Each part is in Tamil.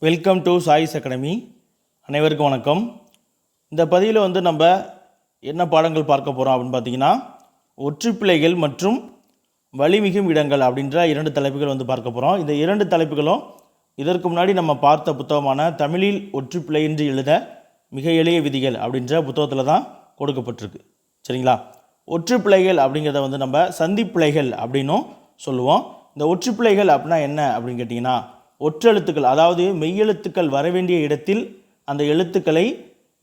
Welcome to choice academy. அனைவருக்கும் வணக்கம். இந்த பதிவில் நம்ம என்ன பாடங்கள் பார்க்க போகிறோம் அப்படின்னு பார்த்தீங்கன்னா, ஒற்றுப்பிழைகள் மற்றும் வலிமிகும் இடங்கள் அப்படின்ற இரண்டு தலைப்புகள் பார்க்க போகிறோம். இந்த இரண்டு தலைப்புகளும் இதற்கு முன்னாடி நம்ம பார்த்த புத்தகமான தமிழில் ஒற்றுப்பிழையின்றி எழுத மிக எளிய விதிகள் அப்படின்ற புத்தகத்தில் தான் கொடுக்கப்பட்டிருக்கு. சரிங்களா? ஒற்றுப்பிழைகள் அப்படிங்கிறத நம்ம சந்திப்பிழைகள் அப்படின்னும் சொல்லுவோம். இந்த ஒற்றுப்பிழைகள் அப்படின்னா என்ன அப்படின்னு கேட்டிங்கன்னா, ஒற்றெழுத்துக்கள், அதாவது மெய்யெழுத்துக்கள் வர வேண்டிய இடத்தில் அந்த எழுத்துக்களை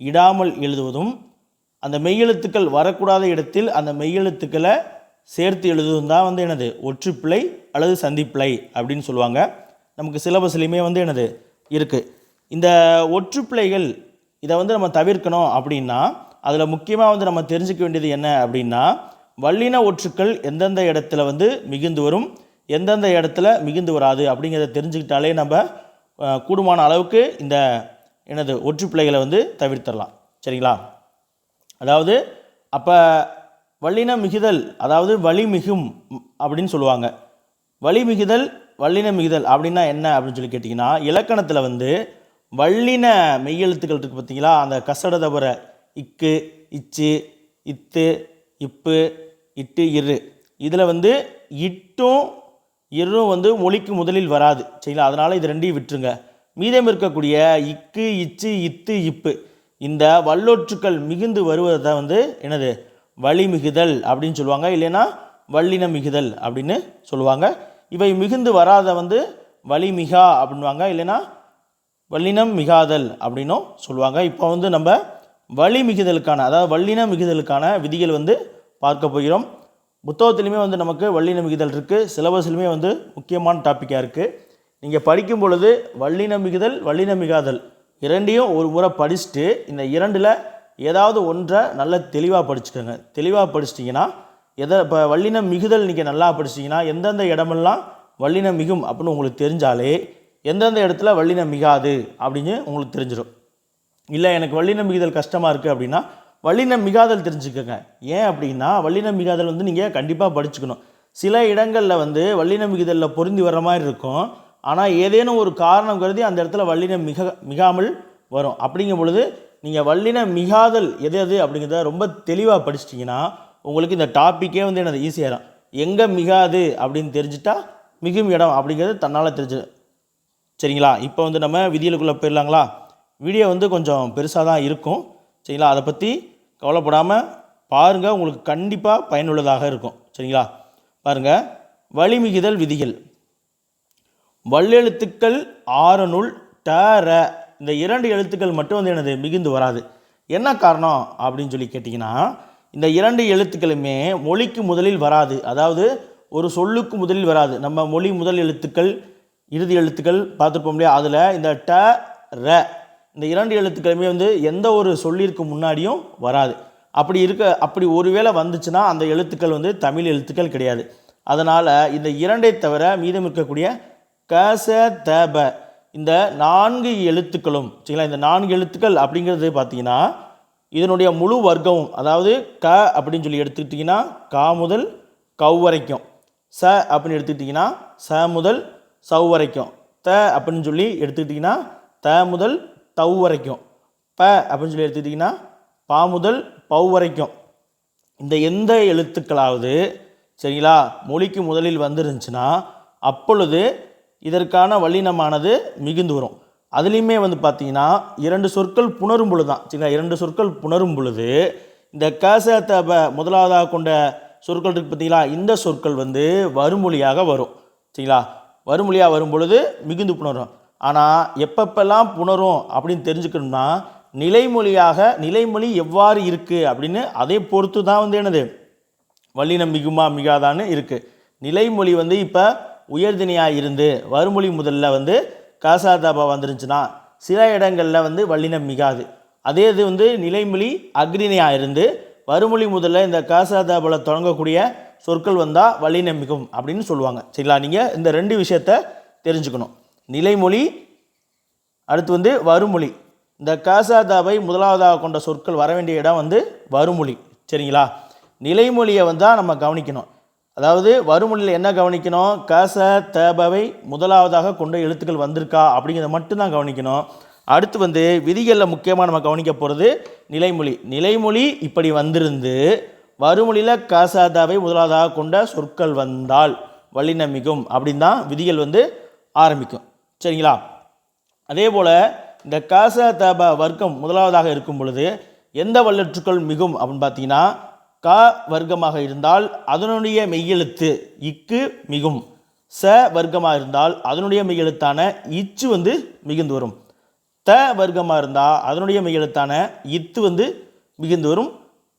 இடாமல் எழுதுவதும், அந்த மெய்யெழுத்துக்கள் வரக்கூடாத இடத்தில் அந்த மெய்யெழுத்துக்களை சேர்த்து எழுதுவதும் தான் என்னது ஒற்றுப்பிழை அல்லது சந்திப்பிழை அப்படின்னு சொல்லுவாங்க. நமக்கு சிலபஸ்லையுமே என்னது இருக்குது. இந்த ஒற்றுப்பிழைகள் இதை நம்ம தவிர்க்கணும் அப்படின்னா, அதில் முக்கியமாக நம்ம தெரிஞ்சுக்க வேண்டியது என்ன அப்படின்னா, வல்லின ஒற்றுக்கள் எந்தெந்த இடத்துல மிகுந்து வரும், எந்தெந்த இடத்துல மிகுந்து வராது அப்படிங்கிறத தெரிஞ்சுக்கிட்டாலே நம்ம கூடுமான அளவுக்கு இந்த ஒற்றுப்பிழைகளை தவிர்த்திடலாம். சரிங்களா? அதாவது அப்போ வல்லின மிகுதல், அதாவது வலிமிகும் அப்படின்னு சொல்லுவாங்க. வலிமிகுதல், வல்லின மிகுதல் அப்படின்னா என்ன அப்படின்னு சொல்லி கேட்டிங்கன்னா, இலக்கணத்தில் வல்லின மெய்யெழுத்துக்கள் இருக்குது பார்த்தீங்களா, அந்த கசட தவிர இக்கு, இச்சு, இத்து, இப்பு, இட்டு, இரு, இதில் இட்டும் இரும் மொழிக்கு முதலில் வராது. சரிங்களா? அதனால் இது ரெண்டையும் விட்டுருங்க. மீதம் இருக்கக்கூடிய இக்கு, இச்சு, இத்து, இப்பு, இந்த வல்லொற்றுக்கள் மிகுந்து வருவதை என்னது வலிமிகுதல் அப்படின்னு சொல்லுவாங்க. இல்லைன்னா வல்லின மிகுதல் அப்படின்னு சொல்லுவாங்க. இவை மிகுந்து வராத வலிமிகா அப்படின்வாங்க. இல்லைன்னா வல்லினம் மிகாதல் அப்படின்னும் சொல்லுவாங்க. இப்போ நம்ம வலிமிகுதலுக்கான, அதாவது வல்லின மிகுதலுக்கான விதிகள் பார்க்க போகிறோம். புத்தகத்துலையுமே நமக்கு வல்லின மிகுதல் இருக்குது. சிலபஸ்லையுமே முக்கியமான டாப்பிக்காக இருக்குது. நீங்கள் படிக்கும் பொழுது வல்லின மிகுதல், வல்லின மிகாதல் இரண்டையும் ஒரு முறை படிச்சுட்டு இந்த இரண்டில் ஏதாவது ஒன்றை நல்ல தெளிவாக படிச்சுக்கோங்க. தெளிவாக படிச்சிட்டிங்கன்னா இப்போ வல்லின மிகுதல் நீங்கள் நல்லா படிச்சிட்டிங்கன்னா எந்தெந்த இடமெல்லாம் வல்லின மிகும் அப்படின்னு உங்களுக்கு தெரிஞ்சாலே எந்தெந்த இடத்துல வல்லின மிகாது அப்படின்னு உங்களுக்கு தெரிஞ்சிடும். இல்லை எனக்கு வல்லின மிகுதல் கஷ்டமாக இருக்குது அப்படின்னா வல்லின மிகாதல் தெரிஞ்சுக்கோங்க. ஏன் அப்படின்னா வல்லின மிகாதல் நீங்கள் கண்டிப்பாக படிச்சுக்கணும். சில இடங்களில் வல்லின மிகுதலில் பொருந்தி வர்ற மாதிரி இருக்கும். ஆனால் ஏதேனும் ஒரு காரணம் கருதி அந்த இடத்துல வல்லின மிகாமல் வரும். அப்படிங்கும் பொழுது நீங்கள் வல்லின மிகாதல் எது எது அப்படிங்கிறத ரொம்ப தெளிவாக படிச்சிட்டிங்கன்னா உங்களுக்கு இந்த டாப்பிக்கே என்னது ஈஸியாக. எங்கே மிகாது அப்படின்னு தெரிஞ்சுட்டா மிகும் இடம் அப்படிங்கிறது தன்னால் தெரிஞ்சு. சரிங்களா? இப்போ நம்ம விதிகளுக்குள்ளே போயிடலாங்களா? வீடியோ கொஞ்சம் பெருசாக தான் இருக்கும். சரிங்களா? அதை பற்றி கவலைப்படாமல் பாருங்கள், உங்களுக்கு கண்டிப்பாக பயனுள்ளதாக இருக்கும். சரிங்களா? பாருங்கள், வலிமிகுதல் விதிகள். வல்லெழுத்துக்கள் ஆறனுள் ட இந்த இரண்டு எழுத்துக்கள் மட்டும் என்னது மிகுந்து வராது. என்ன காரணம் அப்படின்னு சொல்லி கேட்டிங்கன்னா, இந்த இரண்டு எழுத்துக்களுமே மொழிக்கு முதலில் வராது. அதாவது ஒரு சொல்லுக்கு முதலில் வராது. நம்ம மொழி முதல் எழுத்துக்கள், இறுதி எழுத்துக்கள் பார்த்துருப்போம் இல்லையா, அதில் இந்த ட ர இந்த இரண்டு எழுத்துக்களுமே எந்த ஒரு சொல்லிற்கு முன்னாடியும் வராது. அப்படி ஒருவேளை வந்துச்சுன்னா அந்த எழுத்துக்கள் தமிழ் எழுத்துக்கள் கிடையாது. அதனால் இந்த இரண்டை தவிர மீதம் இருக்கக்கூடிய க ச த ப இந்த நான்கு எழுத்துக்களும், சரிங்களா, இந்த நான்கு எழுத்துக்கள் அப்படிங்கிறது பார்த்தீங்கன்னா இதனுடைய முழு வர்க்கமும், அதாவது க அப்படின்னு சொல்லி எடுத்துக்கிட்டிங்கன்னா கா முதல் கவ் வரைக்கும், ச அப்படின்னு எடுத்துக்கிட்டிங்கன்னா ச முதல் சவ் வரைக்கும், த அப்படின்னு சொல்லி எடுத்துக்கிட்டிங்கன்னா த முதல் தவ் வரைக்கும், ப அப்படின்னு சொல்லி எடுத்துக்கிட்டிங்கன்னா பா முதல் பவ் வரைக்கும், இந்த எந்த எழுத்துக்களாவது சரிங்களா மொழிக்கு முதலில் வந்துருந்துச்சுன்னா அப்பொழுது இதற்கான வல்லினமானது மிகுந்து வரும். அதுலேயுமே பார்த்தீங்கன்னா இரண்டு சொற்கள் புணரும் பொழுது தான். சரிங்களா? இரண்டு சொற்கள் புணரும் பொழுது இந்த கச முதலாவதாக கொண்ட சொற்கள் இருக்குது பார்த்தீங்களா, இந்த சொற்கள் வறுமொழியாக வரும். சரிங்களா? வறுமொழியாக வரும் பொழுது மிகுந்து புணரும். ஆனால் எப்பப்பெல்லாம் புணரும் அப்படின்னு தெரிஞ்சுக்கணும்னா நிலைமொழி எவ்வாறு இருக்குது அப்படின்னு அதை பொறுத்து தான் என்னது வல்லினம் மிகுமா மிகாதான்னு இருக்குது. நிலைமொழி இப்போ உயர்திணையாக இருந்து வறுமொழி முதல்ல காசாதாபா வந்துருந்துச்சுன்னா சில இடங்களில் வல்லினம் மிகாது. அதே இது நிலைமொழி அக்ரிணையாக இருந்து வறுமொழி முதல்ல இந்த காசாதாபாவில் தொடங்கக்கூடிய சொற்கள் வந்தால் வல்லினம் மிகும் அப்படின்னு சொல்லுவாங்க. சரிங்களா? நீங்கள் இந்த ரெண்டு விஷயத்தை தெரிஞ்சுக்கணும். நிலைமொழி, அடுத்து வறுமொழி. இந்த காசாதாபை முதலாவதாக கொண்ட சொற்கள் வர வேண்டிய இடம் வறுமொழி. சரிங்களா? நிலைமொழியை நம்ம கவனிக்கணும். அதாவது வறுமொழியில் என்ன கவனிக்கணும், கச தபவை முதலாவதாக கொண்ட எழுத்துக்கள் வந்திருக்கா அப்படிங்கிறத மட்டும்தான் கவனிக்கணும். அடுத்து வந்து விதிகளில் முக்கியமாக நம்ம கவனிக்க போகிறது நிலைமொழி. நிலைமொழி இப்படி வந்திருந்து வறுமொழியில் கச தபை முதலாவதாக கொண்ட சொற்கள் வந்தால் வல்லினம் மிகும் அப்படின்னு தான் விதிகள் வந்து ஆரம்பிக்கும். சரிங்களா? அதே போல் இந்த கச தப வர்க்கம் முதலாவதாக இருக்கும் பொழுது எந்த வல்லற்றுக்கள் மிகும் அப்படின்னு பார்த்தீங்கன்னா, க வர்க்கமாக இருந்தால் அதனுடைய மெய்யெழுத்து இக்கு மிகும். ச வர்க்கமாக இருந்தால் அதனுடைய மெய்யெழுத்தான இச்சு வந்து மிகுந்து வரும். த வர்க்கமாக இருந்தால் அதனுடைய மெய்யெழுத்தான இத்து வந்து மிகுந்து வரும்.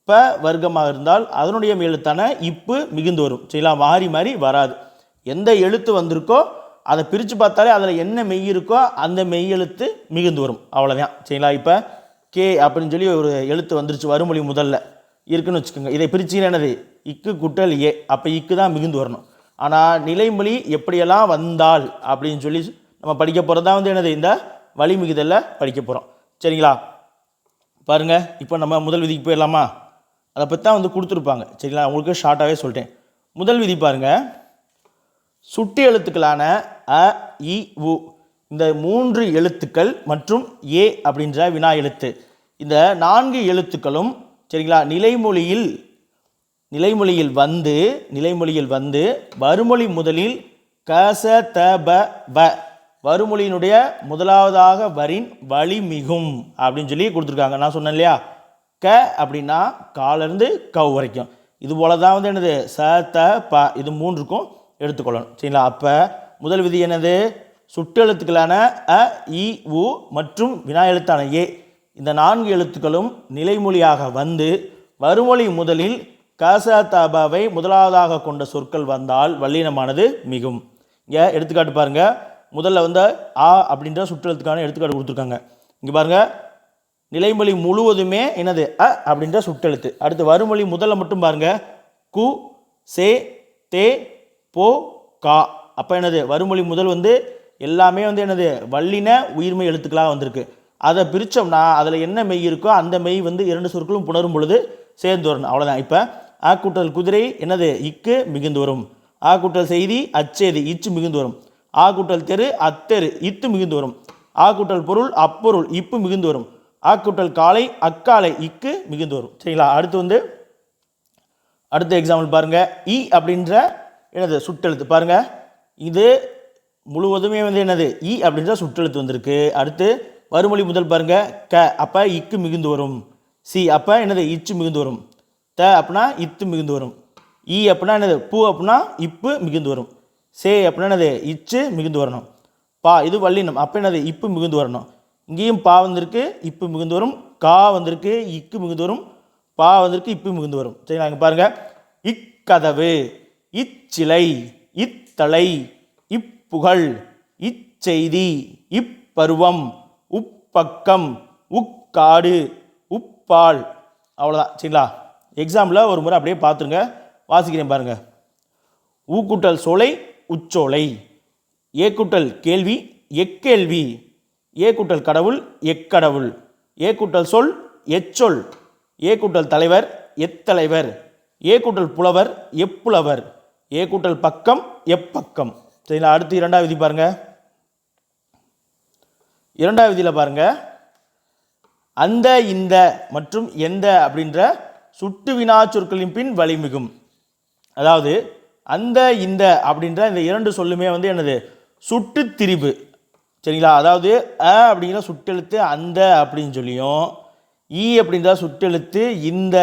ப வர்க்கமாக இருந்தால் அதனுடைய மெய்யெழுத்தான இப்பு மிகுந்து வரும். சரிங்களா? மாறி மாறி வராது. எந்த எழுத்து வந்திருக்கோ அதை பிரித்து பார்த்தாலே அதில் என்ன மெய் இருக்கோ அந்த மெய்யெழுத்து மிகுந்து வரும். அவ்வளோதான். சரிங்களா? இப்போ கே அப்படின்னு சொல்லி ஒரு எழுத்து வந்துருச்சு வறுமொழி முதல்ல இருக்குன்னு வச்சுக்கோங்க. இதை பிரிச்சிங்கன்னா என்னது, இக்கு கூட்டல் ஏ, அப்போ இக்கு தான் மிகுந்து வரணும். ஆனால் நிலைமொழி எப்படியெல்லாம் வந்தால் அப்படின்னு சொல்லி நம்ம படிக்க போகிறது தான் வந்து என்னது, இந்த வழிமிகுதலில் படிக்க போகிறோம். சரிங்களா? பாருங்கள், இப்போ நம்ம முதல் விதிக்கு போயிடலாமா? அதை பற்றி தான் வந்து கொடுத்துருப்பாங்க. சரிங்களா? உங்களுக்கு ஷார்ட்டாகவே சொல்லிட்டேன். முதல் விதி பாருங்கள், சுட்டி எழுத்துக்களான அ இ உ இந்த 3 எழுத்துக்கள் மற்றும் ஏ அப்படின்ற வினா எழுத்து, இந்த 4 எழுத்துக்களும் சரிங்களா நிலைமொழியில் வந்து வறுமொழி முதலில் கச த ப வ வறுமொழியினுடைய முதலாவதாக வரின் வழிமிகும் அப்படின்னு சொல்லி கொடுத்துருக்காங்க. நான் சொன்னேன் இல்லையா, க அப்படின்னா காலிருந்து கவ் வரைக்கும். இது போல தான் வந்து என்னது, ச த ப இது 3க்கும் எடுத்துக்கொள்ளணும். சரிங்களா? அப்போ முதல் விதி என்னது, சுட்டெழுத்துக்களான அ இ உ மற்றும் வினா எழுத்தான ஏ இந்த 4 எழுத்துக்களும் நிலைமொழியாக வந்து வறுமொழி முதலில் கச தபாவை முதலாவதாக கொண்ட சொற்கள் வந்தால் வல்லினமானது மிகும். இங்கே எடுத்துக்காட்டு பாருங்கள். முதல்ல வந்து ஆ அப்படின்ற சுட்டெழுத்துக்கான எடுத்துக்காட்டு கொடுத்துருக்காங்க. இங்கே பாருங்கள், நிலைமொழி முழுவதுமே என்னது அ அப்படின்ற சுட்டெழுத்து. அடுத்து வறுமொழி முதல்ல மட்டும் பாருங்கள், கு சே தே போ கா. அப்போ என்னது, வறுமொழி முதல் வந்து எல்லாமே வந்து என்னது வல்லின உயிர்மை எழுத்துக்களாக வந்திருக்கு. அதை பிரித்தோம்னா அதில் என்ன மெய் இருக்கோ அந்த மெய் வந்து 2 சொற்களும் புணரும் பொழுது சேர்ந்து வரணும். அவ்வளோதான். இப்போ ஆ கூட்டல் குதிரை என்னது, இக்கு மிகுந்து வரும். ஆ கூட்டல் செய்தி அச்செய்தி இச்சு மிகுந்து வரும். ஆ கூட்டல் தெரு அத்தெரு இத்து மிகுந்து வரும். ஆ கூட்டல் பொருள் அப்பொருள் இப்பு மிகுந்து வரும். ஆ கூட்டல் காலை அக்காலை இக்கு மிகுந்து வரும். சரிங்களா? அடுத்த எக்ஸாம்பிள் பாருங்கள். இ அப்படின்ற என்னது சுட்டெழுத்து பாருங்கள், இது முழுவதுமே வந்து என்னது இ அப்படின்ற சுட்டெழுத்து வந்திருக்கு. அடுத்து வறுமொழி முதல் பாருங்கள், க அப்போ இக்கு மிகுந்து வரும். சி அப்போ என்னது இச்சு மிகுந்து வரும். த அப்படின்னா இத்து மிகுந்து வரும். இ அப்படின்னா என்னது பூ அப்படின்னா இப்பு மிகுந்து வரும். சே அப்படின்னா என்னது இச்சு மிகுந்து வரணும். பா இது வல்லினம், அப்போ என்னது இப்பு மிகுந்து வரணும். இங்கேயும் பா வந்திருக்கு, இப்பு மிகுந்து வரும். கா வந்திருக்கு, இக்கு மிகுந்து வரும். பா வந்திருக்கு, இப்பு மிகுந்து வரும். சரிங்களா? இங்கே பாருங்கள், இக்கதவு இச்சிலை இத்தலை இப்புகழ் இச்செய்தி இப்பருவம் உப்பக்கம் உக்காடு உப்பால். அவ்வளோதான். சரிங்களா? எக்ஸாம்பிளில் ஒரு முறை அப்படியே பார்த்துருங்க, வாசிக்கிறேன் பாருங்கள். ஊக்கூட்டல் சோலை உச்சோலை, ஏ கூட்டல் கேள்வி எக்கேள்வி, ஏ கூட்டல் கடவுள் எக்கடவுள், ஏ கூட்டல் சொல் எச்சொல், ஏ கூட்டல் தலைவர் எத்தலைவர், ஏ கூட்டல் புலவர் எப்புலவர், ஏ கூட்டல் பக்கம் எப்பக்கம். சரிங்களா? அடுத்து 2வது விதி பாருங்கள். 2வது விதியில் பாருங்கள், அந்த இந்த மற்றும் எந்த அப்படின்ற சுட்டு வினா சொற்களின் பின் வழிமிகும். அதாவது அந்த இந்த அப்படின்ற இந்த 2 சொல்லுமே வந்து என்னது சுட்டு திரிபு. சரிங்களா? அதாவது அ அப்படிங்கிற சுட்டெழுத்து அந்த அப்படின்னு சொல்லியும் ஈ அப்படின்ற சுட்டெழுத்து இந்த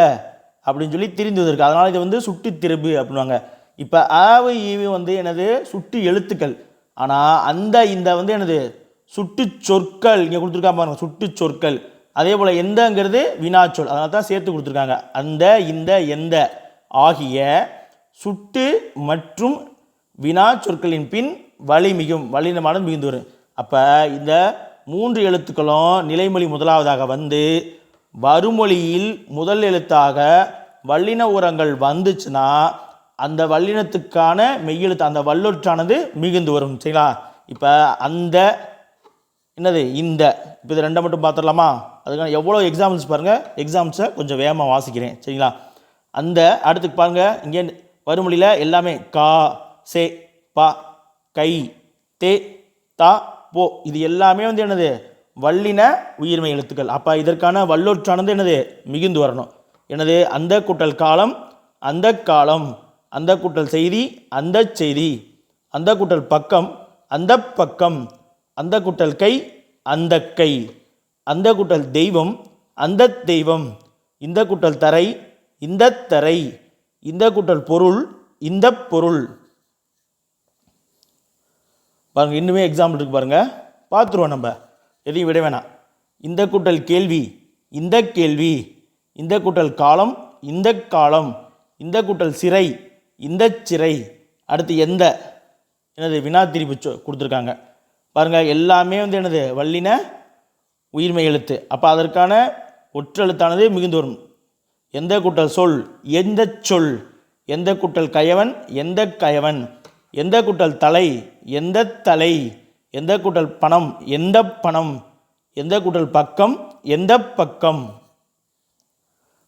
அப்படின்னு சொல்லி திரிந்து வந்திருக்கு. அதனால் இதை வந்து சுட்டு திரிபு அப்படின்வாங்க. இப்போ ஆவு ஈவு வந்து என்னது சுட்டு எழுத்துக்கள். ஆனால் அந்த இந்த வந்து என்னது சுட்டு சொற்கள். இங்கே கொடுத்துருக்காங்க பாருங்க, சுட்டு சொற்கள். அதே போல் எந்தங்கிறது வினாச்சொல், அதனால தான் சேர்த்து கொடுத்துருக்காங்க. அந்த இந்த எந்த ஆகிய சுட்டு மற்றும் வினா சொற்களின் பின் வழிமிகும் வல்லினமான மிகுந்து வரும். அப்போ இந்த 3 எழுத்துக்களும் நிலைமொழி முதலாவதாக வந்து வறுமொழியில் முதல் எழுத்தாக வல்லின உரங்கள் வந்துச்சுன்னா அந்த வல்லினத்துக்கான மெய்யெழுத்து அந்த வல்லொற்றானது மிகுந்து வரும். சரிங்களா? இப்போ அந்த என்னது இந்த, இப்போ இது 2 மட்டும் பார்த்துடலாமா? அதுக்கான எவ்வளோ எக்ஸாம்பிள்ஸ் பாருங்கள். எக்ஸாம்பிள்ஸை கொஞ்சம் வேகமாக வாசிக்கிறேன். சரிங்களா? அந்த அடுத்துக்கு பாருங்கள், இங்கே வறுமொழியில் எல்லாமே கா சே பா கை தே தா போ இது எல்லாமே வந்து என்னது வல்லின உயிர்மை எழுத்துக்கள். அப்போ இதற்கான வல்லொற்றானது என்னது மிகுந்து வரணும். என்னது அந்த கூட்டல் காலம் அந்த காலம், அந்த கூட்டல் செய்தி அந்த செய்தி, அந்த கூட்டல் பக்கம் அந்த பக்கம், அந்த கூட்டல் கை அந்த கை, அந்த கூட்டல் தெய்வம் அந்த தெய்வம், இந்த கூட்டல் தரை இந்த தரை, இந்த கூட்டல் பொருள் இந்த பொருள். பாருங்க இன்னுமே எக்ஸாம்பிள் இருக்கு பாருங்க, பார்த்துருவோம் நம்ம, எதையும் விட வேணாம். இந்த கூட்டல் கேள்வி இந்த கேள்வி, இந்த கூட்டல் காலம் இந்த காலம், இந்த கூட்டல் சிறை இந்த சிறை. அடுத்து எந்த என்னது வினா திரிப்பு கொடுத்துருக்காங்க பாருங்க, எல்லாமே வந்து என்னது வல்லின உயிர்மை எழுத்து. அப்போ அதற்கான ஒற்றெழுத்தானது மிகுந்து வரும். எந்த கூட்டல் சொல் எந்த சொல், எந்த கூட்டல் கயவன் எந்த கயவன், எந்த கூட்டல் தலை எந்த தலை, எந்த கூட்டல் பணம் எந்த பணம், எந்த கூட்டல் பக்கம் எந்த பக்கம்.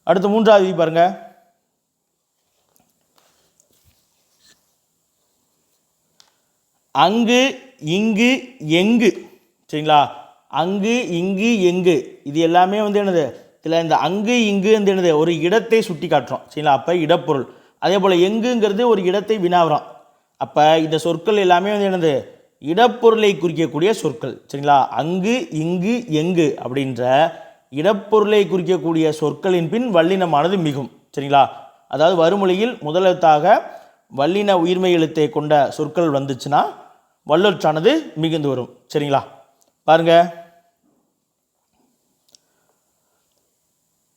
அடுத்து மூன்றாவது விதி பாருங்க, அங்கு இங்கு எங்கு. சரிங்களா, அங்கு இங்கு எங்கு இது எல்லாமே வந்து என்னது இதில் இந்த அங்கு இங்கு வந்து என்னது ஒரு இடத்தை சுட்டி காட்டுறோம். சரிங்களா, அப்போ இடப்பொருள். அதே போல் எங்குங்கிறது ஒரு இடத்தை வினாவுறோம். அப்போ இந்த சொற்கள் எல்லாமே வந்து என்னது இடப்பொருளை குறிக்கக்கூடிய சொற்கள். சரிங்களா, அங்கு இங்கு எங்கு அப்படின்ற இடப்பொருளை குறிக்கக்கூடிய சொற்களின் பின் வல்லினமானது மிகும். சரிங்களா, அதாவது வறுமொழியில் முதலெழுத்தாக வல்லின உயிர்மை எழுத்தை கொண்ட சொற்கள் வந்துச்சுன்னா வல்லொற்றானது மிகுந்து வரும். சரிங்களா, பாருங்க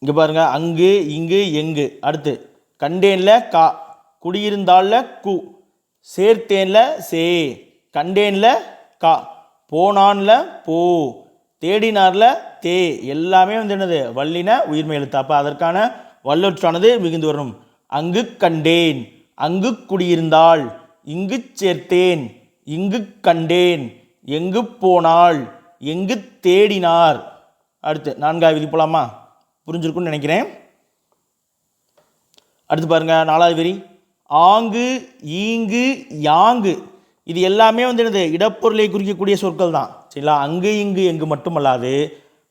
இங்கே பாருங்க, அங்கு இங்கு எங்கு. அடுத்து கண்டேன்ல கா, குடியிருந்தால கு, சேர்த்தேன்ல சே, கண்டேன்ல கா, போனான்ல போ, தேடினார்ல தே, எல்லாமே வந்து என்னது வல்லின உயிர்மை எழுத்து. அப்போ அதற்கான வல்லொற்றானது மிகுந்து வரும். அங்கு கண்டேன் அங்கு குடியிருந்தாள், இங்கு சேர்த்தேன் இங்கு கண்டேன், எங்கு போனாள் எங்கு தேடினார். அடுத்து நான்காவது விதி போலாமா, புரிஞ்சிருக்குன்னு நினைக்கிறேன். அடுத்து பாருங்க நாலாவது வரி, ஆங்கு ஈங்கு யாங்கு இது எல்லாமே வந்து என்னது இடப்பொருளை குறிக்கக்கூடிய சொற்கள் தான். சரிங்களா, அங்கு இங்கு எங்கு மட்டுமல்லாது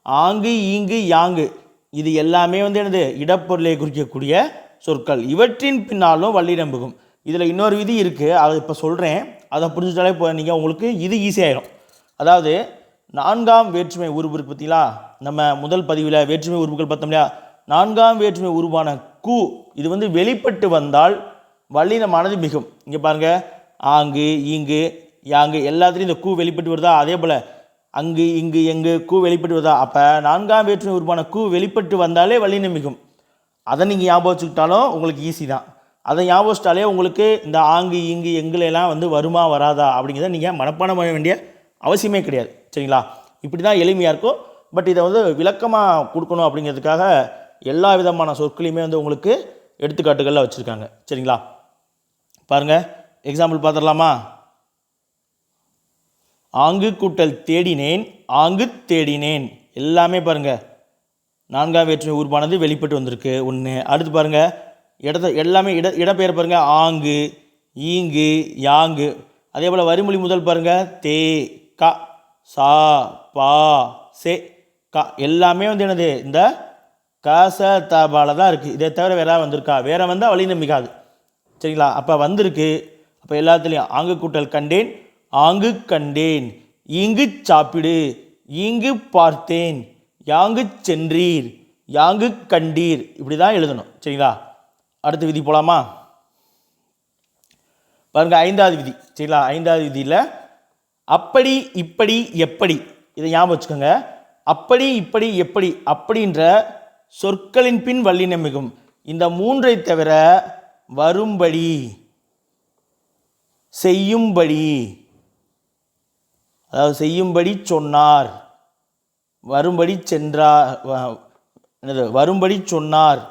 ஆங்கு ஈங்கு யாங்கு இது எல்லாமே வந்து என்னது இடப்பொருளை குறிக்கக்கூடிய சொற்கள். இவற்றின் பின்னாலும் வல்லினம் மிகும். இதில் இன்னொரு விதி இருக்குது, அதை இப்போ சொல்கிறேன், அதை புரிஞ்சுட்டாலே இப்போ நீங்கள் உங்களுக்கு இது ஈஸியாயிடும். அதாவது நான்காம் வேற்றுமை உருவு இருக்கு பார்த்தீங்களா, நம்ம முதல் பதிவில் வேற்றுமை உருவுகள் பார்த்தோம் இல்லையா, நான்காம் வேற்றுமை உருவான கு இது வந்து வெளிப்பட்டு வந்தால் வல்லினமானது மிகும். இங்கே பாருங்கள், ஆங்கு ஈங்கு யாங்கு எல்லாத்துலேயும் இந்த கு வெளிப்பட்டு வருதா, அதே போல் அங்கு இங்கு எங்கு கு வெளிப்பட்டு வருதா. அப்போ நான்காம் வேற்றுமை உருவான கு வெளிப்பட்டு வந்தாலே வல்லினம் மிகும். அதை நீங்கள் ஞாபகம் வச்சுக்கிட்டாலும் உங்களுக்கு ஈஸி தான். அதை ஞாபகம் வச்சுட்டாலே உங்களுக்கு இந்த ஆங்கு இங்கு எங்குலாம் வந்து வருமா வராதா அப்படிங்கிறத நீங்கள் மனப்பாடம் பண்ண வேண்டிய அவசியமே கிடையாது. சரிங்களா, இப்படி தான் எளிமையாக இருக்கும். பட் இதை வந்து விளக்கமாக கொடுக்கணும் அப்படிங்கிறதுக்காக எல்லா விதமான சொற்களையுமே வந்து உங்களுக்கு எடுத்துக்காட்டுகளில் வச்சுருக்காங்க. சரிங்களா, பாருங்கள் எக்ஸாம்பிள் பார்த்துடலாமா. ஆங்கு கூட்டல் தேடினேன் ஆங்கு தேடினேன் எல்லாமே பாருங்கள் நான்காம் வேற்றுமை உருவானது வெளிப்பட்டு வந்திருக்கு ஒன்று. அடுத்து பாருங்கள் எல்லாமே இடப்பெயர் பாருங்கள், ஆங்கு ஈங்கு யாங்கு. அதே போல் வரிமொழி முதல் பாருங்கள், தே கா சா பா சே கா எல்லாமே வந்து என்னது இந்த காச தபால தான் இருக்குது. இதை தவிர வேற வந்திருக்கா, வேற வந்தால் வல்லினம் மிகாது. சரிங்களா, அப்போ வந்திருக்கு. அப்போ எல்லாத்துலேயும் ஆங்கு கூட்டல் கண்டேன் ஆங்கு கண்டேன், ஈங்கு சாப்பிடு ஈங்கு பார்த்தேன், யாங்கு சென்றீர் யாங்கு கண்டீர், இப்படி தான் எழுதணும். சரிங்களா, அடுத்த விதி போலாமா. பாருங்க ஐந்தாவது விதி. சரிங்களா, ஐந்தாவது விதியில் அப்படி இப்படி எப்படி இதை ஞாபகம் வச்சுக்கோங்க. அப்படி இப்படி எப்படி அப்படின்ற சொற்களின் பின் வல்லினம் மிகும். இந்த மூன்றை தவிர வரும்படி செய்யும்படி, அதாவது செய்யும்படி சொன்னார், வரும்படி சென்றார், என்னது வரும்படி சொன்னார்,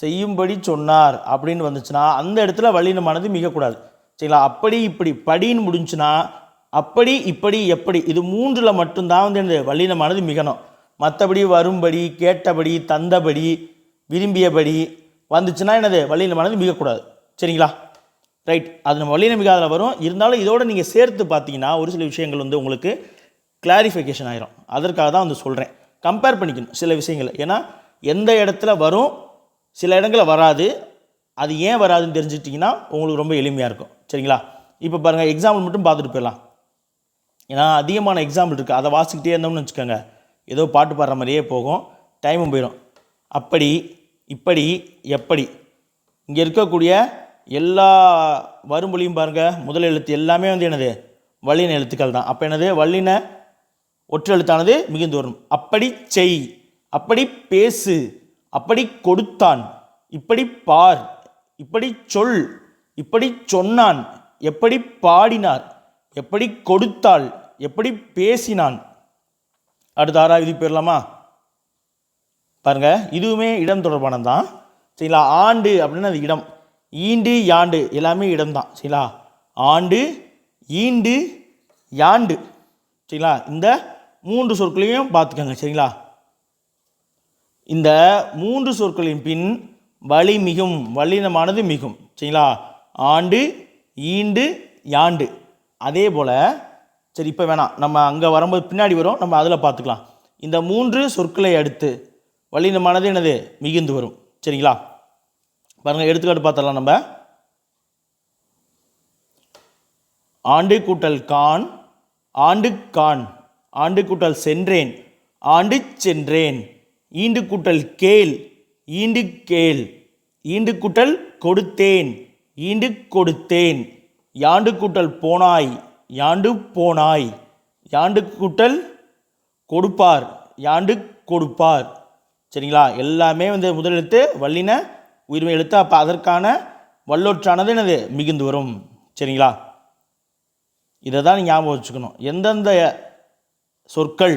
செய்யும்படி சொன்னார் அப்படின்னு வந்துச்சுன்னா அந்த இடத்துல வல்லினமானது மிகக்கூடாது. சரிங்களா, அப்படி இப்படி படின்னு முடிஞ்சுன்னா அப்படி இப்படி எப்படி இது மூன்றில் மட்டும்தான் வந்து இந்த வல்லினமானது மிகணும். மற்றபடி வரும்படி கேட்டபடி தந்தபடி விரும்பியபடி வந்துச்சுன்னா என்னது வல்லினமானது மிகக்கூடாது. சரிங்களா, ரைட். அது நம்ம வல்லின மிகாதில் வரும். இருந்தாலும் இதோடு நீங்கள் சேர்த்து பார்த்தீங்கன்னா ஒரு சில விஷயங்கள் வந்து உங்களுக்கு கிளாரிஃபிகேஷன் ஆயிரும். அதற்காக தான் வந்து சொல்கிறேன். கம்பேர் பண்ணிக்கணும் சில விஷயங்கள். ஏன்னா எந்த இடத்துல வரும், சில இடங்களில் வராது. அது ஏன் வராதுன்னு தெரிஞ்சுக்கிட்டிங்கன்னா உங்களுக்கு ரொம்ப எளிமையாக இருக்கும். சரிங்களா? இப்போ பாருங்கள், எக்ஸாம்பிள் மட்டும் பார்த்துட்டு போயிடலாம். ஏன்னா அதிகமான எக்ஸாம்பிள் இருக்குது. அதை வாசிக்கிட்டே இருந்தோம்னு வச்சுக்கோங்க, ஏதோ பாட்டு பாடுற மாதிரியே போகும், டைமும் போயிடும். அப்படி, இப்படி, எப்படி, இங்கே இருக்கக்கூடிய எல்லா வரும்பொழியும் பாருங்கள், முதல் எழுத்து எல்லாமே வந்து என்னது வல்லின எழுத்துக்கள் தான். அப்போ என்னது வல்லின ஒற்று எழுத்தானது மிகுந்து வரும். அப்படி செய், அப்படி பேசு, அப்படி கொடுத்தான், இப்படி பார், இப்படி சொல், இப்படி சொன்னான், எப்படி பாடினார், எப்படி கொடுத்தாள், எப்படி பேசினான். அடுத்த 6வது விதி போயிடலாமா? பாருங்க, இதுவுமே இடம் தொடர்பானது தான். சரிங்களா? ஆண்டு அப்படின்னா அது இடம். ஈண்டு, யாண்டு எல்லாமே இடம் தான். சரிங்களா? ஆண்டு, ஈண்டு, யாண்டு. சரிங்களா? இந்த 3 சொற்களையும் பார்த்துக்கோங்க. சரிங்களா? இந்த 3 சொற்களின் பின் வலி மிகும், வல்லினமானது மிகும். சரிங்களா? ஆண்டு, ஈண்டு, யாண்டு. அதே போல் சரி, இப்போ வேணாம், நம்ம அங்கே வரும்போது பின்னாடி வரும், நம்ம அதில் பார்த்துக்கலாம். இந்த 3 சொற்களை அடுத்து வல்லினமானது என்னது மிகுந்து வரும். சரிங்களா? பாருங்கள், எடுத்துக்காட்டு பார்த்தலாம். நம்ம ஆண்டு கூட்டல் கான், ஆண்டு கான், ஆண்டு கூட்டல் சென்றேன், ஆண்டு சென்றேன், ஈண்டு கூட்டல் கேள், ஈண்டு கேள், ஈண்டு கூட்டல் கொடுத்தேன், ஈண்டு கொடுத்தேன், யாண்டு கூட்டல் போனாய், யாண்டு போனாய், யாண்டு கூட்டல் கொடுப்பார், யாண்டு கொடுப்பார். சரிங்களா? எல்லாமே வந்து முதல் எழுத்து வல்லின உயிர்மை எழுத்து. அப்போ அதற்கான வல்லொற்றானது என்னது மிகுந்து வரும். சரிங்களா? இதை தான் நீங்கள் ஞாபகம் வச்சுக்கணும். எந்தெந்த சொற்கள்,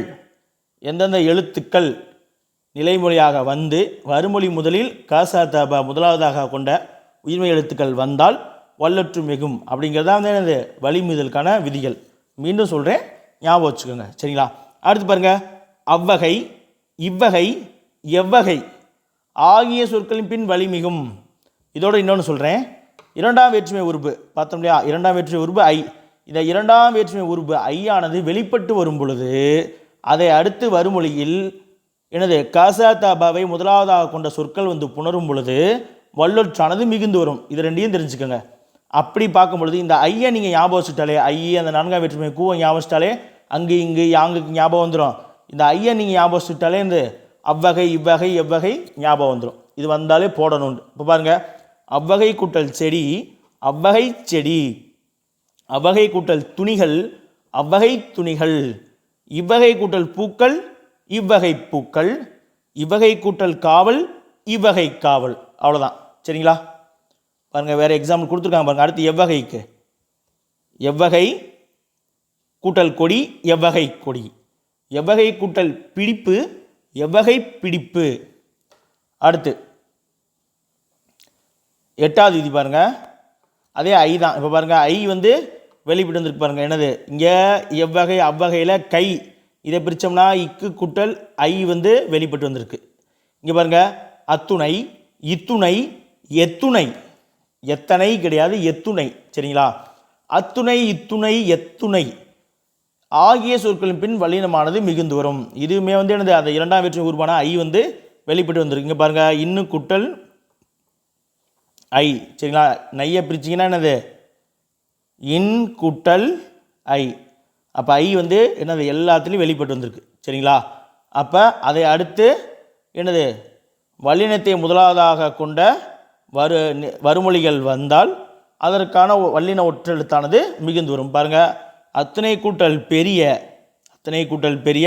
எந்தெந்த எழுத்துக்கள் நிலைமொழியாக வந்து வருமொழி முதலில் கசதப முதலாவதாக கொண்ட உயிர்மை எழுத்துக்கள் வந்தால் வல்லொற்று மிகும் அப்படிங்கிறதா வந்து எனது வழிமுதலுக்கான விதிகள். மீண்டும் சொல்கிறேன், ஞாபகம் வச்சுக்கோங்க. சரிங்களா? அடுத்து பாருங்கள், அவ்வகை, இவ்வகை, எவ்வகை ஆகிய சொற்களின் பின் வலி மிகும். இதோடு இன்னொன்று சொல்கிறேன், 2ஆம் வேற்றுமை உருபு பார்த்தோம் இல்லையா? 2ஆம் வேற்றுமை உருபு ஐ. இந்த 2ஆம் வேற்றுமை உருபு ஐயானது வெளிப்பட்டு வரும் பொழுது அதை அடுத்து வருமொழியில் எனது கசதபாவை முதலாவதாக கொண்ட சொற்கள் வந்து புணரும் பொழுது வல்லொற்றானது மிகுந்து வரும். இது ரெண்டையும் தெரிஞ்சுக்கோங்க. அப்படி பார்க்கும் பொழுது இந்த ஐயை நீங்கள் ஞாபகம் வச்சுட்டாலே, ஐ அந்த 4ஆம் வேற்றுமை கூவை ஞாபகம் வச்சுட்டாலே அங்கு இங்கு யாங்குக்கு ஞாபகம் வந்துடும். இந்த ஐயை நீங்கள் ஞாபகம் வச்சுட்டாலே இந்த அவ்வகை, இவ்வகை, எவ்வகை ஞாபகம் வந்துடும். இது வந்தாலே போடணும். இப்போ பாருங்கள், அவ்வகை கூட்டல் செடி, அவ்வகை செடி, அவ்வகை கூட்டல் துணிகள், அவ்வகை துணிகள், இவ்வகை கூட்டல் பூக்கள், இவ்வகை பூக்கள், இவ்வகை கூட்டல் காவல், இவ்வகை காவல். அவ்வளோதான். சரிங்களா? பாருங்கள், வேறு எக்ஸாம்பிள் கொடுத்துருக்காங்க பாருங்கள். அடுத்து எவ்வகைக்கு எவ்வகை கூட்டல் கொடி, எவ்வகை கொடி, எவ்வகை கூட்டல் பிடிப்பு, எவ்வகை பிடிப்பு. அடுத்து 8வது விதி பாருங்கள், அதே ஐ தான். இப்போ பாருங்கள், ஐ வந்து வெளிப்பட்டு வந்துருக்கு பாருங்கள். என்னது இங்கே எவ்வகை அவ்வகையில் கை, இதை பிரித்தோம்னா இக்கு கூட்டல் ஐ வந்து வெளிப்பட்டு வந்திருக்கு. இங்கே பாருங்கள், அத்துணை, இத்துணை, எத்துணை, எத்தனை கிடையாது எத்துணை. சரிங்களா? அத்துணை, இத்துணை, எத்துணை ஆகிய சொற்களின் பின் வல்லினமானது மிகுந்து வரும். இதுவுமே வந்து என்னது அந்த 2ஆம் வேற்றுமை உருவான ஐ வந்து வெளிப்பட்டு வந்திருக்கு. இங்கே பாருங்கள், இன்னு குட்டல் ஐ. சரிங்களா? நையை பிரிச்சிங்கன்னா என்னது இன் குட்டல் ஐ. அப்போ ஐ வந்து என்னது எல்லாத்துலேயும் வெளிப்பட்டு வந்திருக்கு. சரிங்களா? அப்போ அதை அடுத்து என்னது வல்லினத்தை முதலாவதாக கொண்ட வருமொழிகள் வந்தால் அதற்கான வல்லின ஒற்றெழுத்தானது மிகுந்து வரும். பாருங்கள், அத்துணை கூட்டல் பெரிய, அத்துணை கூட்டல் பெரிய,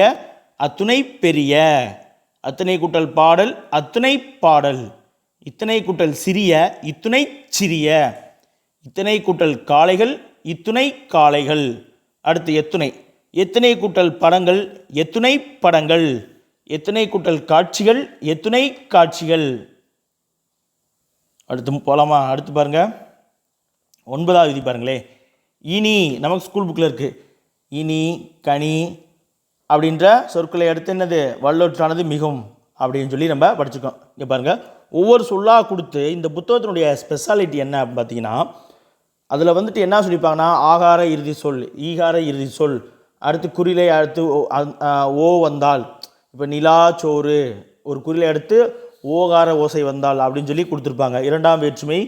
அத்துணை பெரிய, அத்துணை கூட்டல் பாடல், அத்துணை பாடல், இத்தனை கூட்டல் சிறிய, இத்துணை சிறிய, இத்தனை கூட்டல் காளைகள், இத்துணை காளைகள். அடுத்து எத்துணை, எத்தனை கூட்டல் படங்கள், எத்துணை படங்கள், எத்தனை கூட்டல் காட்சிகள், எத்துணை காட்சிகள். அடுத்து போகலாமா? அடுத்து பாருங்கள், 9வது விதி பாருங்களே. இனி நமக்கு ஸ்கூல் புக்கில் இருக்குது. இனி, கனி அப்படின்ற சொற்களை அடுத்து என்னது வல்லொற்றானது மிகும் அப்படின்னு சொல்லி நம்ம படிச்சுக்கோம். இங்கே பாருங்கள், ஒவ்வொரு சொல்லாக கொடுத்து இந்த புத்தகத்தினுடைய ஸ்பெஷாலிட்டி என்ன அப்படின்னு பார்த்தீங்கன்னா, அதில் வந்துட்டு என்ன சொல்லியிருப்பாங்கன்னா ஆகார இறுதி சொல், ஈகார இறுதி சொல், அடுத்து குறிலை அடுத்து ஓ வந்தால், இப்போ நிலா சோறு ஒரு குறிலை அடுத்து ஓகார ஓசை வந்தால் அப்படின்னு சொல்லி கொடுத்துருப்பாங்க. இரண்டாம் வேற்றுமை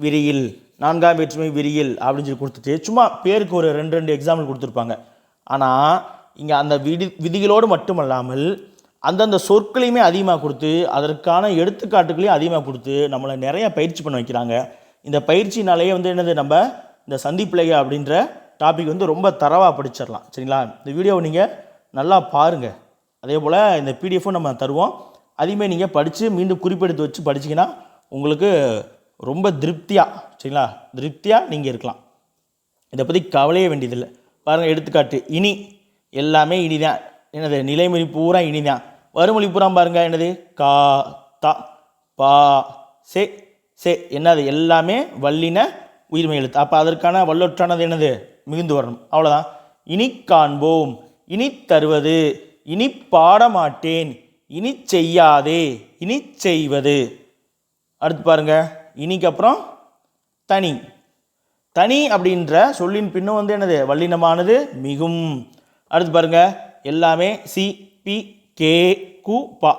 விரியில், நான்காம் வேற்றுமை விரியில் அப்படின்னு சொல்லி கொடுத்துட்டு சும்மா பேருக்கு ஒரு ரெண்டு எக்ஸாம்பிள் கொடுத்துருப்பாங்க. ஆனால் இங்கே அந்த விதிகளோடு மட்டுமல்லாமல் அந்தந்த சொற்களையுமே அதிகமாக கொடுத்து அதற்கான எடுத்துக்காட்டுகளையும் அதிகமாக கொடுத்து நம்மளை நிறைய பயிற்சி பண்ண வைக்கிறாங்க. இந்த பயிற்சினாலேயே வந்து என்னது, நம்ம இந்த சந்திப்பிள்ளைக அப்படின்ற டாபிக் வந்து ரொம்ப தரவாக படிச்சிடலாம். சரிங்களா? இந்த வீடியோவை நீங்கள் நல்லா பாருங்கள். அதே போல் இந்த பிடிஎஃப்பும் நம்ம தருவோம். அதையுமே நீங்கள் படித்து மீண்டும் குறிப்பெடுத்து வச்சு படிச்சிங்கன்னா உங்களுக்கு ரொம்ப திருப்தியாக, சரிங்களா, திருப்தியாக நீங்கள் இருக்கலாம். இதை பற்றி கவலையே வேண்டியதில்லை. பாருங்கள், எடுத்துக்காட்டு இனி, எல்லாமே இனிதான். என்னது, நிலைமொழி பூரா இனிதான். வருமொழி பூரா பாருங்கள், என்னது, கா தா பா சே சே, என்னது, எல்லாமே வல்லின உயிர்மை எழுத்து. அப்போ அதற்கான வல்லொற்றானது என்னது, மிகுந்து வரணும். அவ்வளோதான். இனி காண்போம், இனி தருவது, இனி பாடமாட்டேன், இனி செய்யாதே, இனி செய்வது. அடுத்து பாருங்க, இனிக்கு அப்புறம் தனி. தனி அப்படின்ற சொல்லின் பின்னும் வந்து என்னது, வல்லினமானது மிகும். அடுத்து பாருங்க, எல்லாமே சி பி கே கு பா,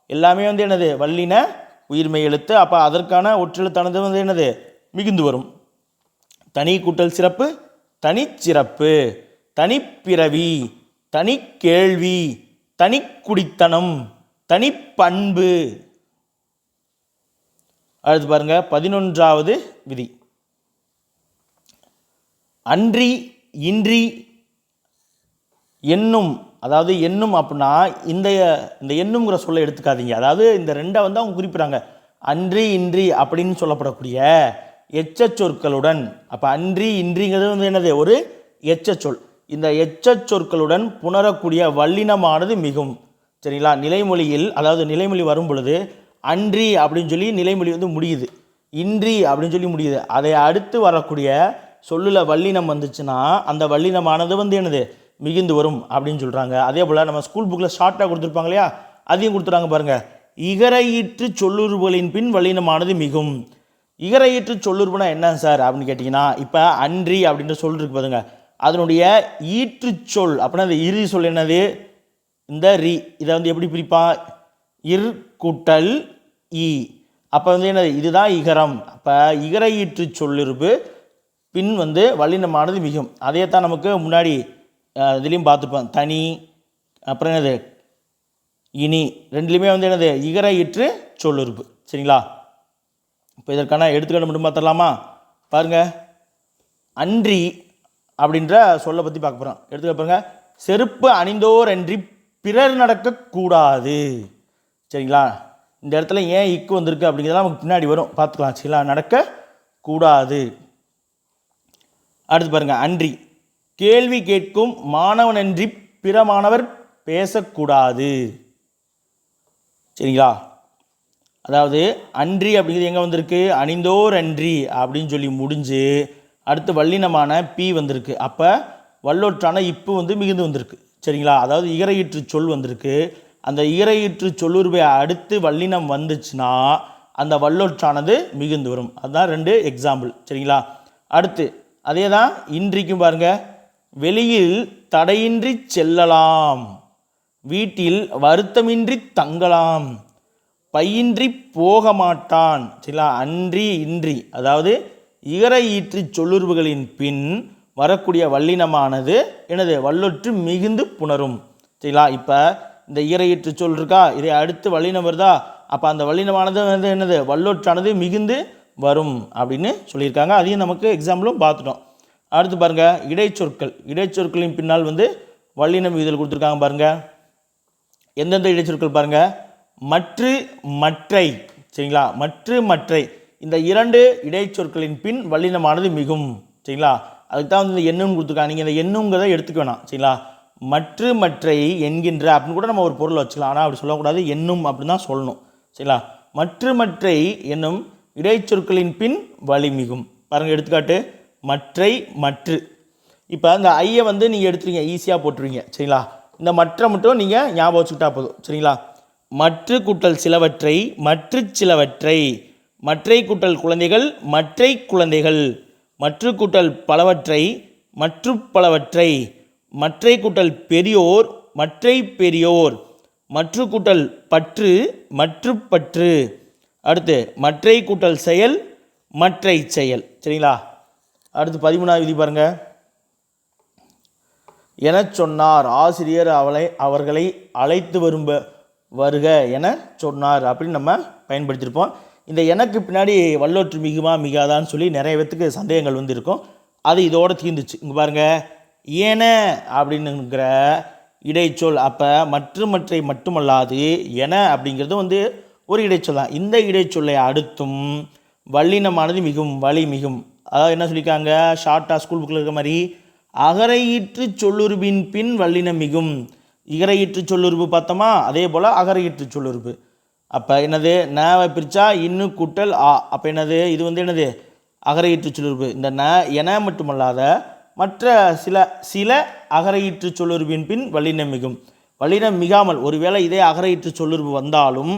எல்லாமே வந்து என்னது, வல்லின உயிர்மை எழுத்து. அப்போ அதற்கான ஒற்றெழுத்தானது வந்து என்னது, மிகுந்து வரும். தனி கூட்டல் சிறப்பு, தனிச்சிறப்பு, தனிப்பிறவி, தனி கேள்வி, தனி குடித்தனம், தனி பண்பு. அடுத்து பாருங்க, 11வது விதி. அன்றி இன்றி எண்ணும், அதாவது எண்ணும் அப்படின்னா இந்த எண்ணுங்கிற சொல்லை எடுத்துக்காதீங்க. அதாவது இந்த ரெண்டை வந்து அவங்க குறிப்பிட்றாங்க. அன்றி இன்றி அப்படின்னு சொல்லப்படக்கூடிய எச்ச சொற்களுடன், அப்போ அன்றி இன்றிங்கிறது வந்து என்னது, ஒரு எச்ச சொல். இந்த எச்ச சொற்களுடன் புணரக்கூடிய வல்லினமானது மிகும். சரிங்களா? நிலைமொழியில், அதாவது நிலைமொழி வரும் பொழுது அன்றி அப்படின்னு சொல்லி நிலைமொழி வந்து முடியுது, இன்றி அப்படின்னு சொல்லி முடியுது. அதை அடுத்து வரக்கூடிய சொல்லில் வல்லினம் வந்துச்சுன்னா அந்த வல்லினமானது வந்து என்னது, மிகுந்து வரும் அப்படின்னு சொல்கிறாங்க. அதே போல் நம்ம ஸ்கூல் புக்கில் ஷார்ட்டாக கொடுத்துருப்பாங்க இல்லையா, அதையும் கொடுத்துறாங்க பாருங்கள். இகரையீற்று சொல்லுறுப்புகளின் பின் வல்லினமானது மிகும். இகரையீற்று சொல்லுறுப்புனா என்ன சார் அப்படின்னு கேட்டிங்கன்னா, இப்போ அன்றி அப்படின்ற சொல் இருக்கு பாருங்க, அதனுடைய ஈற்று சொல் அப்படின்னா அந்த இறுதி சொல் என்னது, இந்த ரி. இதை வந்து எப்படி பிரிப்பா, இர் கூட்டல் இ. அப்போ வந்து என்னது, இதுதான் இகரம். அப்போ இகரையீற்று சொல்லுறுப்பு பின் வந்து வல்லினமானது மிகும். அதே தான் நமக்கு முன்னாடி இதுலேயும் பார்த்துப்போம். தனி, அப்புறம் என்னது, இனி, ரெண்டுலேயுமே வந்து என்னது, இகரையீற்று சொல்லுறுப்பு. சரிங்களா? இப்போ இதற்கான எடுத்துக்காட்டு மட்டும் பார்த்துடலாமா? பாருங்கள், அன்றி அப்படின்ற சொல்லை பற்றி பார்க்க போகிறோம். எடுத்துக்க பாருங்க, செருப்பு அணிந்தோர் அன்றி பிறர் நடக்கக்கூடாது. சரிங்களா? இந்த இடத்துல ஏன் இக்கு வந்திருக்கு அப்படிங்கிறதெல்லாம் நமக்கு பின்னாடி வரும், பார்த்துக்கலாம். சரிங்களா? நடக்கக்கூடாது. அடுத்து பாருங்கள், அன்றி கேள்வி கேட்கும் மாணவன் அன்றி பிற மாணவர் பேசக்கூடாது. சரிங்களா? அதாவது அன்றி அப்படிங்கிறது எங்கே வந்திருக்கு, அணிந்தோர் அன்றி அப்படின்னு சொல்லி முடிஞ்சு அடுத்து வல்லினமான பி வந்திருக்கு. அப்போ வல்லொற்றான இப்பு வந்து மிகுந்து வந்திருக்கு. சரிங்களா? அதாவது இகரையீற்று சொல் வந்திருக்கு. அந்த இகரையீற்று சொல்லுருவை அடுத்து வல்லினம் வந்துச்சுன்னா அந்த வல்லொற்றானது மிகுந்து வரும். அதுதான் 2 எக்ஸாம்பிள். சரிங்களா? அடுத்து அதே தான் இன்றிக்கும் பாருங்கள், வெளியில் தடையின்றி செல்லலாம், வீட்டில் வருத்தமின்றி தங்கலாம், பையின்றி போக மாட்டான். சரிங்களா? அன்றி இன்றி, அதாவது இகரையீற்று சொல்லுறுப்புகளின் பின் வரக்கூடிய வல்லினமானது என்னது, வல்லொற்று மிகுந்து புணரும். சரிங்களா? இப்போ இந்த இகரையீற்று சொல் இருக்கா, இதை அடுத்து வல்லினம் வருதா, அப்போ அந்த வல்லினமானது வந்து என்னது, வல்லொற்றானது மிகுந்து வரும் அப்படின்னு சொல்லியிருக்காங்க. அதையும் நமக்கு எக்ஸாம்பிளும் பார்த்துட்டோம். அடுத்து பாருங்கள், இடைச்சொற்கள். இடைச்சொற்களின் பின்னால் வந்து வல்லினம் விதிகள் கொடுத்துருக்காங்க பாருங்கள். எந்தெந்த இடைச்சொற்கள் பாருங்கள், மற்று மற்றை. சரிங்களா? மற்று மற்றை, இந்த 2 இடைச்சொற்களின் பின் வல்லினமானது மிகும். சரிங்களா? அதுக்கு தான் வந்து இந்த எண்ணுன்னு கொடுத்துருக்காங்க. நீங்கள் இந்த எண்ணுங்கிறத எடுத்துக்க வேணாம். சரிங்களா? மற்று மற்றை என்கின்ற அப்படின்னு கூட நம்ம ஒரு பொருள் வச்சுக்கலாம். ஆனால் அப்படி சொல்லக்கூடாது, எண்ணும் அப்படின்னு தான் சொல்லணும். சரிங்களா? மற்று மற்றை என்னும் இடைச்சொற்களின் பின் வலிமிகும். பாருங்கள், எடுத்துக்காட்டு மற்றை மற்று. இப்போ இந்த ஐயை வந்து நீங்கள் எடுத்துருவீங்க, ஈஸியாக போட்டுருவீங்க. சரிங்களா? இந்த மற்ற மட்டும் நீங்கள் ஞாபகம் வச்சுக்கிட்டா போதும். சரிங்களா? மற்று கூட்டல் சிலவற்றை, மற்று சிலவற்றை, மற்றை கூட்டல் குழந்தைகள், மற்றை குழந்தைகள், மற்று கூட்டல் பலவற்றை, மற்று பலவற்றை, மற்றை கூட்டல் பெரியோர், மற்றை பெரியோர், மற்று கூட்டல் பற்று, மற்று பற்று. அடுத்து மற்றை கூட்டல் செயல், மற்றை செயல். சரிங்களா? அடுத்து 13வது விதி பாருங்கள். என சொன்னார் ஆசிரியர் அவர்களை அழைத்து வருக என சொன்னார் அப்படின்னு நம்ம பயன்படுத்தியிருப்போம். இந்த எனக்கு பின்னாடி வல்லொற்று மிகுமா மிகாதான்னு சொல்லி நிறைய பேத்துக்கு சந்தேகங்கள் வந்து இருக்கும். அது இதோடு தீர்ந்துச்சு. இங்கே பாருங்கள், ஏன அப்படின்னுங்கிற இடைச்சொல். அப்போ மற்றை மட்டுமல்லாது என அப்படிங்கிறது வந்து ஒரு இடைச்சொல் தான். இந்த இடைச்சொல்லை அடுத்தும் வல்லினமானது மிகும், வழி மிகும். அதாவது என்ன சொல்லியிருக்காங்க, ஷார்ட்டாக ஸ்கூல் புக்கில் இருக்க மாதிரி அகரையீற்று சொல்லுறுப்பின் பின் வல்லினம் மிகும். இகரையீற்று சொல்லுறுப்பு பார்த்தோமா, அதே போல் அகரையீற்று சொல்லுறுப்பு. அப்போ என்னது, நவை பிரித்தா இன்னு கூட்டல் ஆ. அப்போ என்னது, இது வந்து என்னது அகரையீற்று சொல்லுறுப்பு. இந்த ந என மட்டுமல்லாத மற்ற சில அகரையீற்று சொல்லுறுப்பின் பின் வல்லினம் மிகும். வல்லினம் மிகாமல் ஒருவேளை இதே அகரையீற்று சொல்லுறுப்பு வந்தாலும்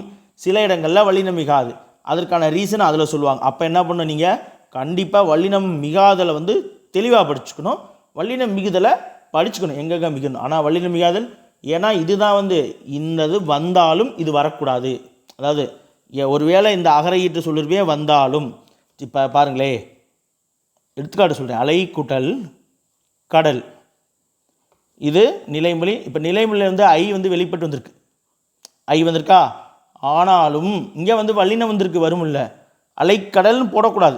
சில இடங்களில் வல்லினம் மிகாது. அதற்கான ரீசன் அதில் சொல்லுவாங்க. அப்போ என்ன பண்ணணும், நீங்கள் கண்டிப்பாக வல்லினம் மிகாதலை வந்து தெளிவாக படிச்சுக்கணும், வல்லினம் மிகுதலை படிச்சுக்கணும், எங்கெங்கே மிகணும். ஆனால் வல்லினம் மிகாதல், ஏன்னா இதுதான் வந்து இந்தது வந்தாலும் இது வரக்கூடாது. அதாவது ஒருவேளை இந்த அகரையீற்று சொல்லுறுப்பே வந்தாலும், இப்போ பாருங்களே எடுத்துக்காட்டு சொல்கிறேன். அலை கூட்டல் கடல், இது நிலைமொழி. இப்போ நிலைமொழியில் வந்து ஐ வந்து வெளிப்பட்டு வந்திருக்கு, ஐ வந்திருக்கா. ஆனாலும் இங்கே வந்து வல்லினம் வந்திருக்கு, வரும் இல்லை. அலைக்கடல்னு போடக்கூடாது.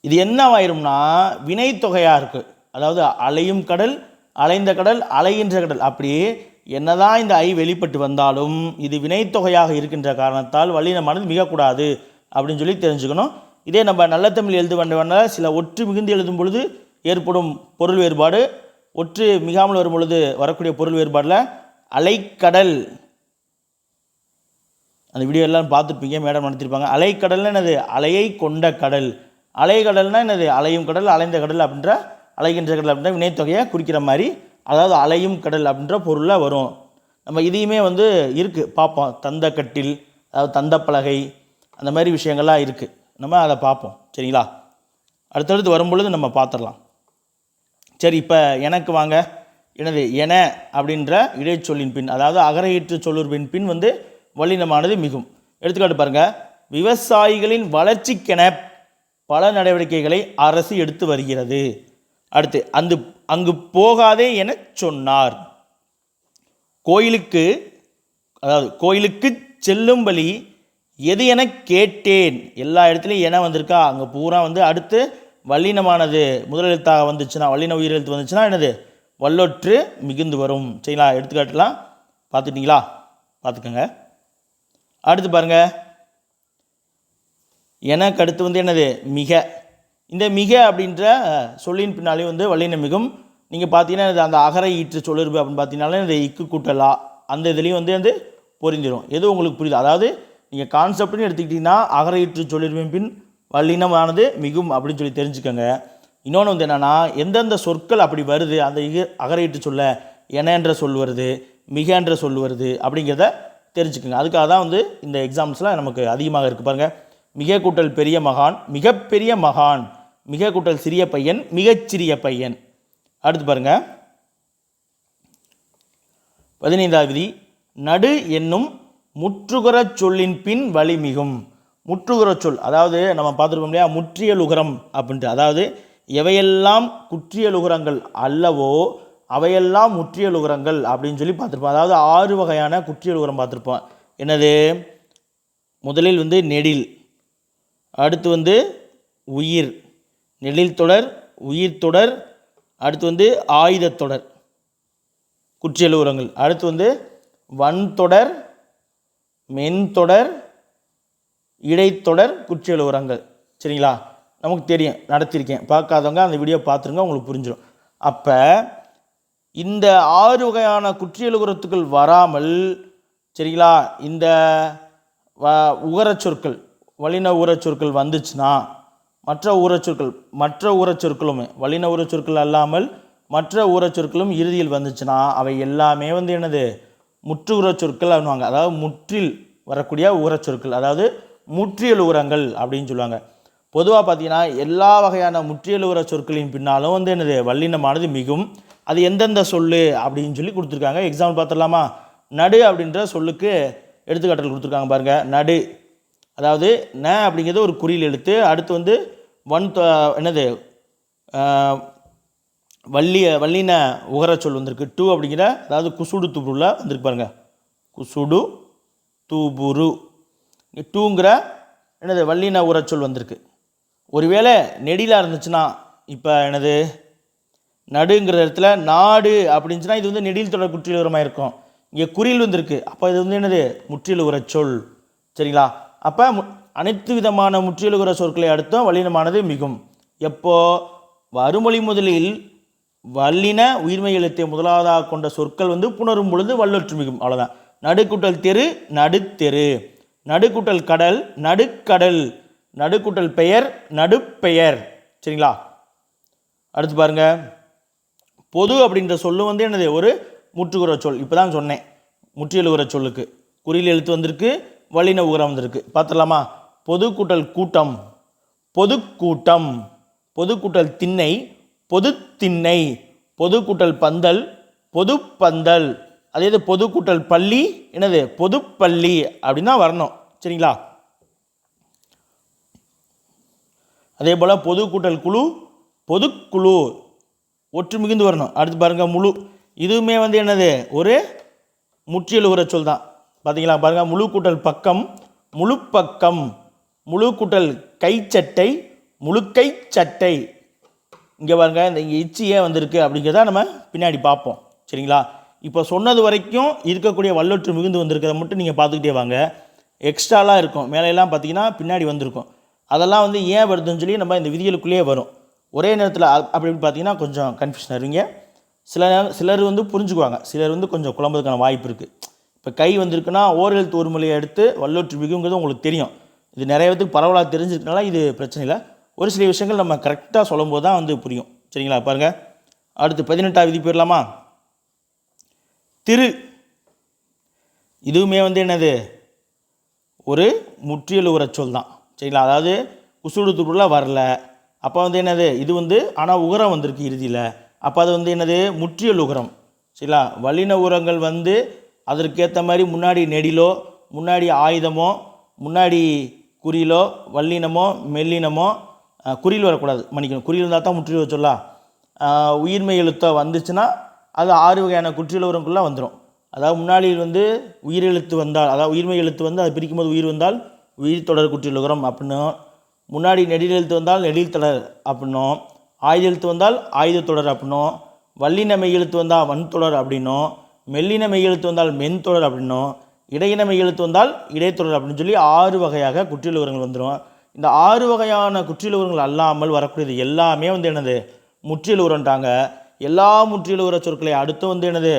இது என்னவாயிரும்னா வினைத்தொகையாக இருக்குது. அதாவது அலையும் கடல், அலைந்த கடல், அலைகின்ற கடல். அப்படி என்னதான் இந்த ஐ வெளிப்பட்டு வந்தாலும் இது வினைத்தொகையாக இருக்கின்ற காரணத்தால் வல்லினமானது மிகக்கூடாது அப்படின்னு சொல்லி தெரிஞ்சுக்கணும். இதே நம்ம நல்ல தமிழ் எழுத வேண்டாம், சில ஒற்று மிகுந்து எழுதும் பொழுது ஏற்படும் பொருள் வேறுபாடு, ஒற்று மிகாமல் வரும் பொழுது வரக்கூடிய பொருள் வேறுபாடில் அலைக்கடல், அந்த வீடியோ எல்லாம் பார்த்துருப்பீங்க, மேடம் நடத்திருப்பாங்க. அலைக்கடல்னா என்னது, அலையை கொண்ட கடல். அலைக்கடல்னா என்னது, அலையும் கடல், அலைந்த கடல் அப்படின்ற, அலைகின்ற கடல் அப்படின்ற வினைத்தொகையை குறிக்கிற மாதிரி, அதாவது அலையும் கடல் அப்படின்ற பொருளில் வரும். நம்ம இதையுமே வந்து இருக்குது பார்ப்போம். தந்த கட்டில், அதாவது தந்த பலகை, அந்த மாதிரி விஷயங்கள்லாம் இருக்குது, நம்ம அதை பார்ப்போம். சரிங்களா? அடுத்தடுத்து வரும்பொழுது நம்ம பார்த்துடலாம். சரி, இப்போ எனக்கு வாங்க. எனது என அப்படின்ற இடைச்சொல்லின் பின், அதாவது அகரையீற்று சொல்லுறுப்பின் பின் வந்து வல்லினமானது மிகும். எடுத்துக்காட்டு பாருங்கள். விவசாயிகளின் வளர்ச்சிக்கென பல நடவடிக்கைகளை அரசு எடுத்து வருகிறது. அடுத்து அங்கு போகாதே என சொன்னார். கோயிலுக்கு செல்லும் வழி எது என கேட்டேன். எல்லா இடத்துலையும் என வந்திருக்கா, அங்கே பூரா வந்து அடுத்து வல்லினமானது முதல் எழுத்தாக வந்துச்சுன்னா, வல்லின உயிர் எழுத்து வந்துச்சுன்னா என்னது, வல்லொற்று மிகுந்து வரும். சரிங்களா? எடுத்துக்காட்டுலாம் பார்த்துட்டிங்களா? பார்த்துக்கோங்க. அடுத்து பாருங்கள், எனக்கு அடுத்து வந்து என்னது, மிக. இந்த மிக அப்படின்ற சொல்லின் பின்னாலே வந்து வல்லினம் மிகும். நீங்கள் பார்த்தீங்கன்னா அந்த அகரை ஈற்று சொல்லுறுப்பு அப்படின்னு பார்த்தீங்கன்னாலே இந்த இக்கு கூட்டலா அந்த இதுலேயும் வந்து பொருந்திடும். எது உங்களுக்கு புரியுது? அதாவது நீங்கள் கான்செப்ட்னு எடுத்துக்கிட்டிங்கன்னா அகரை ஈற்று சொல்லுறுப்பின் பின் வல்லினமானது மிகும் அப்படின்னு சொல்லி தெரிஞ்சுக்கோங்க. இன்னொன்று வந்து என்னென்னா, எந்தெந்த சொற்கள் அப்படி வருது, அந்த அகரை ஈற்று சொல்ல என என்ற சொல் வருது, மிக என்ற சொல் வருது அப்படிங்கிறத தெரிஞ்சுக்கோங்க. அதுக்காக தான் வந்து இந்த எக்ஸாம்ஸ்லாம் நமக்கு அதிகமாக இருக்குது. பாருங்கள், மிக கூட்டல் பெரிய மகான், மிகப்பெரிய மகான், மிக கூட்டல் சிறிய பையன், மிகச்சிறிய பையன். அடுத்து பாருங்கள், 15வது விதி. நடு என்னும் முற்றுகுற சொல்லின் பின் வழி மிகும். முற்றுகுற சொல், அதாவது நம்ம பார்த்துருக்கோம் இல்லையா, முற்றியலுகரம் அப்படின்ட்டு. அதாவது எவையெல்லாம் குற்றியலுகரங்கள் அல்லவோ அவையெல்லாம் முற்றியலுகரங்கள் அப்படின்னு சொல்லி பார்த்துருப்போம். அதாவது 6 வகையான குற்றியலுகரம் பார்த்துருப்போம். என்னது, முதலில் வந்து நெடில், அடுத்து வந்து உயிர், நெடில் தொடர், உயிர் தொடர், அடுத்து வந்து ஆயுத தொடர் குற்றியலுகரங்கள், அடுத்து வந்து வன்தொடர், மென்தொடர், இடைத்தொடர் குற்றியலுகரங்கள். சரிங்களா? நமக்கு தெரியும், நடத்தியிருக்கேன். பார்க்காதவங்க அந்த வீடியோ பார்த்துருங்க, உங்களுக்கு புரிஞ்சிடும். அப்போ இந்த 6 வகையான குற்றியலுகரத்துக்கள் வராமல், சரிங்களா, இந்த உகரச்சொற்கள், வல்லின ஊரச்சொற்கள் வந்துச்சுன்னா, மற்ற ஊரச்சொற்களுமே வல்லின ஊரச்சொற்கள் அல்லாமல் மற்ற ஊரச்சொற்களும் இறுதியில் வந்துச்சுன்னா அவை எல்லாமே வந்து என்னது, முற்றுகுற சொற்கள் அப்படின்வாங்க. அதாவது முற்றில் வரக்கூடிய ஊரச்சொற்கள், அதாவது முற்றியலுகரங்கள் அப்படின்னு சொல்லுவாங்க. பொதுவாக பார்த்தீங்கன்னா எல்லா வகையான முற்றியலுகிற சொற்களின் பின்னாலும் வந்து என்னது வல்லினமானது மிகும். அது எந்தெந்த சொல்லு அப்படின்னு சொல்லி கொடுத்துருக்காங்க. எக்ஸாம்பிள் பார்த்துடலாமா? நடு அப்படின்ற சொல்லுக்கு எடுத்துக்காட்டல் கொடுத்துருக்காங்க பாருங்கள். நடு, அதாவது ந அப்படிங்கிறது ஒரு குறியில் எழுத்து. அடுத்து வந்து என்னது வல்லின உகர சொல் வந்திருக்கு. டூ அப்படிங்கிற, அதாவது குசுடு தூபுருல வந்திருக்கு பாருங்கள். குசுடு தூபுரு, டூங்கிற என்னது வல்லின உரச்சொல் வந்திருக்கு. ஒருவேளை நெடிலாக இருந்துச்சுன்னா, இப்போ என்னது நடுங்கிற இடத்துல நாடு அப்படின்னுச்சுன்னா இது வந்து நெடில் தொடர் குற்றியல் உரமாக இருக்கும். இங்கே குறியில் வந்திருக்கு, அப்போ இது வந்து என்னது முற்றியல் உரச்சொல். சரிங்களா? அப்போ அனைத்து விதமான முற்றியல் உர சொற்களை அடுத்தும் வல்லினமானது மிகும். எப்போ வறுமொழி முதலில் வல்லின உயிர்மை எழுத்தை முதலாவதாக கொண்ட சொற்கள் வந்து புணரும் பொழுது வல்லொற்று மிகும். அவ்வளோதான். நடுக்கூட்டல் தெரு, நடுத்தெரு. நடுக்கூட்டல் கடல், நடுக்கடல். நடுக்கூட்டல் பெயர், நடுப்பெயர். சரிங்களா? அடுத்து பாருங்க, பொது அப்படின்ற சொல்லு வந்து என்னது ஒரு முற்றுகுற சொல். இப்போ தான் சொன்னேன், முற்றியலுகிற சொல்லுக்கு குறியில் எழுத்து வந்திருக்கு, வல்லின உகரம் வந்திருக்கு. பார்த்துடலாமா? பொது கூட்டல் கூட்டம், பொதுக்கூட்டம். பொது கூட்டல் திண்ணை, பொது திண்ணை. பொது கூட்டல் பந்தல், பொது பந்தல். அதே இது பொது கூட்டல் பள்ளி, என்னது பொதுப்பள்ளி அப்படின்னா வரணும். சரிங்களா? அதே போல் பொது கூட்டல் குழு, பொதுக்குழு. ஒற்று மிகுந்து வரணும். அடுத்து பாருங்கள், முழு. இதுவுமே வந்து என்னது ஒரு முற்றியலுகிற சொல் தான். பார்த்தீங்களா? பாருங்கள், முழு கூட்டல் பக்கம், முழு பக்கம். முழு கூட்டல் கைச்சட்டை, முழுக்கை சட்டை. இங்கே பாருங்க, இந்த இங்கே இச்சு ஏன் வந்திருக்கு அப்படிங்கிறத நம்ம பின்னாடி பார்ப்போம். சரிங்களா? இப்போ சொன்னது வரைக்கும் இருக்கக்கூடிய வல்லொற்று மிகுந்து வந்திருக்கிறத மட்டும் நீங்கள் பார்த்துக்கிட்டே வாங்க. எக்ஸ்ட்ராலாம் இருக்கும், மேலையெல்லாம் பார்த்தீங்கன்னா பின்னாடி வந்திருக்கும். அதெல்லாம் வந்து ஏன் வருதுன்னு சொல்லி நம்ம இந்த விதிகளுக்குள்ளேயே வரும். ஒரே நேரத்தில் அப்படின்னு பார்த்தீங்கன்னா கொஞ்சம் கன்ஃபியூஷன் இருவீங்க. சிலர் வந்து புரிஞ்சுக்குவாங்க, சிலர் வந்து கொஞ்சம் குழம்புறதுக்கான வாய்ப்பு இருக்குது. இப்போ கை வந்திருக்குன்னா ஓரெழுத்து ஒரு மொழியை எடுத்து வல்லொற்று மிகுங்கிறது உங்களுக்கு தெரியும். இது நிறைய பேருக்கு பரவலாக தெரிஞ்சிருக்கனால இது பிரச்சனை இல்லை. ஒரு சில விஷயங்கள் நம்ம கரெக்டாக சொல்லும் போது தான் வந்து புரியும். சரிங்களா? பாருங்கள், அடுத்து 18ஆம் விதி போயிடலாமா? திரு. இதுவுமே வந்து என்னது ஒரு முற்றியலுகிற சொல் தான். சரிங்களா? அதாவது குசுடு துருலாம் வரல, அப்போ வந்து என்னது இது வந்து ஆனால் உகரம் வந்திருக்கு இறுதியில், அப்போ அது வந்து என்னது முற்றியல் உகரம். சரிங்களா? வல்லின உரங்கள் வந்து அதற்கேற்ற மாதிரி முன்னாடி நெடிலோ, முன்னாடி ஆயுதமோ, முன்னாடி குறியிலோ, வல்லினமோ மெல்லினமோ, குறியில் வரக்கூடாது, மன்னிக்கணும், குறியில் இருந்தால் தான் முற்றியல் சொல்லலாம். உயிர்மை எழுத்தோ வந்துச்சுன்னா அது 6 வகையான குற்றியல் உரங்குள்ளே வந்துடும். அதாவது முன்னாடி வந்து உயிரெழுத்து வந்தால், அதாவது உயிர்மை எழுத்து வந்து அதை பிரிக்கும்போது உயிர் வந்தால் உயிர் தொடர் குற்றியல் உகரம் அப்படின்னும், முன்னாடி நெடில் எழுத்து வந்தால் நெடில் தொடர் அப்படின்னும், ஆயுத எழுத்து வந்தால் ஆயுத தொடர் அப்படின்னும், வல்லின மெய் எழுத்து வந்தால் வன் தொடர் அப்படின்னும், மெல்லின மெய் எழுத்து வந்தால் மென் தொடர் அப்படின்னும், இடையின மெய் எழுத்து வந்தால் இடைத்தொடர் அப்படின்னு சொல்லி 6 வகையாக குற்றியல் உரங்கள் வந்துடும். இந்த 6 வகையான குற்றியல் உரங்கள் அல்லாமல் வரக்கூடியது எல்லாமே வந்து என்னது முற்றியல் உரன்றாங்க. எல்லா முற்றியல் உர சொற்களை அடுத்து வந்து என்னது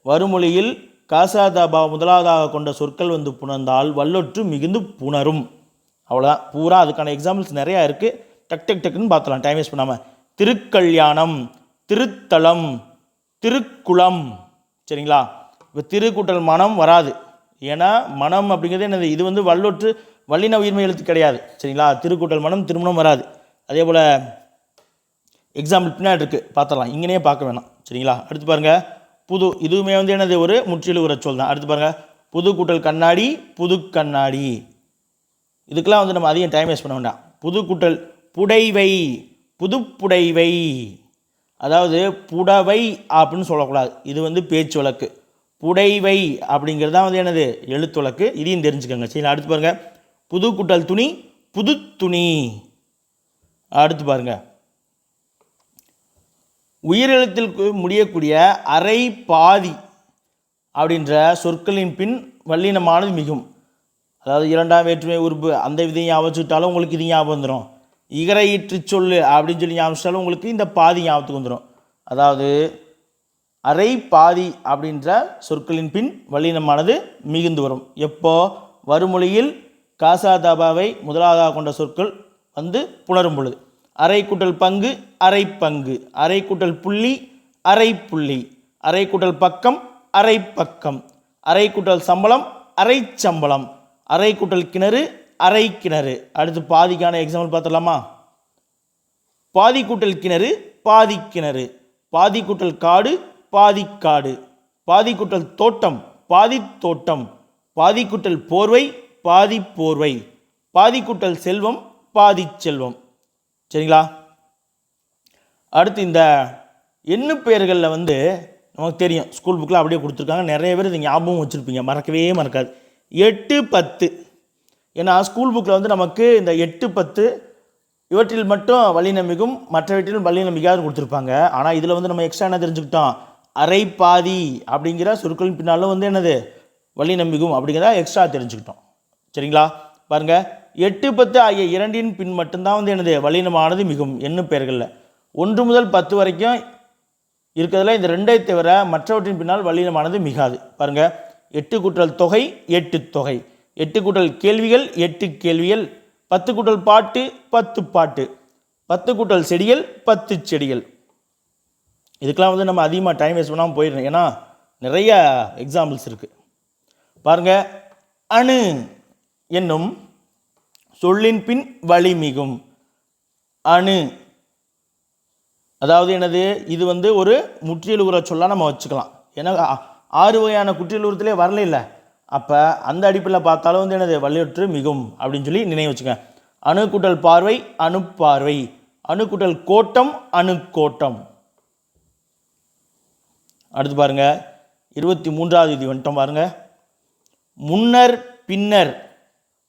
வருமொழியில் காசாதாபா முதலாவதாக கொண்ட சொற்கள் வந்து புணர்ந்தால் வல்லொற்று மிகுந்து புணரும். அவ்வளோதான். பூரா அதுக்கான எக்ஸாம்பிள்ஸ் நிறையா இருக்குது. டக்குன்னு பார்த்துலாம், டைம் வேஸ்ட் பண்ணாமல். திருக்கல்யாணம், திருத்தலம், திருக்குளம். சரிங்களா? இப்போ திருக்கூட்டல் மனம் வராது, ஏன்னா மனம் அப்படிங்கிறது என்னது இது வந்து வல்லொற்று வல்லின உயிர்மை எழுத்து கிடையாது. சரிங்களா? திருக்கூட்டல் மனம் திருமணம் வராது. அதே போல் எக்ஸாம்பிள் பின்னாடி இருக்குது, பார்த்துடலாம், இங்கேனே பார்க்க வேணாம். சரிங்களா? அடுத்து பாருங்கள், புது. இதுவுமே வந்து என்னது ஒரு முற்றியலுகிற சொல் தான். அடுத்து பாருங்கள், புது கூட்டல் கண்ணாடி, புது கண்ணாடி. இதுக்கெல்லாம் வந்து நம்ம அதிகம் டைம் வேஸ்ட் பண்ண வேண்டாம். புது கூட்டல் புடைவை, புது புடைவை. அதாவது புடவை அப்படின்னு சொல்லக்கூடாது, இது வந்து பேச்சு வழக்கு. புடைவை அப்படிங்கிறது தான் வந்து என்னது எழுத்து வழக்கு, இதையும் தெரிஞ்சுக்கோங்க. சரிங்களா? அடுத்து பாருங்கள், புது கூட்டல் துணி, புது துணி. அடுத்து பாருங்கள், உயிரெழுத்தில் முடியக்கூடிய அரை பாதி அப்படின்ற சொற்களின் பின் வல்லினமானது மிகும். அதாவது 2ஆம் வேற்றுமை உறுப்பு அந்த விதையை ஞாபகம் உங்களுக்கு இது ஞாபகம் வந்துடும். இகர ஈற்று சொல்லு அப்படின்னு சொல்லி ஞாபகம் உங்களுக்கு இந்த பாதி ஞாபகத்துக்கு வந்துடும். அதாவது அரை பாதி அப்படின்ற சொற்களின் பின் வல்லினமானது மிகுந்து வரும். எப்போ வருமொழியில் காசாதாபாவை முதலாவதாக கொண்ட சொற்கள் வந்து புணரும் பொழுது. அரை கூட்டல் பங்கு, அரை பங்கு. அரை கூட்டல் புள்ளி, அரை புள்ளி. அரை கூட்டல் பக்கம், அரை பக்கம். அரை கூட்டல் சம்பளம், அரை சம்பளம். அரை கூட்டல் கிணறு, அரை கிணறு. அடுத்து பாதிக்கான எக்ஸாம்பிள் பார்த்துடலாமா? பாதி கூட்டல் கிணறு பாதி கிணறு, பாதி கூட்டல் காடு பாதி காடு, பாதி கூட்டல் தோட்டம் பாதி தோட்டம், பாதி கூட்டல் போர்வை பாதி போர்வை, பாதி கூட்டல் செல்வம் பாதி செல்வம். சரிங்களா? அடுத்து இந்த எண்ணு பெயர்களில் வந்து நமக்கு தெரியும், ஸ்கூல் புக்கில் அப்படியே கொடுத்துருக்காங்க. நிறைய பேர் இது ஞாபகம் வச்சுருப்பீங்க, மறக்கவே மறக்காது. 8 10. ஏன்னா ஸ்கூல் புக்கில் வந்து நமக்கு இந்த 8 10 இவற்றில் மட்டும் வல்லினம் மற்றவற்றிலும் வல்லினம் மிகாதுன்னு கொடுத்துருப்பாங்க. ஆனால் இதில் வந்து நம்ம எக்ஸ்ட்ரா என்ன தெரிஞ்சுக்கிட்டோம்? அரை பாதி அப்படிங்கிற சொற்களின் பின்னாலும் வந்து என்னது வல்லினம் அப்படிங்கிறத எக்ஸ்ட்ரா தெரிஞ்சுக்கிட்டோம். சரிங்களா? பாருங்கள், 8 10 ஆகிய இரண்டின் பின் மட்டும்தான் வந்து என்னது வல்லினமானது மிகும் எண்ணு பெயர்களில். 1 முதல் 10 வரைக்கும் இருக்கிறதுல இந்த 2ஐ தவிர மற்றவற்றின் பின்னால் வல்லினமானது மிகாது. பாருங்கள், 8 கூட்டல் தொகை 8 தொகை, 8 கூட்டல் கேள்விகள் 8 கேள்விகள், 10 கூட்டல் பாட்டு 10 பாட்டு, 10 கூட்டல் செடிகள் 10 செடிகள். இதுக்கெலாம் வந்து நம்ம அதிகமாக டைம் வேஸ்ட் பண்ணாமல் போயிடுறோம், ஏன்னா நிறைய எக்ஸாம்பிள்ஸ் இருக்குது. பாருங்கள், அணு என்னும் சொல்லின் பின் வலிமிகும். அணு அதாவது என்னது? இது வந்து ஒரு முற்றியலுற சொல்லாக நம்ம வச்சுக்கலாம். ஏன்னா 6 வகையான குற்றியலுறத்திலே வரல இல்லை. அப்போ அந்த அடிப்பில் பார்த்தாலும் வந்து என்னது வலியுற்று மிகும் அப்படின்னு சொல்லி நினைவு வச்சுக்க. அணு கூட்டல் பார்வை அணு பார்வை, அணு கூட்டல் கோட்டம் அணு கோட்டம். அடுத்து பாருங்கள், 23வது விதி வந்துட்டோம். பாருங்கள், முன்னர் பின்னர்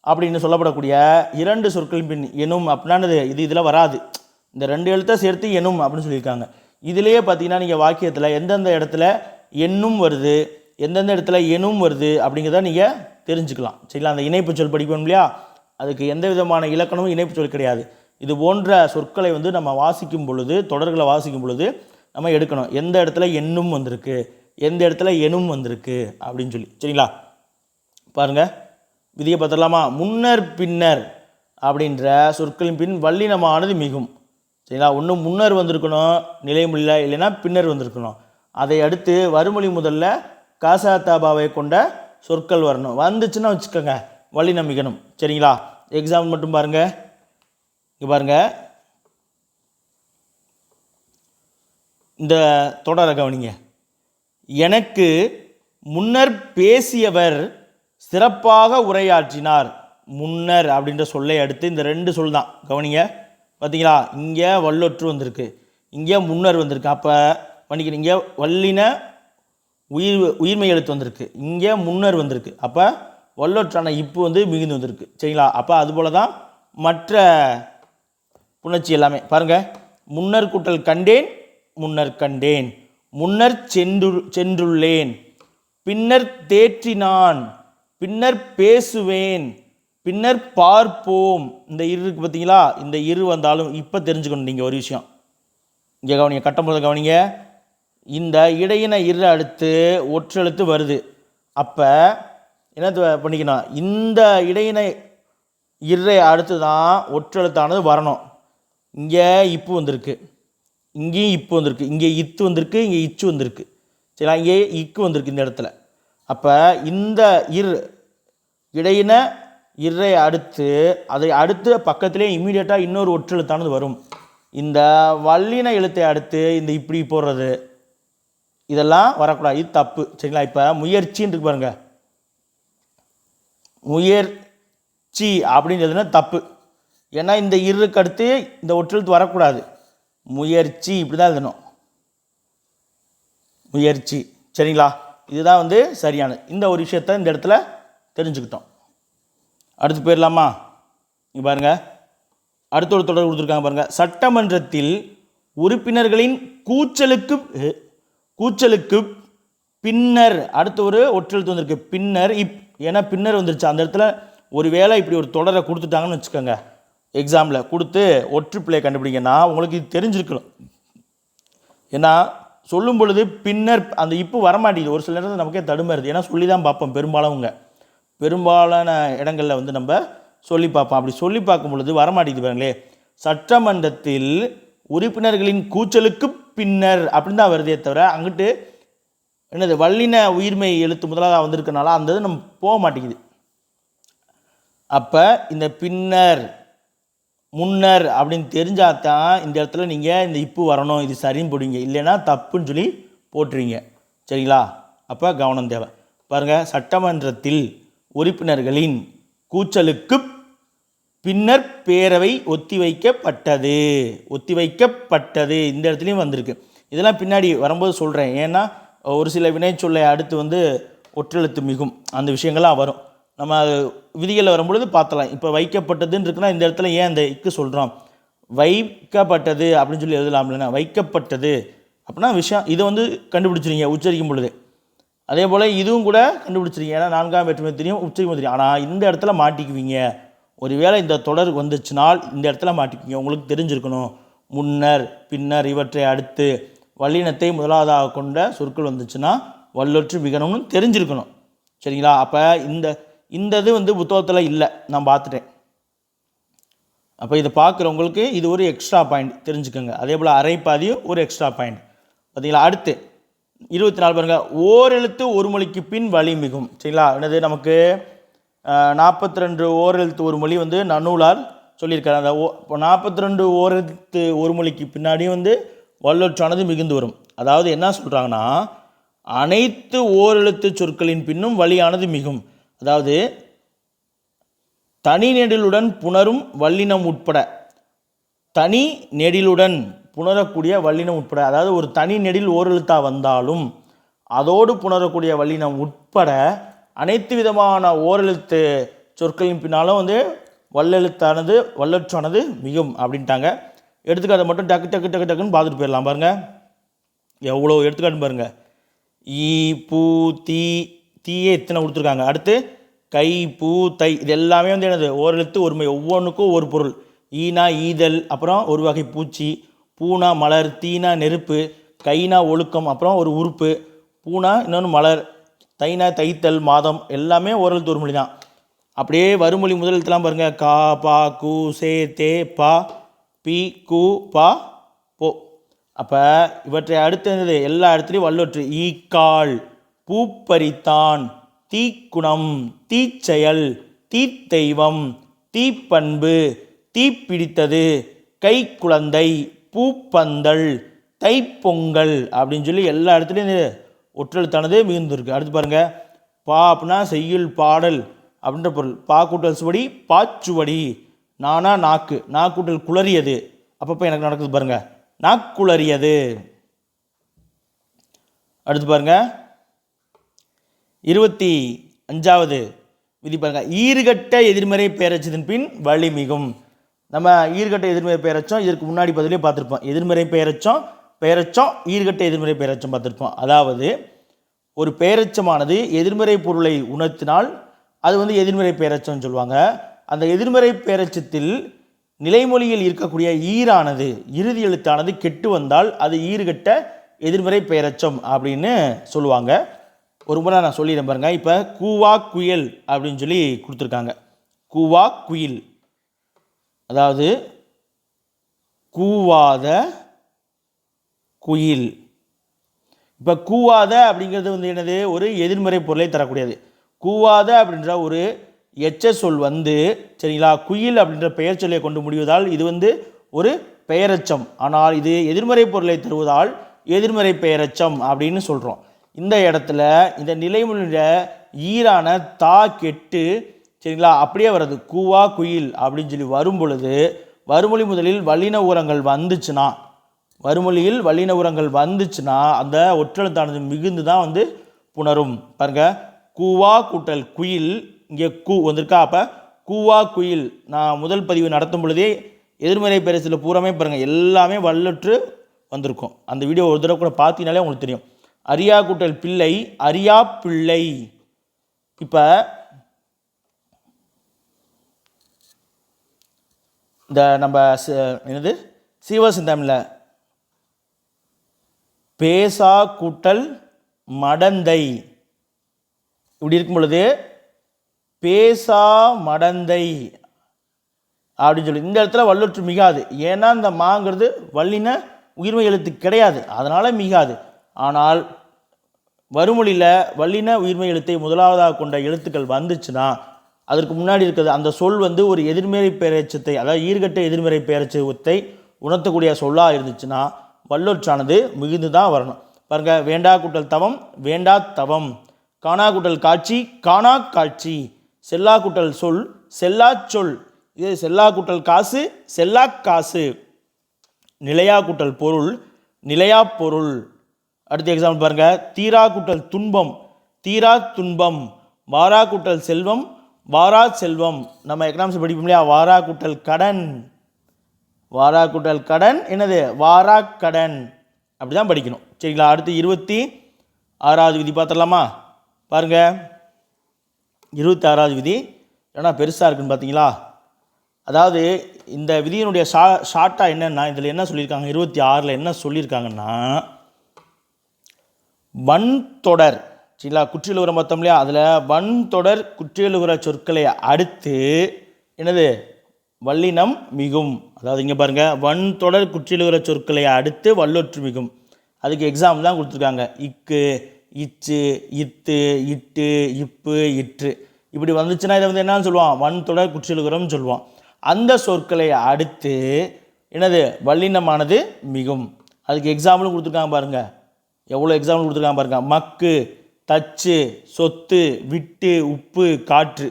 அப்படின்னு சொல்லப்படக்கூடிய 2 சொற்களின் பின் எனும் அப்படின்னானது இது இதில் வராது. இந்த 2 எழுத்தை சேர்த்து எனும் அப்படின்னு சொல்லியிருக்காங்க. இதிலேயே பார்த்தீங்கன்னா நீங்கள் வாக்கியத்தில் எந்தெந்த இடத்துல எண்ணும் வருது, எந்தெந்த இடத்துல எனும் வருது அப்படிங்கிறத நீங்கள் தெரிஞ்சுக்கலாம். சரிங்களா? அந்த இணைப்பு சொல் படிக்கணும் இல்லையா, அதுக்கு எந்த விதமான இலக்கணமும் இணைப்பு சொல் கிடையாது. இது போன்ற சொற்களை வந்து நம்ம வாசிக்கும் பொழுது, தொடர்களை வாசிக்கும் பொழுது நம்ம எடுக்கணும், எந்த இடத்துல எண்ணும் வந்திருக்கு, எந்த இடத்துல எனும் வந்திருக்கு அப்படின்னு சொல்லி. சரிங்களா? பாருங்கள், விதியை பார்த்துடலாமா? முன்னர் பின்னர் அப்படின்ற சொற்களின் பின் வல்லினமானது மிகும். சரிங்களா? ஒன்று முன்னர் வந்திருக்கணும் நிலைமொழியில், இல்லைன்னா பின்னர் வந்திருக்கணும். அதை அடுத்து வறுமொழி முதல்ல காசாத்தாபாவை கொண்ட சொற்கள் வரணும். வந்துச்சுன்னா வச்சுக்கோங்க வல்லினம் மிகணும். சரிங்களா? எக்ஸாம்பிள் மட்டும் பாருங்கள். இங்கே பாருங்கள், இந்த தொடரை கவனிங்க. எனக்கு முன்னர் பேசியவர் சிறப்பாக உரையாற்றினார். முன்னர் அப்படின்ற சொல்லை அடுத்து இந்த 2 சொல் தான். கவனிங்க, பார்த்தீங்களா? இங்கே வல்லொற்று வந்திருக்கு, இங்கே முன்னர் வந்திருக்கு. அப்போ பண்ணிக்கிறீங்க, இங்கே வல்லின உயிர்மை எழுத்து வந்திருக்கு, இங்கே முன்னர் வந்திருக்கு. அப்போ வல்லொற்றான இப்பு வந்து மிகுந்து வந்திருக்கு. சரிங்களா? அப்போ அதுபோல் தான் மற்ற புணர்ச்சி எல்லாமே. பாருங்கள், முன்னர் கூட்டல் கண்டேன் முன்னர் கண்டேன், முன்னர் சென்றுள்ளேன், பின்னர் தேற்றினான், பின்னர் பேசுவேன், பின்னர் பார்ப்போம். இந்த இரு இருக்குது பார்த்தீங்களா? இந்த இரு வந்தாலும் இப்போ தெரிஞ்சுக்கணும் நீங்கள் ஒரு விஷயம். இங்கே கவனிங்க, கட்டம்போது கவனிங்க. இந்த இடையின இரு அடுத்து ஒற்றெழுத்து வருது. அப்போ என்ன பண்ணிக்கணும்? இந்த இடையின இறை அடுத்து தான் ஒற்றெழுத்தானது வரணும். இங்கே இப்பு வந்திருக்கு, இங்கேயும் இப்பு வந்திருக்கு, இங்கே இத்து வந்திருக்கு, இங்கே இச்சு வந்திருக்கு. சரிங்களா? இங்கே இக்கு வந்திருக்கு இந்த இடத்துல. அப்போ இந்த இடையின இறை அடுத்து அதை அடுத்து பக்கத்திலே இம்மீடியட்டாக இன்னொரு ஒற்றெழுத்தானது வரும். இந்த வல்லின எழுத்தை அடுத்து இந்த இப்படி போடுறது இதெல்லாம் வரக்கூடாது, இது தப்பு. சரிங்களா? இப்போ முயற்சின்னு இருக்கு பாருங்க, முயற்சி அப்படின்றதுனா தப்பு. ஏன்னா இந்த இருக்கு அடுத்து இந்த ஒற்றெழுத்து வரக்கூடாது. முயற்சி இப்படி தான் எழுதணும், முயற்சி. சரிங்களா? இதுதான் வந்து சரியானது. இந்த ஒரு விஷயத்தை இந்த இடத்துல தெரிஞ்சுக்கிட்டோம். அடுத்து போயிடலாமா? இங்கே பாருங்கள், அடுத்த ஒரு தொடர் கொடுத்துருக்காங்க பாருங்கள். சட்டமன்றத்தில் உறுப்பினர்களின் கூச்சலுக்கு பின்னர் அடுத்த ஒரு ஒற்றெழுத்து வந்திருக்கு, பின்னர் ஏன்னா பின்னர் வந்துருச்சு. அந்த இடத்துல ஒரு வேளை இப்படி ஒரு தொடரை கொடுத்துட்டாங்கன்னு வச்சுக்கோங்க, எக்ஸாமில் கொடுத்து ஒற்றுப்பிள்ளையை கண்டுபிடிங்கன்னா உங்களுக்கு இது தெரிஞ்சிருக்கணும். ஏன்னா சொல்லும் பொழுது பின்னர் அந்த இப்போ வரமாட்டேங்குது, ஒரு சில நேரத்தில் நமக்கே தடுமாறுது. ஏன்னா சொல்லி தான் பார்ப்போம், பெரும்பாலான இடங்களில் வந்து நம்ம சொல்லி பார்ப்போம். அப்படி சொல்லி பார்க்கும் பொழுது வரமாட்டேங்குது பாருங்களே. சட்டமன்றத்தில் உறுப்பினர்களின் கூச்சலுக்கு பின்னர் அப்படின்னு தான் வருதே தவிர அங்கிட்டு என்னது வல்லின உயிர்மை எழுத்து முதலாக வந்திருக்கனால அந்த இது நம்ம போக மாட்டேங்குது. அப்போ இந்த பின்னர் முன்னர் அப்படின்னு தெரிஞ்சாதான் இந்த இடத்துல நீங்கள் இந்த இப்பு வரணும், இது சரின்னு போடுவீங்க, இல்லைன்னா தப்புன்னு சொல்லி போட்டுருவீங்க. சரிங்களா? அப்போ கவனம் தேவை. பாருங்கள், சட்டமன்றத்தில் உறுப்பினர்களின் கூச்சலுக்கு பின்னர் பேரவை ஒத்திவைக்கப்பட்டது. ஒத்திவைக்கப்பட்டது இந்த இடத்துலையும் வந்திருக்கு. இதெல்லாம் பின்னாடி வரும்போது சொல்கிறேன். ஏன்னா ஒரு சில வினைச்சொல்லை அடுத்து ஒற்றெழுத்து மிகும் அந்த விஷயங்கள்லாம் வரும். நம்ம விதிகளில் வரும்பொழுது பார்த்தலாம். இப்போ வைக்கப்பட்டதுன்னு இருக்குன்னா இந்த இடத்துல ஏன் அந்த இக்கு சொல்கிறோம்? வைக்கப்பட்டது அப்படின்னு சொல்லி எழுதலாம் இல்லைன்னா வைக்கப்பட்டது அப்படின்னா விஷயம் இதை கண்டுபிடிச்சிருங்க உச்சரிக்கும் பொழுது. அதே போல் இதுவும் கூட கண்டுபிடிச்சிருங்க. ஏன்னா 4ஆம் வேற்றுமை தெரியும், உச்சரிக்கும் தெரியும். ஆனால் இந்த இடத்துல மாட்டிக்குவீங்க. ஒருவேளை இந்த தொடர் வந்துச்சுனால் இந்த இடத்துல மாட்டிக்குவீங்க. உங்களுக்கு தெரிஞ்சிருக்கணும், முன்னர் பின்னர் இவற்றை அடுத்து வல்லினத்தை முதலாவதாக கொண்ட சொற்கள் வந்துச்சுன்னா வல்லொற்று மிகணும்னு தெரிஞ்சிருக்கணும். சரிங்களா? அப்போ இந்த இது புத்தகத்தில் இல்லை, நான் பார்த்துட்டேன். அப்போ இதை பார்க்குறவங்களுக்கு இது ஒரு எக்ஸ்ட்ரா பாயிண்ட் தெரிஞ்சுக்கோங்க. அதே போல் அரைப்பாதியும் ஒரு எக்ஸ்ட்ரா பாயிண்ட். பார்த்தீங்களா? அடுத்து 24 பாருங்கள், ஓரெழுத்து ஒரு மொழிக்கு பின் வழி மிகும். சரிங்களா? என்னது நமக்கு 42 ஓரெழுத்து ஒரு மொழி நன்னூலார் சொல்லியிருக்காரு. அந்த 42 ஓரெழுத்து ஒரு மொழிக்கு பின்னாடியும் வல்லொற்றானது மிகுந்து வரும். அதாவது என்ன சொல்கிறாங்கன்னா, அனைத்து ஓரெழுத்து சொற்களின் பின்னும் வழியானது மிகும். அதாவது தனி நெடிலுடன் புணரும் வல்லினம் உட்பட, தனி நெடிலுடன் புணரக்கூடிய வல்லினம் உட்பட, அதாவது ஒரு தனி நெடில் ஓரெழுத்தாக வந்தாலும் அதோடு புணரக்கூடிய வல்லினம் உட்பட அனைத்து விதமான ஓரெழுத்து சொற்களின் பின்னாலும் வல்லெழுத்தானது வல்லொற்றானது மிகும் அப்படின்ட்டாங்க. எடுத்துக்காட்டு மட்டும் டக்கு டக்கு டக்கு டக்குன்னு பார்த்துட்டு போயிடலாம். பாருங்கள், எவ்வளோ எடுத்துக்காட்டு பாருங்கள். ஈ பூ தீ, தீயே இத்தனை கொடுத்துருக்காங்க. அடுத்து கை பூ தை, இது எல்லாமே என்னது ஓரெழுத்து ஒருமை, ஒவ்வொன்றுக்கும் ஒரு பொருள். ஈனா ஈதல், அப்புறம் ஒரு வகை பூச்சி, பூனா மலர், தீனா நெருப்பு, கைனா ஒழுக்கம், அப்புறம் ஒரு உறுப்பு, பூனா இன்னொன்று மலர், தைனா தைத்தல் மாதம், எல்லாமே ஓரெழுத்து ஒரு மொழி தான். அப்படியே வறுமொழி முதலெழுத்துலாம் பாருங்கள், கா பா கு சே தே பா பி கு பா போ. அப்போ இவற்றை அடுத்தது எல்லா இடத்துலையும் வல்லொற்று. ஈக்கால், பூப்பறித்தான், தீக்குணம், தீச்செயல், தீத்தெய்வம், தீப்பண்பு, தீப்பிடித்தது, கை குழந்தை, பூப்பந்தல், தைப்பொங்கல் அப்படின்னு சொல்லி எல்லா இடத்துலையும் ஒற்றெழுத்தானது மிகுந்திருக்கு. அடுத்து பாருங்கள், பா அப்படின்னா செய்யுள் பாடல் அப்படின்ற பொருள். பா கூட்டல் சுவடி பாச்சுவடி, நானா நாக்கு, நாக்கூட்டல் குளறியது, அப்பப்போ எனக்கு நடக்குது பாருங்கள், நாக்குளறியது. அடுத்து பாருங்கள் 25வது விதி பாருங்கள், ஈறுகட்ட எதிர்மறை பெயரச்சத்தின் பின் வழி மிகும். நம்ம ஈறுகட்ட எதிர்மறை பெயரச்சம் இதற்கு முன்னாடி பதிலே பார்த்துருப்போம். எதிர்மறை பெயரச்சம் ஈறுகட்ட எதிர்மறை பெயரச்சம் பார்த்துருப்போம். அதாவது ஒரு பெயரச்சமானது எதிர்மறை பொருளை உணர்த்தினால் அது எதிர்மறை பெயரச்சம்னு சொல்லுவாங்க. அந்த எதிர்மறை பெயரச்சத்தில் நிலைமொழியில் இருக்கக்கூடிய ஈரானது, இறுதி எழுத்தானது கெட்டு வந்தால் அது ஈறுகட்ட எதிர்மறை பெயரச்சம் அப்படின்னு சொல்லுவாங்க. ஒரு முறை நான் சொல்லிடுறேன் பாருங்க. இப்போ கூவா குயில் அப்படின்னு சொல்லி கொடுத்துருக்காங்க. கூவா குயில், அதாவது கூவாத குயில். இப்போ கூவாத அப்படிங்கிறது என்னது, ஒரு எதிர்மறை பொருளை தரக்கூடியது. கூவாத அப்படின்ற ஒரு எச்ச சொல் சரிங்களா, குயில் அப்படின்ற பெயர் சொல்லை கொண்டு முடிவதால் இது ஒரு பெயரச்சம். ஆனால் இது எதிர்மறை பொருளை தருவதால் எதிர்மறை பெயரச்சம் அப்படின்னு சொல்கிறோம். இந்த இடத்துல இந்த நிலைமொழியில ஈரான தா கெட்டு, சரிங்களா, அப்படியே வர்றது கூவா குயில் அப்படின்னு சொல்லி வரும் பொழுது வறுமொழி முதலில் வல்லின உரங்கள் வந்துச்சுன்னா, வறுமொழியில் வல்லின உரங்கள் வந்துச்சுன்னா அந்த ஒற்றெழுத்தானது மிகுந்து தான் புணரும். பாருங்க, கூவா கூட்டல் குயில், இங்கே கூ வந்திருக்கா. அப்போ கூவா குயில் நான் முதல் பதிவு நடத்தும் பொழுதே எதிர்மறை பெயரச்சில் பூராமே பாருங்கள் எல்லாமே வல்லொற்று வந்திருக்கும். அந்த வீடியோ ஒரு தடவை கூட பார்த்தீங்கனாலே உங்களுக்கு தெரியும். அரியா கூட்டல் பிள்ளை, அரியா பிள்ளை. இப்போ இந்த நம்ம என்னது சீவசிந்தாமில் பேசா கூட்டல் மடந்தை இப்படி இருக்கும் பொழுது பேசா மடந்தை அப்படின்னு சொல்லி இந்த இடத்துல வல்லொற்று மிகாது. ஏன்னா இந்த மாங்கிறது வல்லின உயிர்மை எழுத்து கிடையாது, அதனால் மிகாது. ஆனால் வறுமொழியில் வல்லின உயிர்மை எழுத்தை முதலாவதாக கொண்ட எழுத்துக்கள் வந்துச்சுன்னா அதற்கு முன்னாடி இருக்கிறது அந்த சொல் வந்து ஒரு எதிர்மறை பெயரெச்சத்தை, அதாவது ஈர்கட்ட எதிர்மறை பெயரெச்சத்தை உணர்த்தக்கூடிய சொல்லாக இருந்துச்சுன்னா வல்லொற்றானது மிகுந்து தான் வரணும். பாருங்க, வேண்டா கூட்டல் தவம் வேண்டா தவம், காணா கூட்டல் காட்சி காணா காட்சி, செல்லா கூட்டல் சொல் செல்லா சொல், இது செல்லா கூட்டல் காசு செல்லா காசு, நிலையா கூட்டல் பொருள் நிலையா பொருள். அடுத்த எக்ஸாம்பிள் பாருங்க, தீரா கூட்டல் துன்பம் தீரா துன்பம், வாரா கூட்டல் செல்வம் வாரா செல்வம். நம்ம எக்கனாமிக்ஸ் படிப்போம் இல்லையா, வாரா கூட்டல் கடன் வாரா கூட்டல் கடன் என்னது வாரா கடன், அப்படி தான் படிக்கணும். சரிங்களா. அடுத்து 26வது விதி பார்த்துடலாமா. பாருங்க, 26வது விதி ஏன்னா பெருசாக இருக்குன்னு பார்த்தீங்களா. அதாவது இந்த விதியினுடைய ஷார்ட்டாக என்னென்னா, இதில் என்ன சொல்லியிருக்காங்க, 26ல் என்ன சொல்லியிருக்காங்கன்னா, வன் தொடர், சரிங்களா, குற்றியலுகிற மொத்தம் இல்லையா, அதில் வன் தொடர் குற்றியலுகிற சொற்களை அடுத்து என்னது வல்லினம் மிகும். அதாவது இங்கே பாருங்கள், வன் தொடர் குற்றியலுகிற சொற்களை அடுத்து வல்லொற்று மிகும். அதுக்கு எக்ஸாம்பிள் தான் கொடுத்துருக்காங்க. இக்கு இச்சு இத்து இட்டு இப்பு இற்று, இப்படி வந்துச்சுன்னா இதை வந்து என்னன்னு சொல்லுவான், வன் தொடர் குற்றியலுகிறோம்னு சொல்லுவான். அந்த சொற்களை அடுத்து என்னது வல்லினமானது மிகும். அதுக்கு எக்ஸாம்பிளும் கொடுத்துருக்காங்க பாருங்கள், எவ்வளோ எக்ஸாம்பிள் கொடுத்துருக்காங்க பாருங்கள். மக்கு தச்சு சொத்து விட்டு உப்பு காற்று,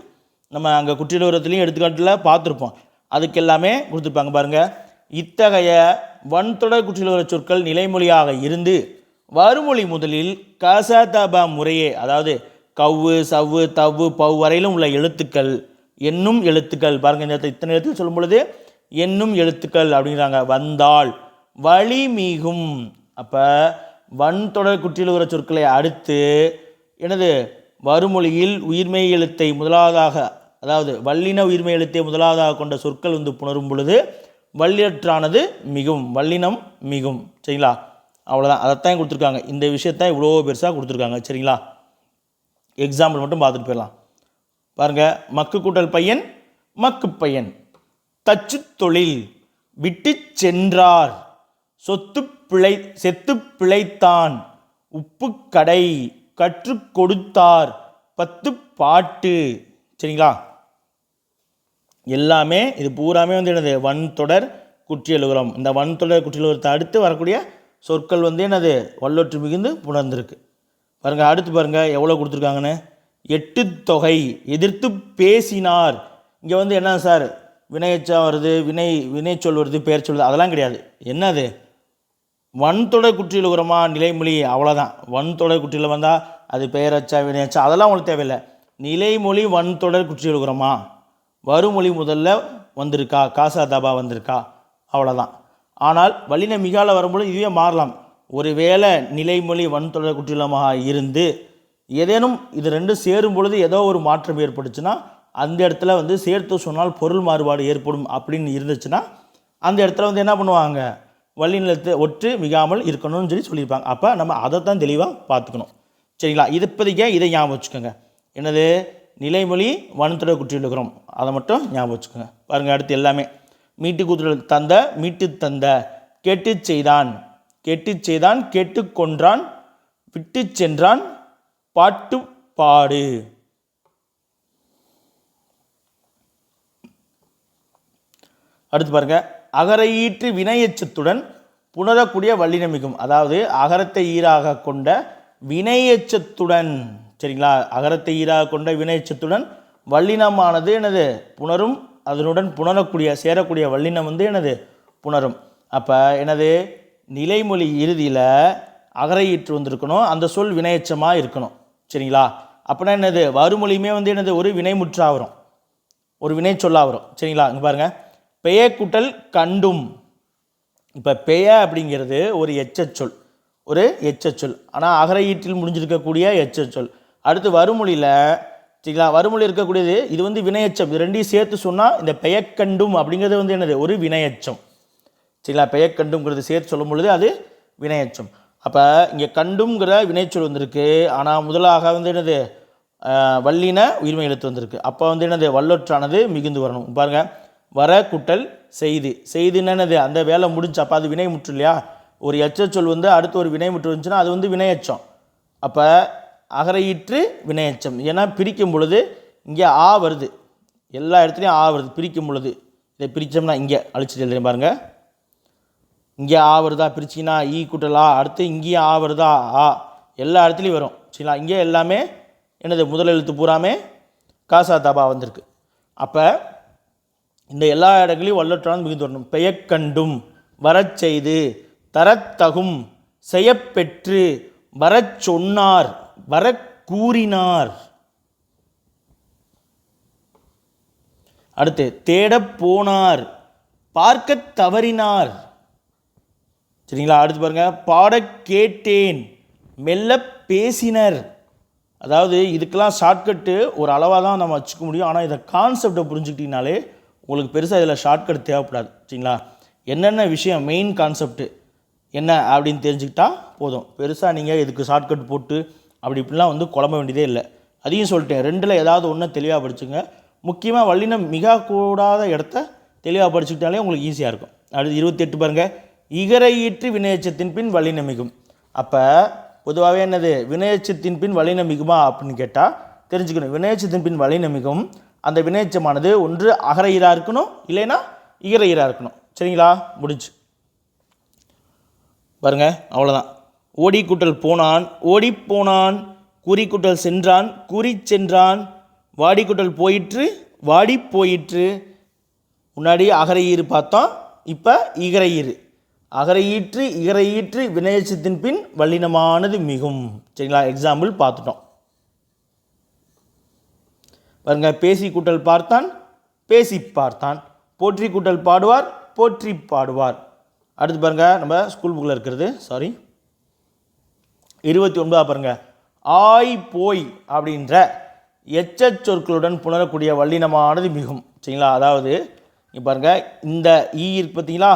நம்ம அங்கே குற்றியலுகிறத்துலையும் எடுத்துக்காட்டில் பார்த்துருப்போம். அதுக்கு எல்லாமே கொடுத்துருப்பாங்க பாருங்கள். இத்தகைய வன்தொடர் குற்றியலுகிற சொற்கள் நிலைமொழியாக இருந்து வருமொழி முதலில் கசதப முறையே, அதாவது கவ்வு சவ்வு தவ்வு பவ் வரையிலும் உள்ள எழுத்துக்கள் என்னும் எழுத்துக்கள், பாருங்கள் இந்த இத்தனை எழுத்துக்கள் சொல்லும் பொழுது என்னும் எழுத்துக்கள் அப்படிங்கிறாங்க, வந்தால் வழிமிகும். அப்போ வன்தொடர் குற்றியலுகிற சொற்களை அடுத்து எனது வருமொழியில் உயிர்மெய் எழுத்தை முதலாவதாக, அதாவது வல்லின உயிர்மெய் எழுத்தை முதலாவதாக கொண்ட சொற்கள் வந்து புணரும் பொழுது வல்லியற்றானது மிகும், வல்லினம் மிகும். சரிங்களா, அவ்வளோதான். அதைத்தான் கொடுத்துருக்காங்க. இந்த விஷயத்தான் இவ்வளோ பெருசாக கொடுத்துருக்காங்க. சரிங்களா, எக்ஸாம்பிள் மட்டும் பார்த்துட்டு போயிடலாம். பாருங்கள், மக்கு கூட்டல் பையன் மக்கு பையன், தச்சு தொழில் விட்டு சென்றார், செத்து பிழைத்தான், உப்பு கடை, கற்றுக் கொடுத்தார், 10 பாட்டு. சரிங்களா, எல்லாமே இது பூராமே வந்து என்னது வன்தொடர் குற்றியலுகரம். இந்த வன்தொடர் குற்றியலுகரத்தை அடுத்து வரக்கூடிய சொற்கள் வந்து என்னது வல்லொற்று மிகுந்து புணர்ந்திருக்கு. பாருங்கள், அடுத்து பாருங்கள் எவ்வளோ கொடுத்துருக்காங்கன்னு. 8 தொகை எதிர்த்து பேசினார். இங்கே வந்து என்ன சார் வினையச்சா வருது, வினை சொல் வருது, பெயர் சொல், அதெல்லாம் கிடையாது. என்னது வன்தொடர் குற்றியலுகரமா நிலைமொழி, அவ்வளோதான். வன்தொடர் குற்றியில் வந்தால் அது பெயரச்சா வினையச்சா அதெல்லாம் உங்களுக்கு தேவையில்லை. நிலைமொழி வன்தொடர் குற்றியலுகரமா, வருமொழி முதல்ல வந்திருக்கா, காசா தபா வந்திருக்கா, அவ்வளோதான். ஆனால் வல்லின மிகால வரும்பொழுது இதுவே மாறலாம். ஒருவேளை நிலைமொழி வன்தொடர் குற்றியலமாக இருந்து ஏதேனும் இது ரெண்டும் சேரும் பொழுது ஏதோ ஒரு மாற்றம் ஏற்பட்டுச்சுன்னா அந்த இடத்துல வந்து சேர்த்து சொன்னால் பொருள் மாறுபாடு ஏற்படும் அப்படின்னு இருந்துச்சுன்னா அந்த இடத்துல வந்து என்ன பண்ணுவாங்க, வல்லினத்தை ஒற்று மிகாமல் இருக்கணும்னு சொல்லியிருப்பாங்க. அப்போ நம்ம அதை தான் தெளிவாக பார்த்துக்கணும். சரிங்களா, இது இப்போதைக்கே இதை ஞாபகம் வச்சுக்கோங்க. என்னது நிலைமொழி வன்தொடர் குற்றியலுகரம், அதை மட்டும் ஞாபகம் வச்சுக்கோங்க. பாருங்கள், அடுத்து எல்லாமே மீட்டு கூத்துதல் தந்த மீட்டு தந்த, கேட்டு செய்தான் கேட்டு செய்தான், கேட்டு கொன்றான், விட்டு சென்றான், பாட்டு பாடு. அடுத்து பாருங்க, அகரை ஈற்று வினையச்சத்துடன் புணரக்கூடிய வல்லினமிகும். அதாவது அகரத்தை ஈராக கொண்ட வினையச்சத்துடன், சரிங்களா, அகரத்தை ஈராக கொண்ட வினையச்சத்துடன் வல்லினமானது என்னது புணரும், அதனுடன் புணரக்கூடிய சேரக்கூடிய வல்லினம் வந்து என்னது புணரும். அப்போ என்னது நிலைமொழி இறுதியில் அகரை ஈற்று வந்திருக்கணும், அந்த சொல் வினையச்சமாக இருக்கணும். சரிங்களா, அப்படின்னா என்னது வருமொழியுமே வந்து என்னது ஒரு வினைமுற்றா வரும், ஒரு வினை சொல்லாக வரும். சரிங்களா, இங்கே பாருங்கள், பெய கூட்டல் கண்டும். இப்போ பெய அப்படிங்கிறது ஒரு எச்சச்சொல், ஒரு எச்சச்சொல், ஆனால் அகரை ஈற்றில் முடிஞ்சிருக்கக்கூடிய எச்சச்சொல். அடுத்து வருமொழியில், சரிங்களா, வருமொழி இருக்கக்கூடியது இது வந்து வினையச்சம். இது ரெண்டையும் சேர்த்து சொன்னால் இந்த பெயக்கண்டும் அப்படிங்கிறது வந்து என்னது ஒரு வினையச்சம். சரிங்களா, பெயக்கண்டுங்கிறது சேர்த்து சொல்லும் பொழுது அது வினையச்சம். அப்போ இங்கே கண்டுங்கிற வினைச்சொல் வந்திருக்கு, ஆனால் முதலாக வந்து என்னது வல்லின உயிர்மை எழுத்து வந்திருக்கு. அப்போ வந்து என்னது வல்லொற்றானது மிகுந்து வரணும். பாருங்கள், வர கூட்டல் செய்து, செய்துன்னு என்னது அந்த வேலை முடிஞ்சு, அப்போ அது வினைமுற்று இல்லையா. ஒரு எச்சச்சொல் வந்து அடுத்து ஒரு வினைமுற்று இருந்துச்சுன்னா அது வந்து வினையச்சம். அப்போ அகரையிற்று வினையச்சம், ஏன்னா பிரிக்கும் பொழுது இங்கே ஆ வருது, எல்லா இடத்துலையும் ஆ வருது பிரிக்கும் பொழுது. இதை பிரித்தோம்னா இங்கே அழிச்சிட்டு எழுதுறேன் பாருங்கள். இங்கே ஆ வருதா, பிரிச்சிங்கன்னா ஈ கூட்டல் ஆ, அடுத்து இங்கேயும் ஆ வருதா ஆ, எல்லா இடத்துலையும் வரும் சரிங்களா. இங்கே எல்லாமே என்னது முதல் எழுத்து பூராமே காசா தாபா வந்திருக்கு. அப்போ இந்த எல்லா இடங்களையும் வல்லொற்றானது மிகுந்து வரணும். பெயக்கண்டும், வரச் செய்து, தரத்தகும், செய்யப்பெற்று, வரச் சொன்னார், வரக் கூறினார். அடுத்து தேடப் போனார், பார்க்க தவறினார் சரிங்களா. அடுத்து பாருங்கள், பாடக் கேட்டேன், மெல்ல பேசினர். அதாவது இதுக்கெல்லாம் ஷார்ட்கட்டு ஒரு அளவாக தான் நம்ம வச்சுக்க முடியும். ஆனால் இதை கான்செப்டை புரிஞ்சுக்கிட்டிங்கனாலே உங்களுக்கு பெருசாக இதில் ஷார்ட்கட் தேவைப்படாது சரிங்களா. என்னென்ன விஷயம் மெயின் கான்செப்ட்டு என்ன அப்படின்னு தெரிஞ்சுக்கிட்டா போதும். பெருசாக நீங்கள் இதுக்கு ஷார்ட்கட் போட்டு அப்படி இப்படிலாம் வந்து குழம்ப வேண்டியதே இல்லை. அதையும் சொல்லிட்டேன், ரெண்டில் ஏதாவது ஒன்று தெளிவாக படிச்சுங்க. முக்கியமாக வல்லினம் மிக கூடாத இடத்த தெளிவாக படிச்சுக்கிட்டாலே உங்களுக்கு ஈஸியாக இருக்கும். அடுத்து 28 பாருங்கள், இகரையீற்று வினையச்சத்தின் பின் வல்லினம் மிகும். அப்போ பொதுவாகவே என்னது வினையச்சத்தின் பின் வல்லினம் மிகுமா அப்படின்னு கேட்டால் தெரிஞ்சுக்கணும். வினையச்சத்தின் பின் வல்லினம் மிகும். அந்த வினையச்சமானது ஒன்று அகரையீராக இருக்கணும், இல்லைன்னா இகரையீராக இருக்கணும் சரிங்களா. முடிஞ்சு பாருங்க, அவ்வளோதான். ஓடி கூட்டல் போனான், ஓடி போனான். குறி கூட்டல் சென்றான், குறி சென்றான். வாடி கூட்டல் போயிற்று, வாடி போயிற்று. முன்னாடி அகரையீறு பார்த்தோம், இப்போ இகரையீறு. அகரையீற்று இகரையீற்று வினையச்சத்தின் பின் வல்லினமானது மிகும் சரிங்களா. எக்ஸாம்பிள் பார்த்துட்டோம் பாருங்க. பேசி கூட்டல் பார்த்தான், பேசி பார்த்தான். போற்றி கூட்டல் பாடுவார், போற்றி பாடுவார். அடுத்து பாருங்கள், நம்ம ஸ்கூல் புக்கில் இருக்கிறது 29 பாருங்க. ஆய் போய் அப்படின்ற எச்ச சொற்களுடன் புணரக்கூடிய வல்லினமானது மிகும் சரிங்களா. அதாவது இப்போ பாருங்க, இந்த ஈ இருக்கு பார்த்தீங்களா,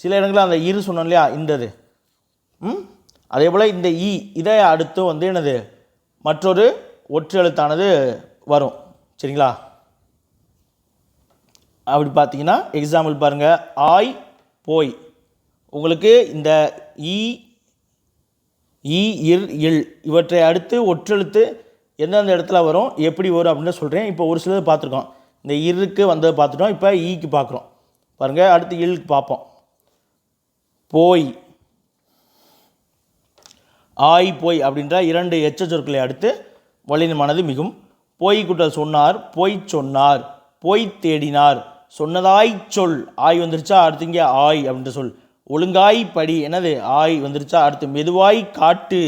சில இடங்களில் அந்த இரு சொன்னோம் இல்லையா இந்தது, அதே போல் இந்த ஈ இதை அடுத்து வந்து என்னது மற்றொரு ஒற்று எழுத்தானது வரும் சரிங்களா. அப்படி பார்த்தீங்கன்னா எக்ஸாம்பிள் பாருங்கள், ஆய் போய். உங்களுக்கு இந்த ஈ ஈ இர் இல் இவற்றை அடுத்து ஒற்றெழுத்து எந்தெந்த இடத்துல வரும், எப்படி வரும் அப்படின்னு சொல்கிறேன். இப்போ ஒரு சிலது பார்த்துருக்கோம், இந்த இருக்கு வந்ததை பார்த்துட்டோம். இப்போ ஈக்கு பார்க்குறோம் பாருங்கள். அடுத்து இல்க்கு பார்ப்போம். போய், ஆய் போய் அப்படின்ற 2 எச்ச சொற்களை அடுத்து வல்லினமானது மிகும். போய் கூட்டல் சொன்னார், போய் சொன்னார். போய் தேடினார், சொன்னதாய் சொல். ஆய் வந்துருச்சா, அடுத்து இங்கே ஆய் அப்படின்ற சொல். ஒழுங்காய் படி, என்னது ஆய் வந்துருச்சா. அடுத்து மெதுவாய் காட்டு,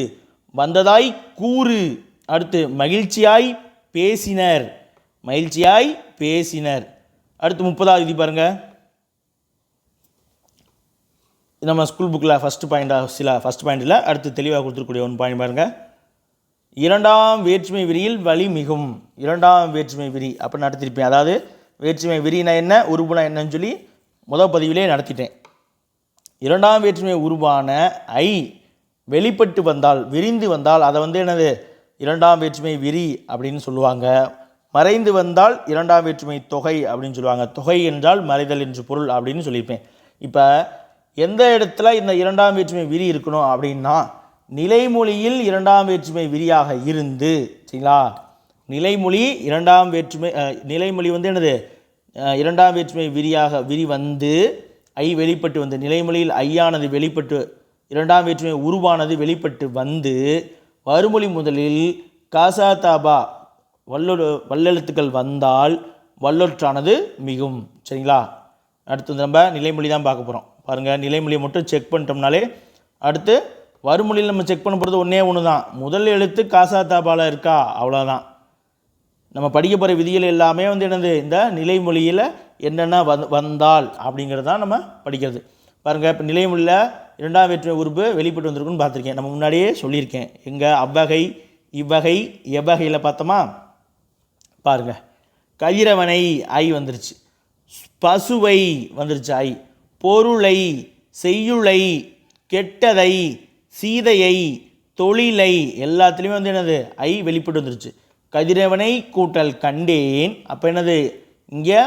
வந்ததாய் கூறு. அடுத்து மகிழ்ச்சியாய் பேசினர், மகிழ்ச்சியாய் பேசினர். அடுத்து 30வது விதி பாருங்கள். நம்ம ஸ்கூல் புக்கில் ஃபஸ்ட்டு பாயிண்டில் அடுத்து தெளிவாக கொடுத்துருக்கூடிய ஒன்று பாயிண்ட் பாருங்கள். 2ஆம் வேற்றுமை விரியில் வலி மிகும். 2ஆம் வேற்றுமை விரி அப்போ நடத்திருப்பேன். அதாவது வேற்றுமை விரினா என்ன, உருபுனா என்னன்னு சொல்லி முதல் பதிவிலே நடத்திட்டேன். 2ஆம் வேற்றுமை உருவான ஐ வெளிப்பட்டு வந்தால், விரிந்து வந்தால் அதை வந்து என்னது 2ஆம் வேற்றுமை விரி அப்படின்னு சொல்லுவாங்க. மறைந்து வந்தால் 2ஆம் வேற்றுமை தொகை அப்படின்னு சொல்லுவாங்க. தொகை என்றால் மறைதல் என்று பொருள் அப்படின்னு சொல்லியிருப்பேன். இப்போ எந்த இடத்துல இந்த 2ஆம் வேற்றுமை விரி இருக்கணும் அப்படின்னா, நிலைமொழியில் 2ஆம் வேற்றுமை விரியாக இருந்து சரிங்களா. நிலைமொழி 2ஆம் வேற்றுமை நிலைமொழி வந்து என்னது 2ஆம் வேற்றுமை விரி வந்து ஐ வெளிப்பட்டு வந்து, நிலைமொழியில் ஐயானது வெளிப்பட்டு 2ஆம் வேற்றுமை உருவானது வெளிப்பட்டு வந்து வறுமொழி முதலில் காசா தாபா வல்லெழுத்துக்கள் வந்தால் வல்லொற்றானது மிகும் சரிங்களா. அடுத்து நம்ம நிலைமொழி தான் பார்க்க போகிறோம் பாருங்கள். நிலைமொழியை மட்டும் செக் பண்ணிட்டோம்னாலே அடுத்து வறுமொழியில் நம்ம செக் பண்ண போகிறது ஒன்று தான், முதல் எழுத்து காசா தாபாவில் இருக்கா அவ்வளோதான். நம்ம படிக்க போகிற விதிகள் எல்லாமே வந்து என்னது இந்த நிலைமொழியில் என்னென்ன வந்தால் அப்படிங்கிறது தான் நம்ம படிக்கிறது பாருங்கள். இப்போ நிலைமொழியில் 2ஆம் வேற்றுமை உறுப்பு வெளிப்பட்டு வந்திருக்குன்னு பார்த்துருக்கேன். நம்ம முன்னாடியே சொல்லியிருக்கேன். எங்கே அவ்வகை இவ்வகை எவ்வகையில் பார்த்தோமா பாருங்கள். கதிரவனை ஐ வந்துருச்சு, பசுவை வந்துருச்சு ஐ, பொருளை, செய்யுளை, கெட்டதை, சீதையை, தொழிலை எல்லாத்துலேயுமே வந்து என்னது ஐ வெளிப்பட்டு வந்துருச்சு. கதிரவனை கூட்டல் கண்டேன், அப்போ என்னது இங்கே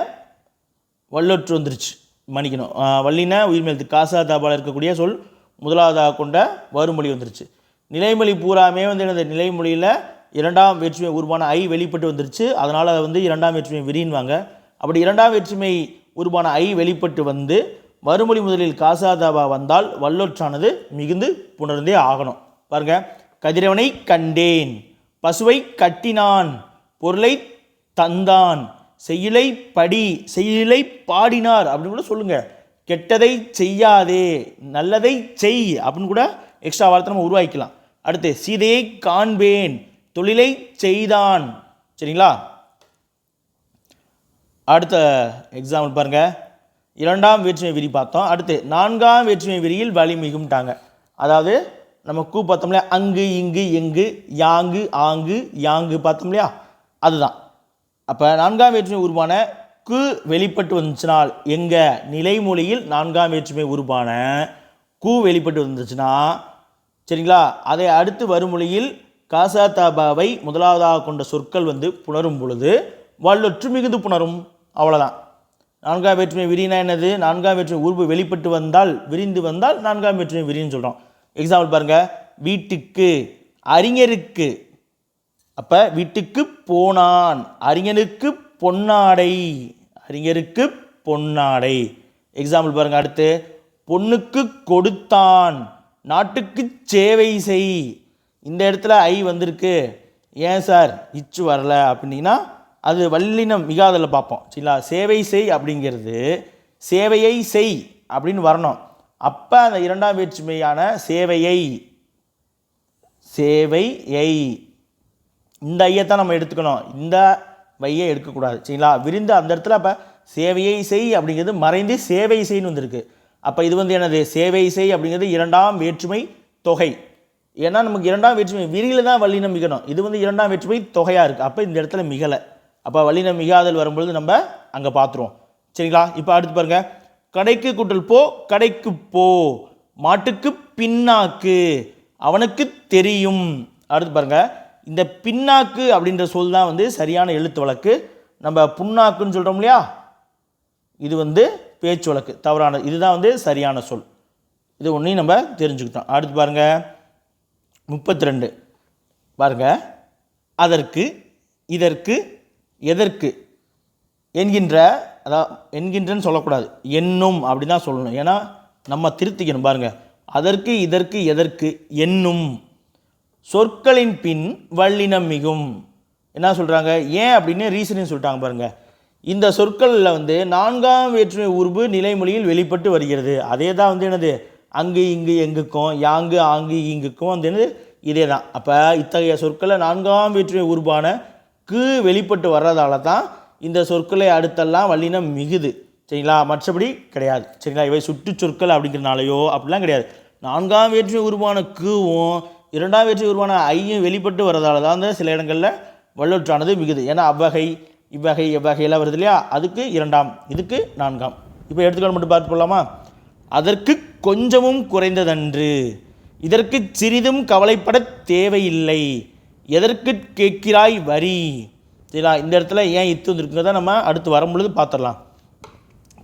வல்லொற்று வந்துருச்சு, மன்னிக்கணும் வல்லின உயிர்மெழுத்து காசா தாபாவில் இருக்கக்கூடிய சொல் முதலாவதாக கொண்ட வறுமொழி வந்துருச்சு. நிலைமொழி பூராமே வந்து என்னது நிலைமொழியில் இரண்டாம் வேற்றுமை உருவான ஐ வெளிப்பட்டு வந்துருச்சு, அதனால் வந்து இரண்டாம் வேற்றுமை விரின்வாங்க. அப்படி இரண்டாம் வேற்றுமை உருவான ஐ வெளிப்பட்டு வந்து மறுமொழி முதலில் காசாதாபா வந்தால் வல்லொற்றானது மிகுந்து புணர்ந்தே ஆகணும். பாருங்க, கதிரவனை கண்டேன், பசுவை கட்டினான், பொருளை தந்தான், செய்யுளை படி, செய்யுளை பாடினார் அப்படின்னு கூட சொல்லுங்க. கெட்டதை செய்யாதே, நல்லதை செய் அப்படின்னு கூட எக்ஸ்ட்ரா வார்த்தை நம்ம உருவாக்கிக்கலாம். அடுத்து சீதையை காண்பேன், தொழிலை செய்தான். சரிங்களா? அடுத்த எக்ஸாம்பிள் பாருங்க, இரண்டாம் வேற்றுமை விரி பார்த்தோம். அடுத்து நான்காம் வேற்றுமை விரியில் வலி மிகும்ட்டாங்க. அதாவது நம்ம கூ பார்த்தோம் இல்லையா, அங்கு இங்கு எங்கு யாங்கு ஆங்கு யாங்கு பார்த்தோம் இல்லையா, அதுதான். அப்போ நான்காம் வேற்றுமை உருவான கு வெளிப்பட்டு வந்துச்சுனால் எங்க நிலைமொழியில் நான்காம் வேற்றுமை உருவான கு வெளிப்பட்டு வந்துச்சுன்னா சரிங்களா, அதை அடுத்து வருமொழியில் காசாதாபாவை முதலாவதாக கொண்ட சொற்கள் வந்து புணரும் பொழுது வல்லொற்று மிகுந்து புணரும். அவ்வளோதான். நான்காம் வேற்றுமை விரினா என்னது? நான்காம் வேற்றுமை உருவு வெளிப்பட்டு வந்தால் விரிந்து வந்தால் நான்காம் வேற்றுமை விரின்னு சொல்கிறோம். எக்ஸாம்பிள் பாருங்க, வீட்டுக்கு, அறிஞருக்கு. அப்போ வீட்டுக்கு போனான், அறிஞருக்கு பொன்னாடை, அறிஞருக்கு பொன்னாடை. எக்ஸாம்பிள் பாருங்க. அடுத்து பொண்ணுக்கு கொடுத்தான், நாட்டுக்கு சேவை செய். இந்த இடத்துல ஐ வந்திருக்கு, ஏன் சார் இச்சு வரல அப்படின்னா அது வல்லினம் மிகாதல பார்ப்போம். சரிங்களா? சேவை செய் அப்படிங்கிறது சேவையை செய் அப்படின்னு வரணும். அப்போ அந்த இரண்டாம் வேற்றுமையான சேவையை, சேவையை, இந்த ஐயத்தான் நம்ம எடுத்துக்கணும், இந்த வையை எடுக்கக்கூடாது. சரிங்களா? விரிந்து அந்த இடத்துல அப்போ சேவையை செய் அப்படிங்கிறது மறைந்து சேவை செய்ன்னு வந்திருக்கு. அப்போ இது வந்து என்னது? சேவை செய் அப்படிங்கிறது இரண்டாம் வேற்றுமை தொகை. ஏன்னா நமக்கு இரண்டாம் வேற்றுமை விரியில் தான் வல்லினம் மிகணும். இது வந்து இரண்டாம் வேற்றுமை தொகையாக இருக்குது. அப்போ இந்த இடத்துல மிகலை. அப்போ வல்லினம் மிகாதல் வரும்பொழுது நம்ம அங்கே பார்த்துருவோம். சரிங்களா? இப்போ அடுத்து பாருங்க, கடைக்கு கூட்டல் போ, கடைக்கு போ, மாட்டுக்கு பின்னாக்கு, அவனுக்கு தெரியும். அடுத்து பாருங்க, இந்த பின்னாக்கு அப்படின்ற சொல் தான் வந்து சரியான எழுத்து வழக்கு. நம்ம புண்ணாக்குன்னு சொல்கிறோம் இல்லையா, இது வந்து பேச்சு வழக்கு தவறானது. இதுதான் வந்து சரியான சொல். இது ஒன்றையும் நம்ம தெரிஞ்சுக்கிட்டோம். அடுத்து பாருங்க 32 பாருங்க, அதற்கு, இதற்கு, எதற்கு என்கின்ற, அதாவது என்கின்றன்னு சொல்லக்கூடாது, என்னும் அப்படி தான் சொல்லணும். ஏன்னா நம்ம திருத்திக்கணும். பாருங்க, அதற்கு, இதற்கு, எதற்கு, என்னும் சொற்களின் பின் வல்லினம் மிகும். என்ன சொல்கிறாங்க, ஏன் அப்படின்னு ரீசன் சொல்லிட்டாங்க. பாருங்க, இந்த சொற்களில் வந்து நான்காம் வேற்றுமை உருபு நிலைமொழியில் வெளிப்பட்டு வருகிறது. அதே தான் வந்து என்னது, அங்கு இங்கு எங்குக்கும் யாங்கு ஆங்கு இங்குக்கும் வந்து என்னது இதே தான். அப்போ இத்தகைய சொற்களை நான்காம் வேற்றுமை உருபான கு வெளிப்பட்டு வர்றதால தான் இந்த சொற்களை அடுத்தெல்லாம் வல்லினம் மிகுது. சரிங்களா? மற்றபடி கிடையாது. சரிங்களா? இவை சுட்டு சொற்கள் அப்படிங்கிறனாலையோ அப்படிலாம் கிடையாது. நான்காம் வேற்றுமை உருவான குவும் இரண்டாம் வேற்றுமை உருவான ஐயும் வெளிப்பட்டு வர்றதால தான் வந்து சில இடங்களில் வல்லொற்றானது மிகுது. ஏன்னா அவ்வகை, இவ்வகை, எவ்வகையெல்லாம் வருது இல்லையா, அதுக்கு இரண்டாம், இதுக்கு நான்காம். இப்போ எடுத்துக்காட்டு மட்டும் பார்த்து கொள்ளலாமா? அதற்கு கொஞ்சமும் குறைந்ததன்று, இதற்கு சிறிதும் கவலைப்பட தேவையில்லை, எதற்கு கேட்கிறாய் வரி. சரிங்களா? இந்த இடத்துல ஏன் இத்து வந்துருக்குங்கிறத நம்ம அடுத்து வரும்பொழுது பார்த்துடலாம்.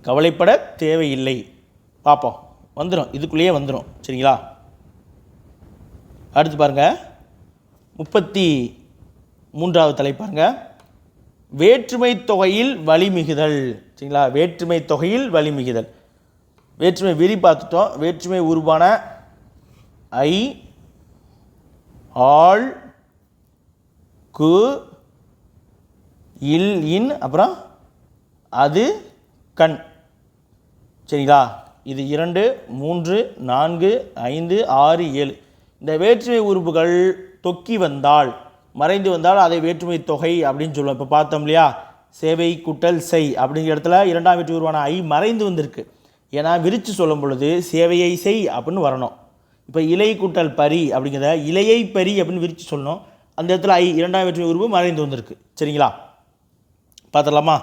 கவலைப்பட தேவையில்லை பார்ப்போம், வந்துடும், இதுக்குள்ளேயே வந்துடும். சரிங்களா? அடுத்து பாருங்கள் 33வது தலை பாருங்கள், வேற்றுமை தொகையில் வழிமிகுதல். சரிங்களா? வேற்றுமை தொகையில் வழிமிகுதல். வேற்றுமை விரி பார்த்துட்டோம். வேற்றுமை உருவான ஐ, ஆள், கு, இல், இன், அப்புறம் அது, கண். சரிங்களா? இது 2, 3, 4, 5, 6, 7. இந்த வேற்றுமை உறுப்புகள் தொக்கி வந்தால், மறைந்து வந்தால் அதை வேற்றுமை தொகை அப்படின்னு சொல்லுவோம். இப்போ பார்த்தோம் இல்லையா, சேவை கூட்டல் செய் அப்படிங்கிற இடத்துல இரண்டாம் வேற்றுமை உருவான ஐ மறைந்து வந்திருக்கு. ஏன்னா விரித்து சொல்லும் பொழுது சேவையை செய் அப்படின்னு வரணும். இப்போ இலை கூட்டல் பரி அப்படிங்கிறத இலையை பரி அப்படின்னு விரித்து சொல்லணும். அந்த இடத்துல ஐ இரண்டாம் வேற்றுமை உருவு மறைந்து வந்திருக்கு. சரிங்களா? பார்த்துடலாமா?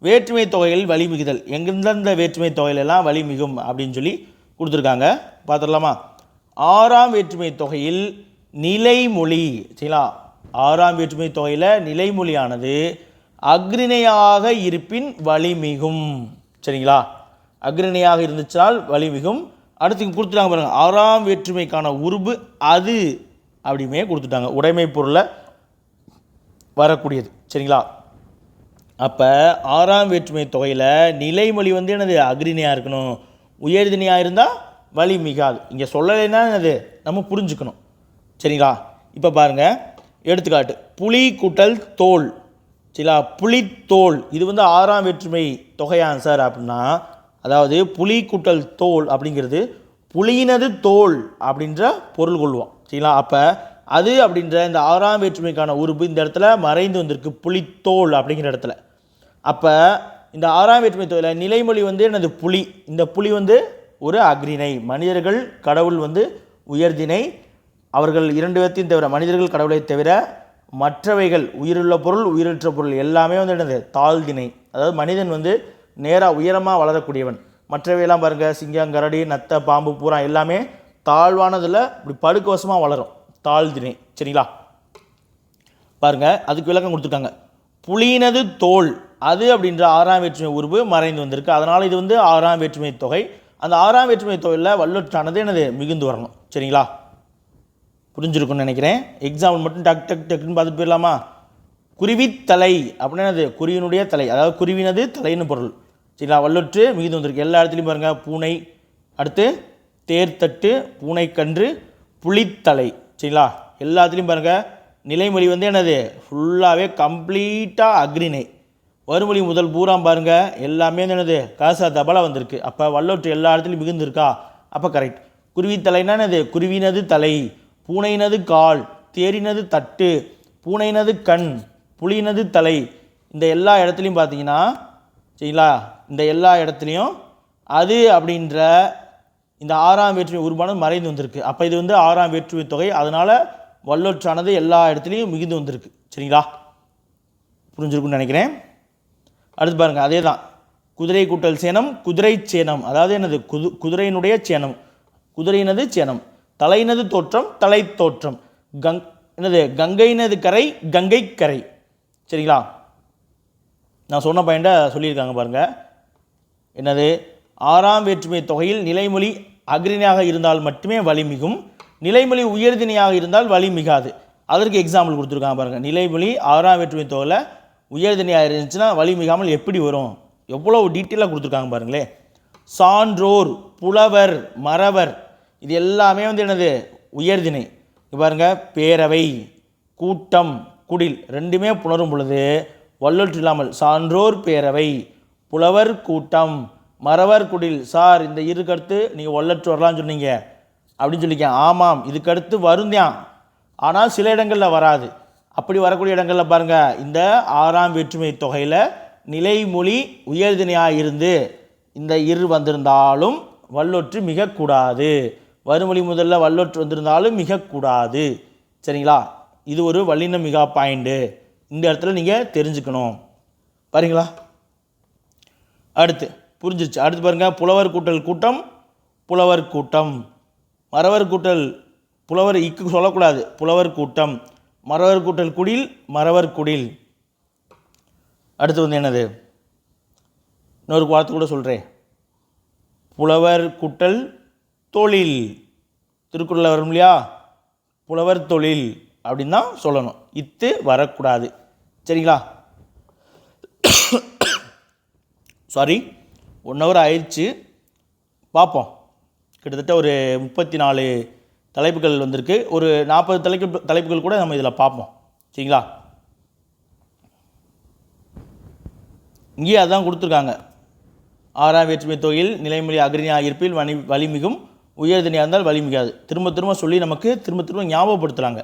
வேற்றுமை தொகைகள் வழிமிகுதல், எந்தெந்த வேற்றுமை தொகையிலெல்லாம் வழிமிகும் அப்படின்னு சொல்லி கொடுத்துருக்காங்க. பார்த்துடலாமா? ஆறாம் வேற்றுமை தொகையில் நிலைமொழி. சரிங்களா? ஆறாம் வேற்றுமை தொகையில் நிலைமொழியானது அக்ரிணையாக இருப்பின் வழிமிகும். சரிங்களா? அக்ரிணையாக இருந்துச்சால் வழிமிகும். அடுத்து கொடுத்துட்டாங்க பாருங்கள், ஆறாம் வேற்றுமைக்கான உருபு அது அப்படியுமே கொடுத்துட்டாங்க. உடைமை பொருளை வரக்கூடியது. சரிங்களா? அப்போ ஆறாம் வேற்றுமை தொகையில் நிலைமொழி வந்து என்னது அக்ரிணையாக இருக்கணும், உயர்திணையாக இருந்தால் வலி மிகாது. இங்கே சொல்லலைன்னா என்னது நம்ம புரிஞ்சுக்கணும். சரிங்களா? இப்போ பாருங்கள், எடுத்துக்காட்டு புலி கூட்டல் தோல். சரிங்களா? புலித்தோல் இது வந்து ஆறாம் வேற்றுமை தொகை ஆன்சர் அப்படின்னா, அதாவது புலி கூட்டல் தோல் அப்படிங்கிறது புலியினது தோல் அப்படின்ற பொருள் கொள்வோம். சரிங்களா? அப்போ அது அப்படின்ற இந்த ஆறாம் வேற்றுமைக்கான உறுப்பு இந்த இடத்துல மறைந்து வந்திருக்கு, புலித்தோல் அப்படிங்கிற இடத்துல. அப்போ இந்த ஆறாம் வேற்றுமை தொகையில் நிலைமொழி வந்து என்னது புலி. இந்த புலி வந்து ஒரு அக்ரிணை. மனிதர்கள் கடவுள் வந்து உயர்திணை. அவர்கள் 2 பேர்த்தையும் தவிர, மனிதர்கள் கடவுளை தவிர மற்றவைகள் உயிருள்ள பொருள் உயிரற்ற பொருள் எல்லாமே வந்து என்னது தாழ்திணை. அதாவது மனிதன் வந்து நேராக உயரமாக வளரக்கூடியவன். மற்றவையெல்லாம் பாருங்கள், சிங்கம் கரடி நத்தை பாம்பு பூரா எல்லாமே தாழ்வானதில் இப்படி படுக்கவசமாக வளரும், தாழ்திணை. சரிங்களா? பாருங்கள், அதுக்கு விளக்கம் கொடுத்துருக்காங்க. புலியினது தோல் அது அப்படின்ற ஆறாம் வேற்றுமை உருவு மறைந்து வந்திருக்கு. அதனால் இது வந்து ஆறாம் வேற்றுமை தொகை. அந்த ஆறாம் வேற்றுமை தொகையில் வல்லொற்றானது என்னது மிகுந்து வரணும். சரிங்களா? புரிஞ்சிருக்குன்னு நினைக்கிறேன். எக்ஸாம்பிள் மட்டும் டக்குன்னு பார்த்துட்டு போயிடலாமா? குருவித்தலை அப்படின்னா என்னது குருவினுடைய தலை, அதாவது குருவினது தலைன்னு பொருள். சரிங்களா? வல்லொற்று மிகுந்து வந்திருக்கு. எல்லா இடத்துலையும் பாருங்கள், பூனை, அடுத்து தேர்தட்டு, பூனைக்கன்று, புலித்தலை. சரிங்களா? எல்லாத்துலேயும் பாருங்கள், நிலைமொழி வந்து என்னது ஃபுல்லாகவே கம்ப்ளீட்டாக அக்ரிணை. வறுமொழி முதல் பூராம் பாருங்கள், எல்லாமே என்னது காசா தபலா வந்திருக்கு. அப்போ வல்லொற்று எல்லா இடத்துலையும் மிகுந்து இருக்கா? அப்போ கரெக்ட். குருவித்தலைன்னா என்னது குருவினது தலை, பூனையினது கால், தேரினது தட்டு, பூனையினது கண், புலியினது தலை. இந்த எல்லா இடத்துலையும் பார்த்தீங்கன்னா, சரிங்களா, இந்த எல்லா இடத்துலையும் அது அப்படின்ற இந்த ஆறாம் வேற்றுமை உருவானது மறைந்து வந்திருக்கு. அப்போ இது வந்து ஆறாம் வேற்றுமை தொகை. அதனால் வல்லொற்றானது எல்லா இடத்துலையும் மிகுந்து வந்திருக்கு. சரிங்களா? புரிஞ்சிருக்குன்னு நினைக்கிறேன். அடுத்து பாருங்கள், அதே தான். குதிரை கூட்டல் சேனம், குதிரை சேனம். அதாவது என்னது குதிரையினுடைய சேனம், குதிரையினது சேனம். தலையினது தோற்றம், தலை தோற்றம். என்னது கங்கையினது கரை, கங்கை கரை. சரிங்களா? நான் சொன்ன பாயிண்ட்டை சொல்லியிருக்காங்க பாருங்கள். என்னது ஆறாம் வேற்றுமை தொகையில் நிலைமொழி அக்ரிணையாக இருந்தால் மட்டுமே வலிமிகும், நிலைமொழி உயர்திணையாக இருந்தால் வலி மிகாது. அதற்கு எக்ஸாம்பிள் கொடுத்துருக்காங்க பாருங்கள். நிலைமொழி ஆறாம் வேற்றுமை தொகையில் உயர்திணையாக இருந்துச்சுன்னா வலி மிகாமல் எப்படி வரும், எவ்வளோ டீட்டெயிலாக கொடுத்துருக்காங்க பாருங்களே. சான்றோர், புலவர், மறவர் இது எல்லாமே வந்து என்னது உயர்திணை. பாருங்கள், பேரவை, கூட்டம், குடில் ரெண்டுமே புணரும் பொழுது வல்லொற்று இல்லாமல் சான்றோர் பேரவை, புலவர் கூட்டம், மறவர் குடில். சார் இந்த கருத்து நீங்கள் வல்லொற்று வரலான்னு சொன்னீங்க அப்படின்னு சொல்லிக்க. ஆமாம், இதுக்கடுத்து வருந்தான், ஆனால் சில இடங்களில் வராது. அப்படி வரக்கூடிய இடங்களில் பாருங்கள், இந்த ஆறாம் வேற்றுமை தொகையில் நிலைமொழி உயர்திணையாக இருந்து இந்த வந்திருந்தாலும் வல்லொற்று மிகக்கூடாது. வறுமொழி முதல்ல வல்லொற்று வந்திருந்தாலும் மிகக்கூடாது. சரிங்களா? இது ஒரு வல்லின மிகா பாயிண்ட்டு, இந்த இடத்துல நீங்கள் தெரிஞ்சுக்கணும். பாருங்களா? அடுத்து புரிஞ்சிருச்சு. அடுத்து பாருங்கள், புலவர் கூட்டல் கூட்டம், புலவர் கூட்டம். மறவர் கூட்டல் புலவர் இக்கு சொல்லக்கூடாது, புலவர் கூட்டம். மறவர் கூட்டல் குடில், மறவர் குடில். அடுத்து வந்து என்னது, இன்னொரு வார்த்தை கூட சொல்கிறேன், புலவர் கூட்டல் தொழில். திருக்குறளில் வரும் இல்லையா, புலவர் தொழில் அப்படின்னு தான் சொல்லணும், இத்து வரக்கூடாது. சரிங்களா? சாரி, 1 hour ஆயிடுச்சு. பார்ப்போம். கிட்டத்தட்ட ஒரு 34 தலைப்புகள் வந்திருக்கு. ஒரு 40 தலைப்புகள் கூட நம்ம இதில் பார்ப்போம். சரிங்களா? இங்கேயே அதான் கொடுத்துருக்காங்க. ஆறாம் வேற்றுமை தொகையில் நிலைமொழி அக்ரிணையாக இருப்பில் வலிமிகும், உயர்திணையாக இருந்தால் வலிமிகாது. திரும்ப சொல்லி நமக்கு திரும்ப ஞாபகப்படுத்துகிறாங்க.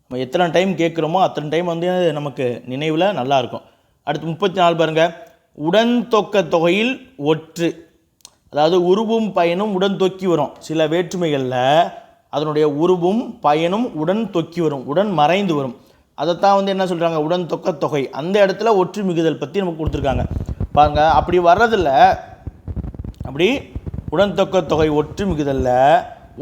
நம்ம எத்தனை டைம் கேட்குறோமோ அத்தனை டைம் வந்து நமக்கு நினைவில் நல்லாயிருக்கும். அடுத்து 34 பாருங்கள், உடன் தொக்க தொகையில் ஒற்று. அதாவது உருவும் பயனும் உடன் தொக்கி வரும். சில வேற்றுமைகளில் அதனுடைய உருவும் பயனும் உடன் தொக்கி வரும், உடன் மறைந்து வரும். அதைத்தான் வந்து என்ன சொல்கிறாங்க, உடன் தொக்க தொகை. அந்த இடத்துல ஒற்று மிகுதல் பற்றி நமக்கு கொடுத்துருக்காங்க பாருங்கள். அப்படி வர்றதில்ல, அப்படி உடன் தொக்க தொகை ஒற்று மிகுதல்ல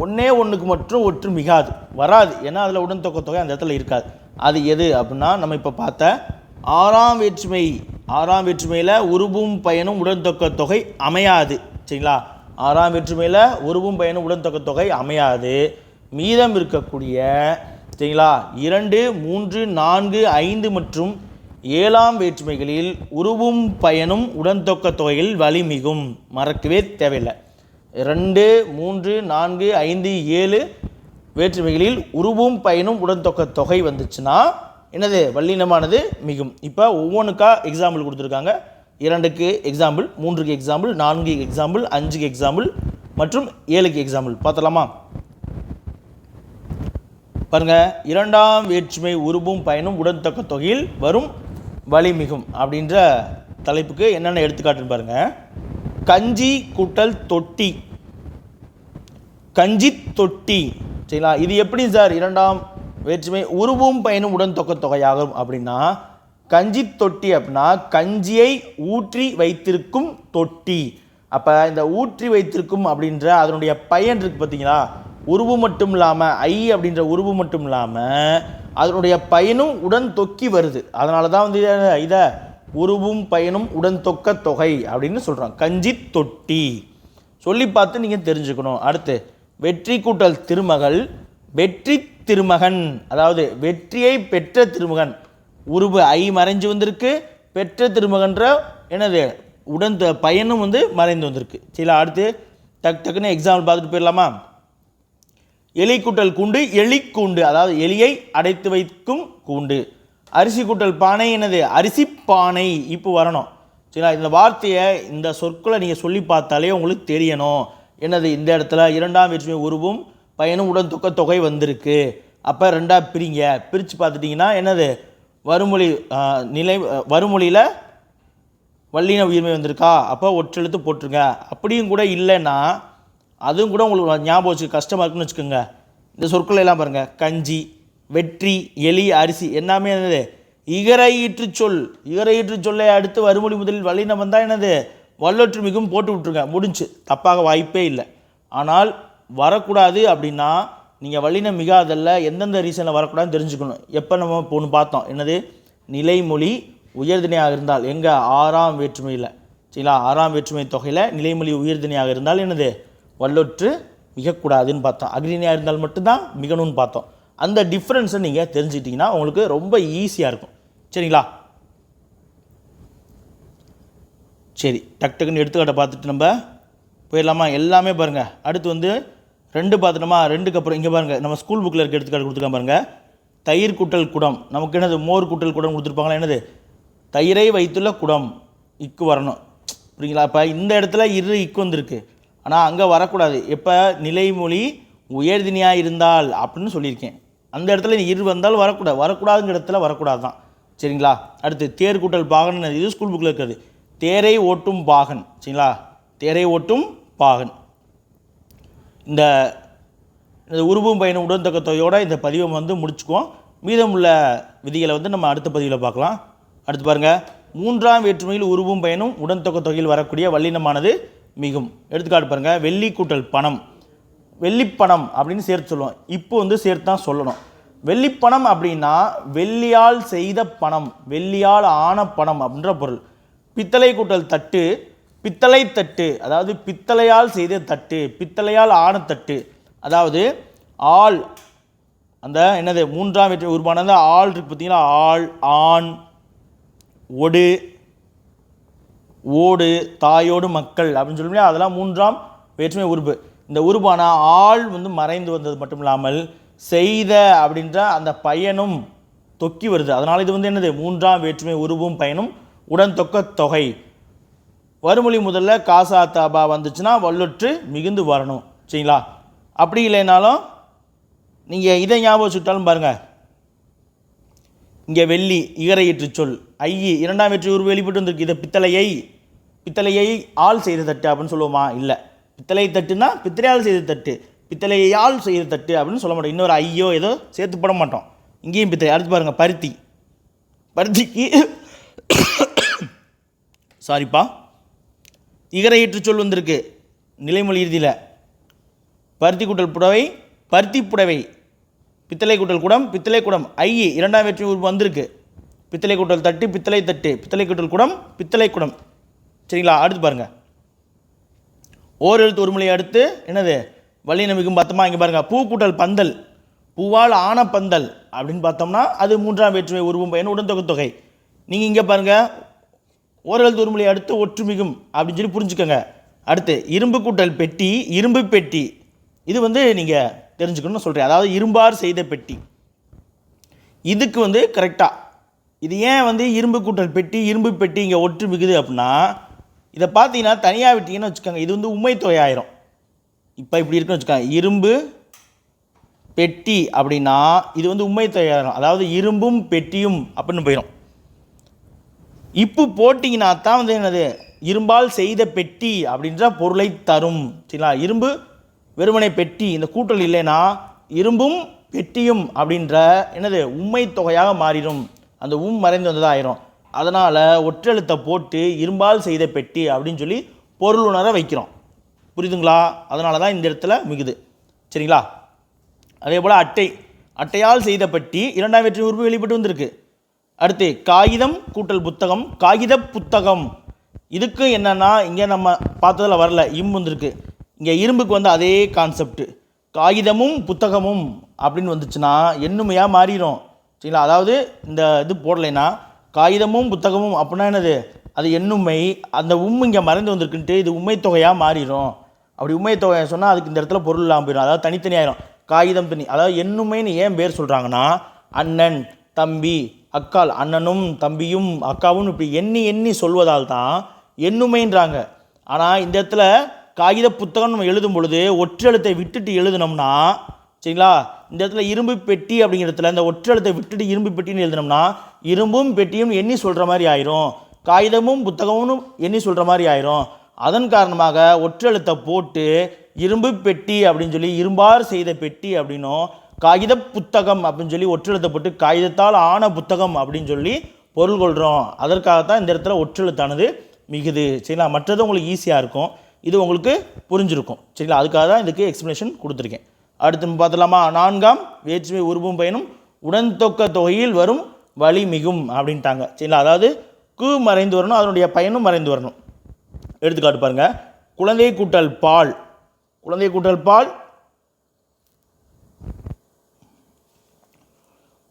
ஒன்றே ஒன்றுக்கு மட்டும் ஒற்று மிகாது, வராது. ஏன்னா அதில் உடன் தொக்க தொகை அந்த இடத்துல இருக்காது. அது எது அப்படின்னா, நம்ம இப்போ பார்த்த ஆறாம் வேற்றுமையில் உருவும் பயனும் உடன் தொக்க தொகை அமையாது. சரிங்களா? ஆறாம் வேற்றுமையில் உருவும் பயனும் உடன் தொக்க தொகை அமையாது. மீதம் இருக்கக்கூடிய சரிங்களா? 2, 3, 4, 5 மற்றும் 7ஆம் வேற்றுமைகளில் உருவும் பயனும் உடன்தொக்க தொகையில் வழிமிகும். மறக்கவே தேவையில்லை. 2, 3, 4, 5, 7 வேற்றுமைகளில் உருவும் பயனும் உடன்தொக்க தொகை வந்துச்சுன்னா என்னது? வல்லினமானது மிகும். இப்போ ஒவ்வொன்றுக்கா எக்ஸாம்பிள் கொடுத்துருக்காங்க. 2க்கு எக்ஸாம்பிள், 3க்கு எக்ஸாம்பிள், 4க்கு எக்ஸாம்பிள், 5க்கு எக்ஸாம்பிள் மற்றும் 7க்கு எக்ஸாம்பிள் பார்த்தலாமா? பாருங்க, 2ஆம் வேற்றுமை உருவும் பயனும் உடன்தொக்க தொகையில் வரும் வழிமிகும் அப்படின்ற தலைப்புக்கு என்னென்ன எடுத்துக்காட்டுன்னு பாருங்க. கஞ்சி கூட்டல் தொட்டி, கஞ்சி தொட்டி. சரிங்களா? இது எப்படி சார் 2ஆம் வேற்றுமை உருவும் பயனும் உடன்தொக்க தொகையாகும் அப்படின்னா, கஞ்சி தொட்டி அப்படின்னா கஞ்சியை ஊற்றி வைத்திருக்கும் தொட்டி. அப்போ இந்த ஊற்றி வைத்திருக்கும் அப்படின்ற அதனுடைய பயன் இருக்கு பார்த்தீங்களா? உருவு மட்டும் இல்லாமல் அப்படின்ற உருவு மட்டும் இல்லாமல் அதனுடைய பயனும் உடன் தொக்கி வருது. அதனால தான் வந்து இதை உருவும் பயனும் உடன் தொக்க தொகை அப்படின்னு சொல்கிறோம். கஞ்சி தொட்டி சொல்லி பார்த்து நீங்கள் தெரிஞ்சுக்கணும். அடுத்து வெற்றி கூட்டல் திருமகள், வெற்றி திருமகன், அதாவது வெற்றியை பெற்ற திருமகன். உருவு மறைஞ்சு வந்திருக்கு, பெற்ற திருமகன்ற என்னது? உடன் பயனும் வந்து மறைந்து வந்திருக்கு. சரிங்களா? அடுத்து டக்குன்னு எக்ஸாம்பிள் பார்த்துட்டு போயிடலாமா? எலி கூட்டல் கூண்டு, எலி கூண்டு, அதாவது எலியை அடைத்து வைக்கும் கூண்டு. அரிசி கூட்டல் பானை என்னது? அரிசி பானை. இப்போ வரணும். சரிங்களா? இந்த வார்த்தையை, இந்த சொற்களை நீங்கள் சொல்லி பார்த்தாலே உங்களுக்கு தெரியணும். என்னது? இந்த இடத்துல 2ஆம் வேற்றுமை உருவும் பயனும் உடன் தொக்க தொகை வந்திருக்கு. அப்போ 2ஆ பிரிங்க. பிரித்து பார்த்துட்டிங்கன்னா என்னது? வருமொழி வருமொழியில் வல்லின உயிர்மை வந்திருக்கா? அப்போ ஒற்றெழுத்து போட்டுருங்க. அப்படியும் கூட இல்லைன்னா அதுவும் கூட உங்களுக்கு ஞாபகம் வச்சு கஷ்டமாக இருக்குன்னு வச்சுக்கோங்க. இந்த சொற்கள் எல்லாம் பாருங்கள். கஞ்சி, வெற்றி, எலி, அரிசி எல்லாமே என்னது? இகரையீற்று சொல். இகரையீற்று சொல்லை அடுத்து வருமொழி முதலில் வல்லினம் வந்தால் என்னது? வல்லொற்று மிகும் போட்டு விட்ருங்க. முடிஞ்சு. தப்பாக வாய்ப்பே இல்லை. ஆனால் வரக்கூடாது அப்படின்னா நீங்கள் வல்லினம் மிகாதல்ல எந்தெந்த ரீசனில் வரக்கூடாதுன்னு தெரிஞ்சுக்கணும். எப்போ நம்ம ஒன்று பார்த்தோம், என்னது? நிலைமொழி உயர்திணையாக இருந்தால். எங்கே? 6ஆம் வேற்றுமையில். சரிங்களா? 6ஆம் வேற்றுமை தொகையில் நிலைமொழி உயர்திணையாக இருந்தால் என்னது? வல்லொற்று மிகக்கூடாதுன்னு பார்த்தோம். அக்ரிணியாக இருந்தால் மட்டும்தான் மிகணும்னு பார்த்தோம். அந்த டிஃப்ரென்ஸை நீங்கள் தெரிஞ்சுக்கிட்டிங்கன்னா உங்களுக்கு ரொம்ப ஈஸியாக இருக்கும். சரிங்களா? சரி, டக்குன்னு எடுத்துக்காட்டை பார்த்துட்டு நம்ம போயிடலாமா? எல்லாமே பாருங்கள். அடுத்து வந்து 2 பார்த்துட்டோமா? 2க்கு அப்புறம் இங்கே பாருங்கள், நம்ம ஸ்கூல் புக்கில் இருக்க எடுத்துக்காட்டு கொடுத்துருக்காங்க பாருங்கள். தயிர் கூட்டல் குடம். நமக்கு என்னது? மோர் கூட்டல் குடம் கொடுத்துருப்பாங்களா? என்னது? தயிரை வைத்துள்ள குடம். இக்கு வரணும். புரியுங்களா? இப்போ இந்த இடத்துல இக்கு வந்திருக்கு, ஆனால் அங்கே வரக்கூடாது. எப்போ? நிலைமொழி உயர்தினியாக இருந்தால் அப்படின்னு சொல்லியிருக்கேன். அந்த இடத்துல வந்தால் வரக்கூடாதுங்கிற இடத்துல வரக்கூடாது தான். சரிங்களா? அடுத்து தேர் கூட்டல் பாகன். இது ஸ்கூல் புக்கில் இருக்கிறது. தேரை ஓட்டும் பாகன். சரிங்களா? தேரை ஓட்டும் பாகன். இந்த உருவும் பயனும் உடன்தொக்க தொகையோட இந்த பதிவை வந்து முடிச்சுக்குவோம். மீதம் உள்ள விதிகளை வந்து நம்ம அடுத்த பதிவில் பார்க்கலாம். அடுத்து பாருங்கள், 3ஆம் வேற்றுமையில் உருவும் பயனும் உடன்தொக்க தொகையில் வரக்கூடிய வல்லினமானது மிகும். எடுத்துக்காட்டு பாருங்கள். வெள்ளி கூட்டல் பணம். வெள்ளிப்பணம் அப்படின்னு சேர்த்து சொல்லுவோம். இப்போ வந்து சேர்த்து தான் சொல்லணும். வெள்ளிப்பணம் அப்படின்னா வெள்ளியால் செய்த பணம், வெள்ளியால் ஆன பணம் அப்படின்ற பொருள். பித்தளை கூட்டல் தட்டு, பித்தளை தட்டு, அதாவது பித்தளையால் செய்த தட்டு, பித்தளையால் ஆன தட்டு. அதாவது ஆள், அந்த என்னது? 3ஆம் வேற்றுமை உருவான அந்த ஆள் இருக்கு பார்த்தீங்களா? ஆள், ஆண், ஒடு, ஓடு, தாயோடு, மக்கள் அப்படின்னு சொல்லுவோம். அதெல்லாம் 3ஆம் வேற்றுமை உருபு. இந்த உருவான ஆள் வந்து மறைந்து வந்தது மட்டும் இல்லாமல் செய்த அப்படின்ற அந்த பயனும் தொக்கி வருது. அதனால் இது வந்து என்னது? 3ஆம் வேற்றுமை உருவும் பயனும் உடன் தொக்க தொகை. வருமொழி முதல்ல காசா தாபா வந்துச்சுன்னா வல்லொற்று மிகுந்து வரணும். சரிங்களா? அப்படி இல்லைனாலும் நீங்கள் இதை ஞாபகம் வச்சுட்டாலும் பாருங்கள். இங்கே வெள்ளி இகரையீற்று சொல், 2ஆம் வேற்று உருவு வெளிப்பட்டு வந்திருக்கு. இதை பித்தளையை ஆள் செய்த தட்டு அப்படின்னு சொல்லுவோமா? இல்லை. பித்தளை தட்டுன்னா பித்தளையால் செய்த தட்டு, பித்தளையால் செய்த தட்டு அப்படின்னு சொல்ல மாட்டோம். இன்னொரு ஏதோ சேர்த்து போட மாட்டோம். இங்கேயும் பித்தளை. அடுத்து பாருங்கள், பருத்தி. பருத்திக்கு சாரிப்பா, இகரையீற்று சொல் வந்திருக்கு நிலைமொழி இறுதியில். பருத்தி கூட்டல் புடவை, பருத்தி புடவை. பித்தளை கூட்டல் குடம், பித்தளை குடம். 2ஆம் வேற்றுமை உருவு வந்திருக்கு. பித்தளை கூட்டல் தட்டு, பித்தளை தட்டு, பித்தளை கூட்டல் குடம், பித்தளை குடம். சரிங்களா? அடுத்து பாருங்கள், ஓர் எழுத்து ஒரு மொழி அடுத்து என்னது? வல்லினம் மிகும் பார்த்தோமா? இங்கே பாருங்கள், பூ கூட்டல் பந்தல். பூவால் ஆன பந்தல் அப்படின்னு பார்த்தோம்னா அது மூன்றாம் வேற்றுமை உருவும் பயன் உடன்தொகை தொகை. நீங்கள் இங்கே பாருங்கள், ஓரெழுத்து ஒருமொழி அடுத்து ஒற்றுமிகும் அப்படின்னு சொல்லி புரிஞ்சுக்கோங்க. அடுத்து இரும்பு கூட்டல் பெட்டி, இரும்பு பெட்டி, இது நீங்கள் தெரிஞ்சுக்கணும்னு சொல்கிறேன். அதாவது இரும்பார் செய்த பெட்டி, இதுக்கு கரெக்டாக இது ஏன் இரும்பு கூட்டல் பெட்டி இரும்பு பெட்டி இங்கே ஒற்று மிகுது அப்படின்னா, இதை பார்த்தீங்கன்னா தனியாக விட்டீங்கன்னு வச்சுக்கோங்க, இது உண்மை தொகை ஆயிரும். இப்போ இப்படி இருக்குன்னு வச்சுக்கோங்க, இரும்பு பெட்டி அப்படின்னா இது உண்மை தொகை ஆயிரும். அதாவது இரும்பும் பெட்டியும் அப்படின்னு போயிடும். இப்போ போட்டிங்கன்னா தான் என்னது இரும்பால் செய்த பெட்டி அப்படின்ற பொருளை தரும். சரிங்களா? இரும்பு வெறுமனை பெட்டி, இந்த கூட்டல் இல்லைன்னா இரும்பும் பெட்டியும் அப்படின்ற என்னது உண்மை தொகையாக மாறிடும். அந்த மறைந்து வந்ததாக ஆயிரும். அதனால் ஒற்றெழுத்தை போட்டு இரும்பால் செய்த பெட்டி அப்படின்னு சொல்லி பொருள் உணர வைக்கிறோம். புரியுதுங்களா? அதனால தான் இந்த இடத்துல மிகுது. சரிங்களா? அதே போல் அட்டை, அட்டையால் செய்த பெட்டி இரண்டாம் வேற்றுமை உறுப்பு வெளிப்பட்டு வந்திருக்கு. அடுத்து காகிதம் கூட்டல் புத்தகம், காகித புத்தகம், இதுக்கு என்னென்னா இங்கே நம்ம பார்த்ததில் வரல, வந்திருக்கு. இங்கே இரும்புக்கு அதே கான்செப்ட், காகிதமும் புத்தகமும் அப்படின்னு வந்துச்சுன்னா எண்ணுமையாக மாறிடும். சரிங்களா? அதாவது இந்த இது போடலைன்னா காகிதமும் புத்தகமும் அப்படின்னா என்னது, அது எண்ணுமை. அந்த இங்கே மறைந்து வந்திருக்குன்ட்டு இது உண்மை தொகையாக மாறிடும். அப்படி உண்மை தொகையை சொன்னால் அதுக்கு இந்த இடத்துல பொருள் இல்லாமல் போயிடும். அதாவது தனித்தனியாயிரும். காகிதம் தனி, அதாவது எண்ணுமைன்னு ஏன் பேர் சொல்கிறாங்கன்னா, அண்ணன் தம்பி அக்கால், அண்ணனும் தம்பியும் அக்காவும் இப்படி எண்ணி எண்ணி சொல்வதால் தான் எண்ணுமைன்றாங்க. ஆனால் இந்த இடத்துல காகித புத்தகம் நம்ம எழுதும் பொழுது ஒற்றெழுத்தை விட்டுட்டு எழுதுனோம்னா, சரிங்களா, இந்த இடத்துல இரும்பு பெட்டி அப்படிங்கிற இடத்துல இந்த ஒற்றெழுத்தை விட்டுட்டு இரும்பு பெட்டின்னு எழுதினோம்னா இரும்பும் பெட்டியும் எண்ணி சொல்கிற மாதிரி ஆயிரும், காகிதமும் புத்தகமும் எண்ணி சொல்கிற மாதிரி ஆயிரும். அதன் காரணமாக ஒற்றெழுத்தை போட்டு இரும்பு பெட்டி அப்படின்னு சொல்லி இரும்பார் செய்த பெட்டி அப்படின்னும், காகித புத்தகம் அப்படின்னு சொல்லி ஒற்றெழுத்தை போட்டு காகிதத்தால் ஆன புத்தகம் அப்படின்னு சொல்லி பொருள் கொள்கிறோம். அதற்காகத்தான் இந்த இடத்துல ஒற்றெழுத்தானது மிகுது. சரிங்களா? மற்றது உங்களுக்கு ஈஸியாக இருக்கும், இது உங்களுக்கு புரிஞ்சிருக்கும். சரிங்களா? அதுக்காக தான் இதுக்கு எக்ஸ்ப்ளனேஷன் கொடுத்துருக்கேன். அடுத்து பார்த்துலாமா? நான்காம் வேற்றுமை உருவும் பயனும் உடன்தொக்க தொகையில் வரும் வழி மிகும் அப்படின்ட்டாங்க. சரிங்களா? அதாவது கு மறைந்து வரணும், அதனுடைய பயனும் மறைந்து வரணும். எடுத்துக்காட்டு பாருங்க, குழந்தை கூட்டல் பால், குழந்தை கூட்டல் பால்,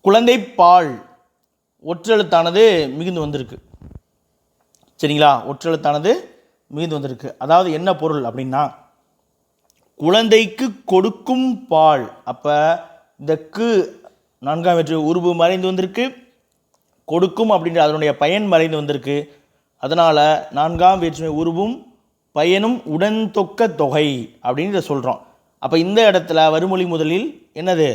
குழந்தை பால், ஒற்றெழுத்தானது மிகுந்து வந்திருக்கு. சரிங்களா? ஒற்றெழுத்தானது மிகுந்து வந்திருக்கு. அதாவது என்ன பொருள் அப்படின்னா, குழந்தைக்கு கொடுக்கும் பால். அப்போ இந்த கு நான்காம் வேற்று உருவு மறைந்து வந்திருக்கு, கொடுக்கும் அப்படின்ற அதனுடைய பயன் மறைந்து வந்திருக்கு. அதனால் நான்காம் வேற்றுமை உருவும் பயனும் உடன்தொக்க தொகை அப்படின்னு இதை சொல்கிறோம். அப்போ இந்த இடத்துல வறுமொழி முதலில் என்னது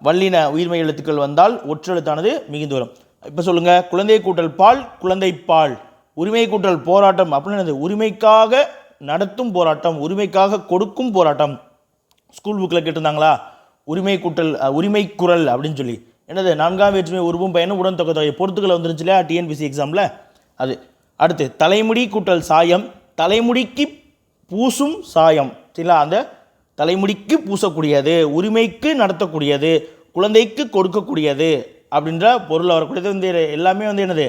வல்லின உயிர்மை எழுத்துக்கள் வந்தால் ஒற்றெழுத்தானது மிகுந்து வரும். இப்போ சொல்லுங்கள், குழந்தை கூட்டல் பால், குழந்தை பால், உரிமை கூட்டல் போராட்டம் அப்படின்னு என்னது, உரிமைக்காக நடத்தும் போராட்டம், உரிமைக்காக கொடுக்கும் போராட்டம். ஸ்கூல் புக்கில் கேட்டிருந்தாங்களா, உரிமை கூட்டல் உரிமை குரல் அப்படின்னு சொல்லி என்னது, நான்காம் வேற்றுமை உருவும் பயனும் உடன் தொகை தொகை பொறுத்துக்களை வந்துருச்சு இல்லையா டிஎன்பிசி எக்ஸாமில், அது. அடுத்து தலைமுடி கூட்டல் சாயம், தலைமுடிக்கு பூசும் சாயம். சரிங்களா? அந்த தலைமுடிக்கு பூசக்கூடியது, உரிமைக்கு நடத்தக்கூடியது, குழந்தைக்கு கொடுக்கக்கூடியது அப்படின்ற பொருள் வரக்கூடியது எல்லாமே என்னது,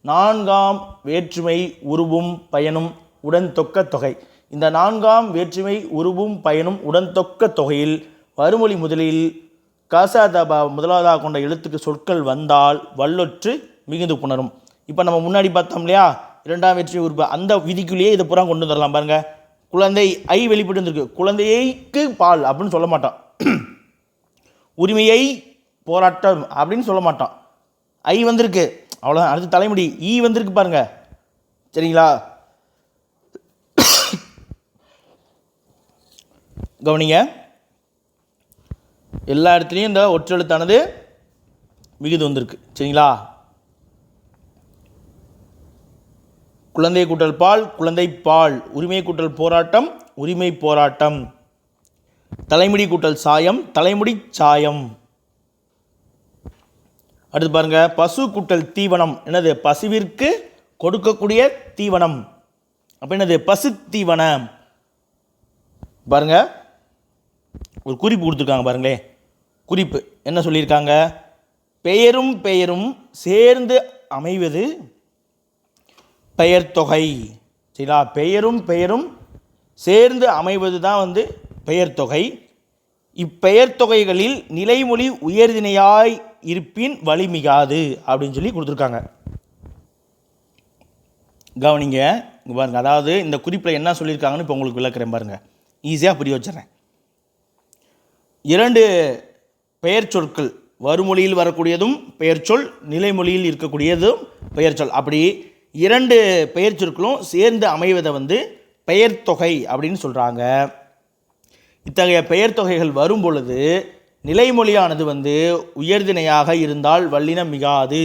நான்காம் வேற்றுமை உருவும் பயனும் உடன் தொக்க தொகை. இந்த நான்காம் வேற்றுமை உருவும் பயனும் உடன் தொக்க தொகையில் வறுமொழி முதலில் காசாதபா முதலாவதாக கொண்ட எழுத்துக்கு சொற்கள் வந்தால் வல்லொற்று மிகுந்து புணரும். இப்போ நம்ம முன்னாடி பார்த்தோம் இல்லையா, இரண்டாம் வேற்றுமை உருவு, அந்த விதிக்குள்ளேயே இதை புறம் கொண்டு வந்துடலாம் பாருங்கள். குழந்தை ஐ வெளிப்பட்டு வந்திருக்கு, குழந்தைக்கு பால் அப்படின்னு சொல்ல மாட்டான், உரிமையை போராட்டம் அப்படின்னு சொல்ல மாட்டான், ஐ வந்திருக்கு அவ்வளோதான். அடுத்து தலைமுடி ஈ வந்திருக்கு பாருங்க. சரிங்களா? கவனிங்க, எல்லா இடத்துலையும் இந்த ஒற்றெழுத்தானது மிகுது வந்திருக்கு. சரிங்களா? குழந்தை கூட்டல் பால், குழந்தை பால், உரிமை கூட்டல் போராட்டம், உரிமை போராட்டம், தலைமுடி கூட்டல் சாயம், தலைமுடி சாயம். அடுத்து பாருங்க, பசு கூட்டல் தீவனம், என்னது, பசுவிற்கு கொடுக்கக்கூடிய தீவனம். அப்போ என்னது, பசு தீவனம். பாருங்க, ஒரு குறிப்பு கொடுத்துருக்காங்க பாருங்களே. குறிப்பு என்ன சொல்லியிருக்காங்க, பெயரும் பெயரும் சேர்ந்து அமைவது பெயர் தொகை. சரிங்களா? பெயரும் பெயரும் சேர்ந்து அமைவது தான் பெயர் தொகை. இப்பெயர் தொகைகளில் நிலைமொழி உயர்திணையாய் இருப்பின் வலிமிகாது அப்படின்னு சொல்லி கொடுத்துருக்காங்க. கவனிங்க, இங்கே பாருங்கள். அதாவது இந்த குறிப்பில் என்ன சொல்லியிருக்காங்கன்னு இப்போ உங்களுக்கு விளக்குறேன் பாருங்கள், ஈஸியாக புரிய வச்சுறேன். 2 பெயர் சொற்கள், வருமொழியில் வரக்கூடியதும் பெயர் சொல், நிலைமொழியில் இருக்கக்கூடியதும் பெயர் சொல், அப்படி 2 பெயர் சொற்களும் சேர்ந்து அமைவதை பெயர் தொகை அப்படின்னு சொல்கிறாங்க. இத்தகைய பெயர் தொகைகள் வரும் பொழுது நிலைமொழியானது உயர்திணையாக இருந்தால் வல்லினம் மிகாது,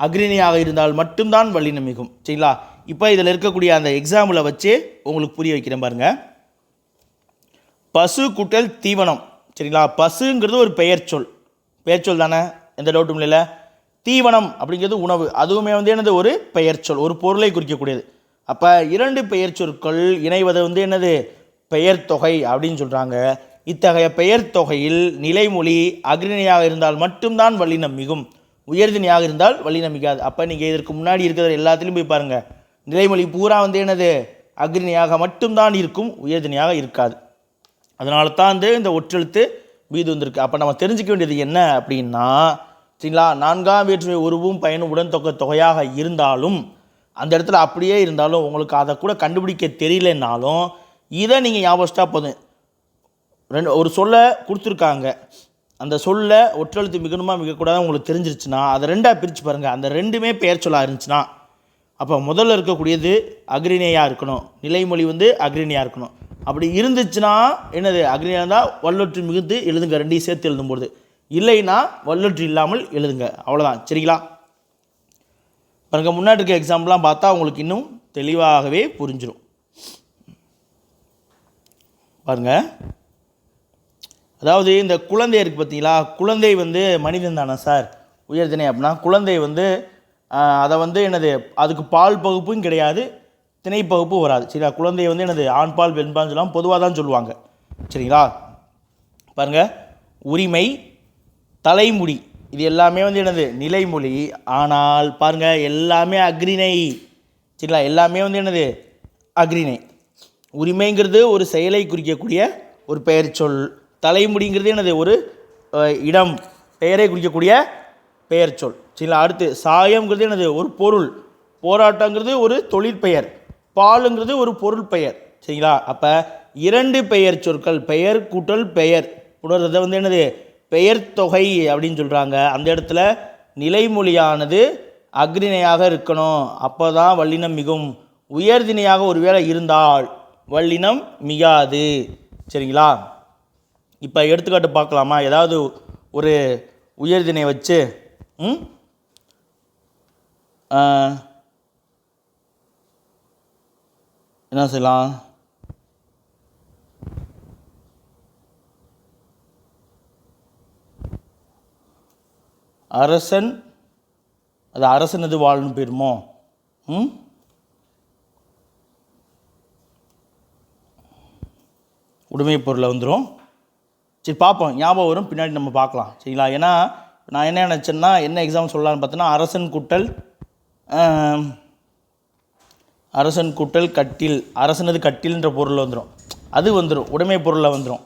அக்ரிணையாக இருந்தால் மட்டும்தான் வல்லினம் மிகும். சரிங்களா? இப்போ இதில் இருக்கக்கூடிய அந்த எக்ஸாம்பிளை வச்சு உங்களுக்கு புரிய வைக்கிறேன் பாருங்கள். பசு கூட்டல் தீவனம். சரிங்களா? பசுங்கிறது ஒரு பெயர் சொல், பெயர் சொல் தானே, எந்த டவுட்டும் இல்லை. தீவனம் அப்படிங்கிறது உணவு, அதுவுமே என்னது, ஒரு பெயர் சொல், ஒரு பொருளை குறிக்கக்கூடியது. அப்போ 2 பெயர் சொற்கள் இணைவது என்னது, பெயர் தொகை அப்படின்னு சொல்கிறாங்க. இத்தகைய பெயர் தொகையில் நிலைமொழி அக்ரிணையாக இருந்தால் மட்டும்தான் வல்லினம் மிகும், உயர்திணையாக இருந்தால் வல்லினம் மிகாது. அப்போ நீங்கள் இதற்கு முன்னாடி இருக்கிற எல்லாத்துலேயும் போய் பாருங்கள், நிலைமொழி பூரா என்னது, அக்ரிணையாக மட்டும்தான் இருக்கும், உயர்திணையாக இருக்காது. அதனால தான் இந்த ஒற்றெழுத்து மீது வந்திருக்கு. அப்போ நம்ம தெரிஞ்சிக்க வேண்டியது என்ன அப்படின்னா, சரிங்களா, 4ஆம் வேற்றுமை உருவும் பயனும் உடன் தொகையாக இருந்தாலும், அந்த இடத்துல அப்படியே இருந்தாலும் உங்களுக்கு அதை கூட கண்டுபிடிக்க தெரியலனாலும் இதை நீங்கள் ஞாபகம் போதும். ஒரு சொல்லை கொடுத்துருக்காங்க, அந்த சொல்ல ஒற்றெழுத்து மிகணுமா மிகக்கூடாது உங்களுக்கு தெரிஞ்சிருச்சுன்னா அதை 2ஆக பிரித்து பாருங்கள். அந்த 2மே பெயர் சொல்லாக இருந்துச்சுன்னா அப்போ முதல்ல இருக்கக்கூடியது அக்ரிணையாக இருக்கணும், நிலைமொழி அக்ரிணையாக இருக்கணும். அப்படி இருந்துச்சுன்னா என்னது, அக்ரிணையாக இருந்தால் வல்லொற்று மிகுந்து எழுதுங்க, 2ஐயும் சேர்த்து எழுதும்போது. இல்லைன்னா வல்லொற்று இல்லாமல் எழுதுங்க, அவ்வளோதான். சரிங்களா? பாருங்க, முன்னாடி இருக்க எக்ஸாம்பிள்லாம் பார்த்தா உங்களுக்கு இன்னும் தெளிவாகவே புரிஞ்சிடும். பாருங்க, அதாவது இந்த குழந்தை இருக்குது பார்த்தீங்களா, குழந்தை மனிதன் தானே சார் உயர்திணை அப்படின்னா, குழந்தை அதை என்னது, அதுக்கு பால் பகுப்பும் கிடையாது, திணை பகுப்பும் வராது. சரிங்களா? குழந்தையை என்னது, ஆண்பால் பெண்பால் சொல்லலாம், பொதுவாக தான் சொல்லுவாங்க. சரிங்களா? பாருங்கள், உரிமை, தலைமுடி, இது எல்லாமே என்னது, நிலைமொழி. ஆனால் பாருங்கள், எல்லாமே அக்ரிணை. சரிங்களா? எல்லாமே என்னது, அக்ரிணை. உரிமைங்கிறது ஒரு செயலை குறிக்கக்கூடிய ஒரு பெயர் சொல், தலைமுடிங்கிறது என்னது, ஒரு இடம், பெயரை குறிக்கக்கூடிய பெயர் சொல். சரிங்களா? அடுத்து சாயம்ங்கிறது என்னது, ஒரு பொருள், போராட்டங்கிறது ஒரு தொழிற்பெயர், பாலுங்கிறது ஒரு பொருள் பெயர். சரிங்களா? அப்போ 2 பெயர் சொற்கள், பெயர் கூட்டல் பெயர் உணர்றதை என்னது, பெயர் தொகை அப்படின்னு சொல்கிறாங்க. அந்த இடத்துல நிலைமொழியானது அக்ரிணையாக இருக்கணும், அப்போ தான் வல்லினம் மிகும். உயர்திணையாக ஒருவேளை இருந்தால் வல்லினம் மிகாது. சரிங்களா? இப்போ எடுத்துக்காட்டு பார்க்கலாமா? ஏதாவது ஒரு உயர்திணை வச்சு என்ன செய்யலாம்? அரசன், அது அரசனது வாழ்னு போயிருமோ? உடைமை பொருளை வந்துடும். சரி, பார்ப்போம், ஞாபகம் வரும், பின்னாடி நம்ம பார்க்கலாம். சரிங்களா? ஏன்னா நான் என்ன நினச்சேன்னா, என்ன எக்ஸாம்பிள் சொல்லலான்னு பார்த்தோன்னா, அரசன் கூட்டல் கட்டில், அரசனது கட்டில்ன்ற பொருள் வந்துடும், அது வந்துடும், உடைமை பொருளில் வந்துடும்.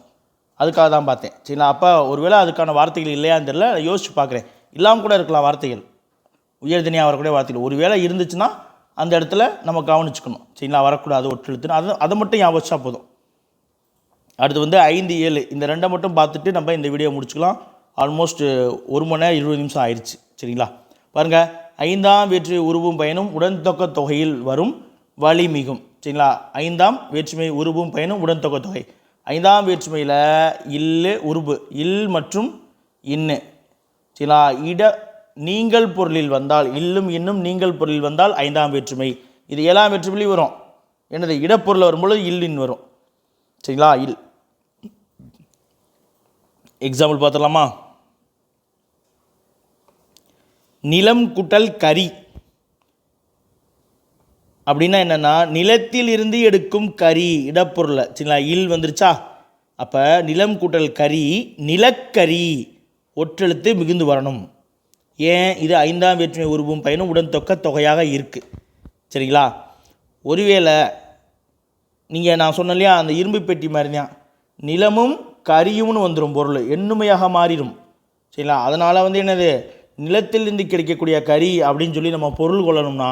அதுக்காக தான் பார்த்தேன். சரிங்களா? அப்போ ஒருவேளை அதுக்கான வார்த்தைகள் இல்லையான்னு தெரியல, யோசிச்சு பார்க்குறேன். இல்லாமல் கூட இருக்கலாம் வார்த்தைகள், உயர்திணையாக வரக்கூடிய வார்த்தைகள். ஒருவேளை இருந்துச்சுன்னா அந்த இடத்துல நம்ம கவனிச்சுக்கணும். சரிங்களா? வரக்கூடாது ஒற்றெழுத்துன்னு, அதை மட்டும் ஞாபகம் வச்சா போதும். அடுத்து 5, 7 இந்த 2 மட்டும் பார்த்துட்டு நம்ம இந்த வீடியோ முடிச்சுக்கலாம். ஆல்மோஸ்ட் 1 மணி நேரம் 20 நிமிஷம் ஆயிடுச்சு. சரிங்களா? பாருங்கள், 5ஆம் வேற்றுமை உருவும் பயனும் உடன் தொகையில் வரும் வலிமிகும். சரிங்களா? 5ஆம் வேற்றுமை உருவும் பயனும் உடன் தொகை. 5ஆம் வேற்றுமையில் இல்லு உருபு, இல் மற்றும் இன்னு. சரிங்களா? நீங்கள் பொருளில் வந்தால், இல்லும் இன்னும் நீங்கள் பொருளில் வந்தால் 5ஆம் வேற்றுமை. இது 7ஆம் வேற்றுமையிலையும் வரும். என்னது, இடப்பொருள் வரும்பொழுது இல்லின் வரும். சரிங்களா? இல். எக்ஸாம்பிள் பார்த்துடலாமா? நிலம் கூட்டல் கரி அப்படின்னா என்னென்னா, நிலத்தில் இருந்து எடுக்கும் கரி, இடப்பொருளை. சரிங்களா? இல் வந்துருச்சா? அப்போ நிலம் கூட்டல் கரி, நிலக்கரி, ஒற்றெழுத்து மிகுந்து வரணும். ஏன்? இது 5ஆம் வேற்றுமை உருவும் பயனும் உடன் தொகையாக இருக்குது. சரிங்களா? ஒருவேளை நீங்கள் நான் சொன்ன இல்லையா, அந்த இரும்பு பெட்டி மாதிரி தான், நிலமும் கரியும்னு வந்துடும், பொருள் எண்ணுமையாக மாறிடும். சரிங்களா? அதனால் வந்து என்னது, நிலத்திலிருந்து கிடைக்கக்கூடிய கரி அப்படின்னு சொல்லி நம்ம பொருள் கொள்ளணும்னா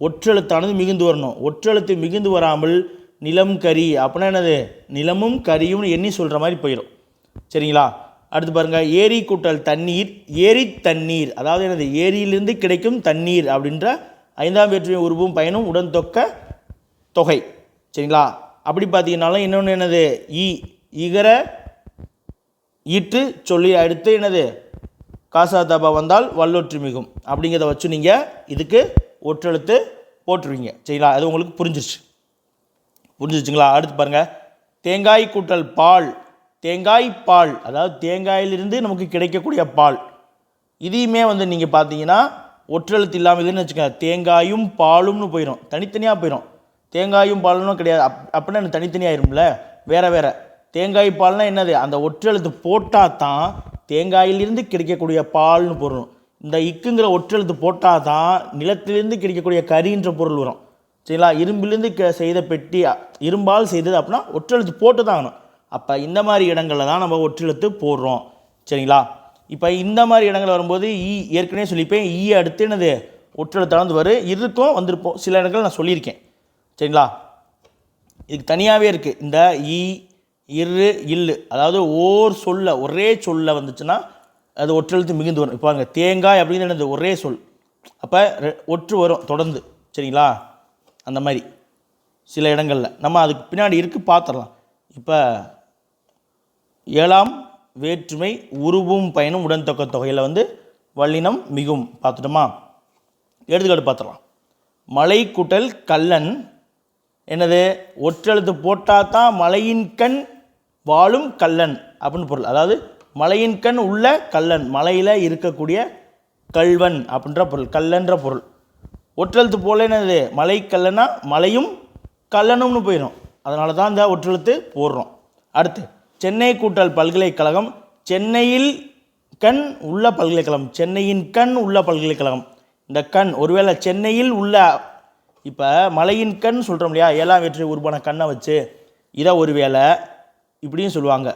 ஒற்றெழுத்தானது மிகுந்து வரணும். ஒற்றெழுத்து மிகுந்து வராமல் நிலம் கரி அப்படின்னா என்னது, நிலமும் கரியும்னு எண்ணி சொல்கிற மாதிரி போயிடும். சரிங்களா? அடுத்து பாருங்கள், ஏரி கூட்டல் தண்ணீர், ஏரி தண்ணீர், அதாவது என்னது, ஏரியிலிருந்து கிடைக்கும் தண்ணீர் அப்படின்ற ஐந்தாம் வேற்றுமை உருவும் பயனும் உடன் தொகை. சரிங்களா? அப்படி பார்த்தீங்கன்னாலும் இன்னொன்று என்னது, இகர ஈட்டு சொல்லி அடுத்து என்னது, காசா தபா வந்தால் வல்லொற்று மிகும் அப்படிங்கிறத வச்சு நீங்கள் இதுக்கு ஒற்றெழுத்து போட்டுருவீங்க. சரிங்களா? அது உங்களுக்கு புரிஞ்சிச்சுங்களா? அடுத்து பாருங்கள், தேங்காய் கூட்டல் பால், தேங்காய் பால், அதாவது தேங்காயிலிருந்து நமக்கு கிடைக்கக்கூடிய பால். இதையுமே வந்து நீங்கள் பார்த்தீங்கன்னா ஒற்றெழுத்து இல்லாமல் இதுன்னு வச்சுக்கோங்க, தேங்காயும் பாலும்னு போயிடும், தனித்தனியாக போயிடும். தேங்காயும் பாலும் கிடையாது, அப்படின்னா எனக்கு தனித்தனியாகிரும்ல, வேறு. தேங்காய் பால்னால் என்னது, அந்த ஒற்றெழுத்து போட்டால் தான் தேங்காயிலிருந்து கிடைக்கக்கூடிய பால்னு பொருள். இந்த இக்குங்கிற ஒற்றெழுத்து போட்டால் தான் நிலத்திலிருந்து கிடைக்கக்கூடிய கரின்ற பொருள் வரும். சரிங்களா? இரும்பிலிருந்து செய்த பெட்டி, இரும்பால் செய்தது அப்படின்னா ஒற்றெழுத்து போட்டு தான் ஆகணும். அப்போ இந்த மாதிரி இடங்களில் தான் நம்ம ஒற்றெழுத்து போடுறோம். சரிங்களா? இப்போ இந்த மாதிரி இடங்கள் வரும்போது ஏற்கனவே சொல்லிப்பேன், அடுத்து என்னது, ஒற்றெழுத்தானது வரும், இருக்கும், வந்திருப்போம். சில இடங்கள் நான் சொல்லியிருக்கேன். சரிங்களா? இதுக்கு தனியாகவே இருக்குது இந்த இல்லு, அதாவது ஒரே சொல்ல வந்துச்சுன்னா அது ஒற்றெழுத்து மிகுந்து வரும். இப்போ பாருங்க, தேங்காய் அப்படிங்கிறது ஒரே சொல், அப்போ ஒற்று வரும் தொடர்ந்து. சரிங்களா? அந்த மாதிரி சில இடங்களில் நம்ம அதுக்கு பின்னாடி இருக்குது, பார்த்துடலாம். இப்போ ஏழாம் வேற்றுமை உருவும் பயனும் உடன் தொகையில் வந்து வல்லினம் மிகும் பார்த்துட்டோமா? எடுத்துக்காட்டு பார்த்துடலாம். மலை கூட்டல் கல்லன், என்னது, ஒற்றெழுத்து போட்டால் தான் மலையின் கண் வாழும் கல்லன் அப்படின்னு பொருள். அதாவது மலையின் கண் உள்ள கல்லன், மலையில் இருக்கக்கூடிய கல்வன் அப்படின்ற பொருள், கல்லன்ற பொருள். ஒற்றெழுத்து போல என்னது, மலை கல்லனா மலையும் கல்லனும்னு போயிடும். அதனால தான் இந்த ஒற்றெழுத்து போடுறோம். அடுத்து சென்னை கூட்டல் பல்கலைக்கழகம், சென்னையில் கண் உள்ள பல்கலைக்கழகம், சென்னையின் கண் உள்ள பல்கலைக்கழகம். இந்த கண் ஒருவேளை சென்னையில் உள்ள, இப்போ மலையின் கண் சொல்கிறோம் இல்லையா, ஏழாம் வேற்று உருவான கண்ணை வச்சு, இதை ஒருவேளை இப்படின்னு சொல்லுவாங்க,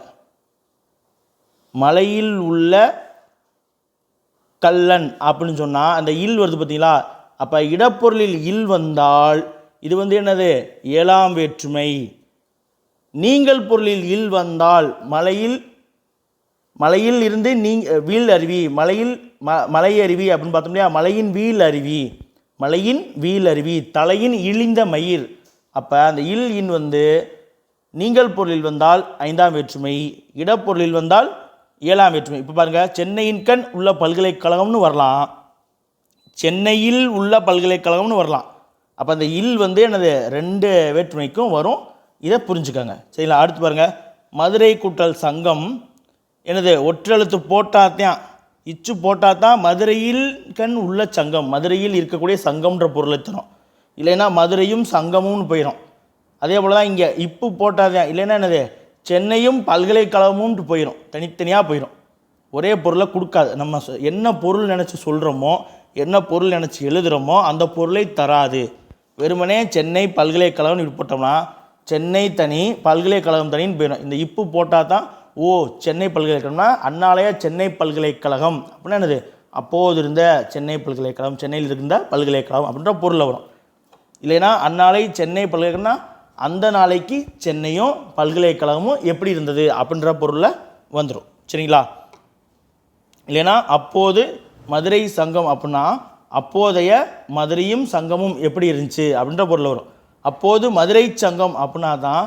மலையில் உள்ள கல்லன் அப்படின்னு சொன்னால் அந்த இல் வருது பார்த்தீங்களா? அப்போ இடப்பொருளில் இல் வந்தால் இது வந்து என்னது, ஏழாம் வேற்றுமை. நீங்கள் பொருளில் இல் வந்தால் மலையில் இருந்து வீல் அருவி, மலை அருவி அப்படின்னு பார்த்தோம் இல்லையா, மலையின் வீல் அருவி, தலையின் இழிந்த மயிர். அப்போ அந்த இன் வந்து நீங்கள் பொருளில் வந்தால் ஐந்தாம் வேற்றுமை, இடப்பொருளில் வந்தால் ஏழாம் வேற்றுமை. இப்போ பாருங்கள், சென்னையின் கண் உள்ள பல்கலைக்கழகம்னு வரலாம், சென்னையில் உள்ள பல்கலைக்கழகம்னு வரலாம். அப்போ அந்த இல் வந்து என்னது, ரெண்டு வேற்றுமைக்கும் வரும். இதை புரிஞ்சுக்கோங்க. சரிங்களா? அடுத்து பாருங்கள், மதுரை கூட்டல் சங்கம், என்னது, ஒற்றெழுத்து போட்டாத்தான், இச்சு போட்டாத்தான் மதுரையில் கண் உள்ள சங்கம், மதுரையில் இருக்கக்கூடிய சங்கம்ன்ற பொருளை தரும். இல்லைன்னா மதுரையும் சங்கமும்னு போயிடும். அதே போல் தான் இங்கே இப்பு போட்டாதான், இல்லைன்னா என்னது, சென்னையும் பல்கலைக்கழகமும்ட்டு போயிடும், தனித்தனியாக போயிடும். ஒரே பொருளை கொடுக்காது. நம்ம என்ன பொருள் நினச்சி சொல்கிறோமோ, என்ன பொருள் நினச்சி எழுதுகிறோமோ அந்த பொருளை தராது. வெறுமனே சென்னை பல்கலைக்கழகம்னு இப்படி போட்டோம்னா சென்னை தனி பல்கலைக்கழகம் தனின்னு போயிடும். இந்த இப்பு போட்டால் தான் சென்னை பல்கலைக்கழகம்னா அண்ணாலய சென்னை பல்கலைக்கழகம் அப்படின்னா என்னது, அப்போது இருந்த சென்னை பல்கலைக்கழகம், சென்னையில் இருந்த பல்கலைக்கழகம் அப்படின்ற பொருளில் வரும். இல்லைன்னா அந்நாளை சென்னை பல்கலைக்கழகம்னா அந்த நாளைக்கு சென்னையும் பல்கலைக்கழகமும் எப்படி இருந்தது அப்படின்ற பொருளில் வந்துடும். சரிங்களா? இல்லைன்னா அப்போது மதுரை சங்கம் அப்படின்னா அப்போதைய மதுரையும் சங்கமும் எப்படி இருந்துச்சு அப்படின்ற பொருள் வரும். அப்போது மதுரை சங்கம் அப்படின்னா தான்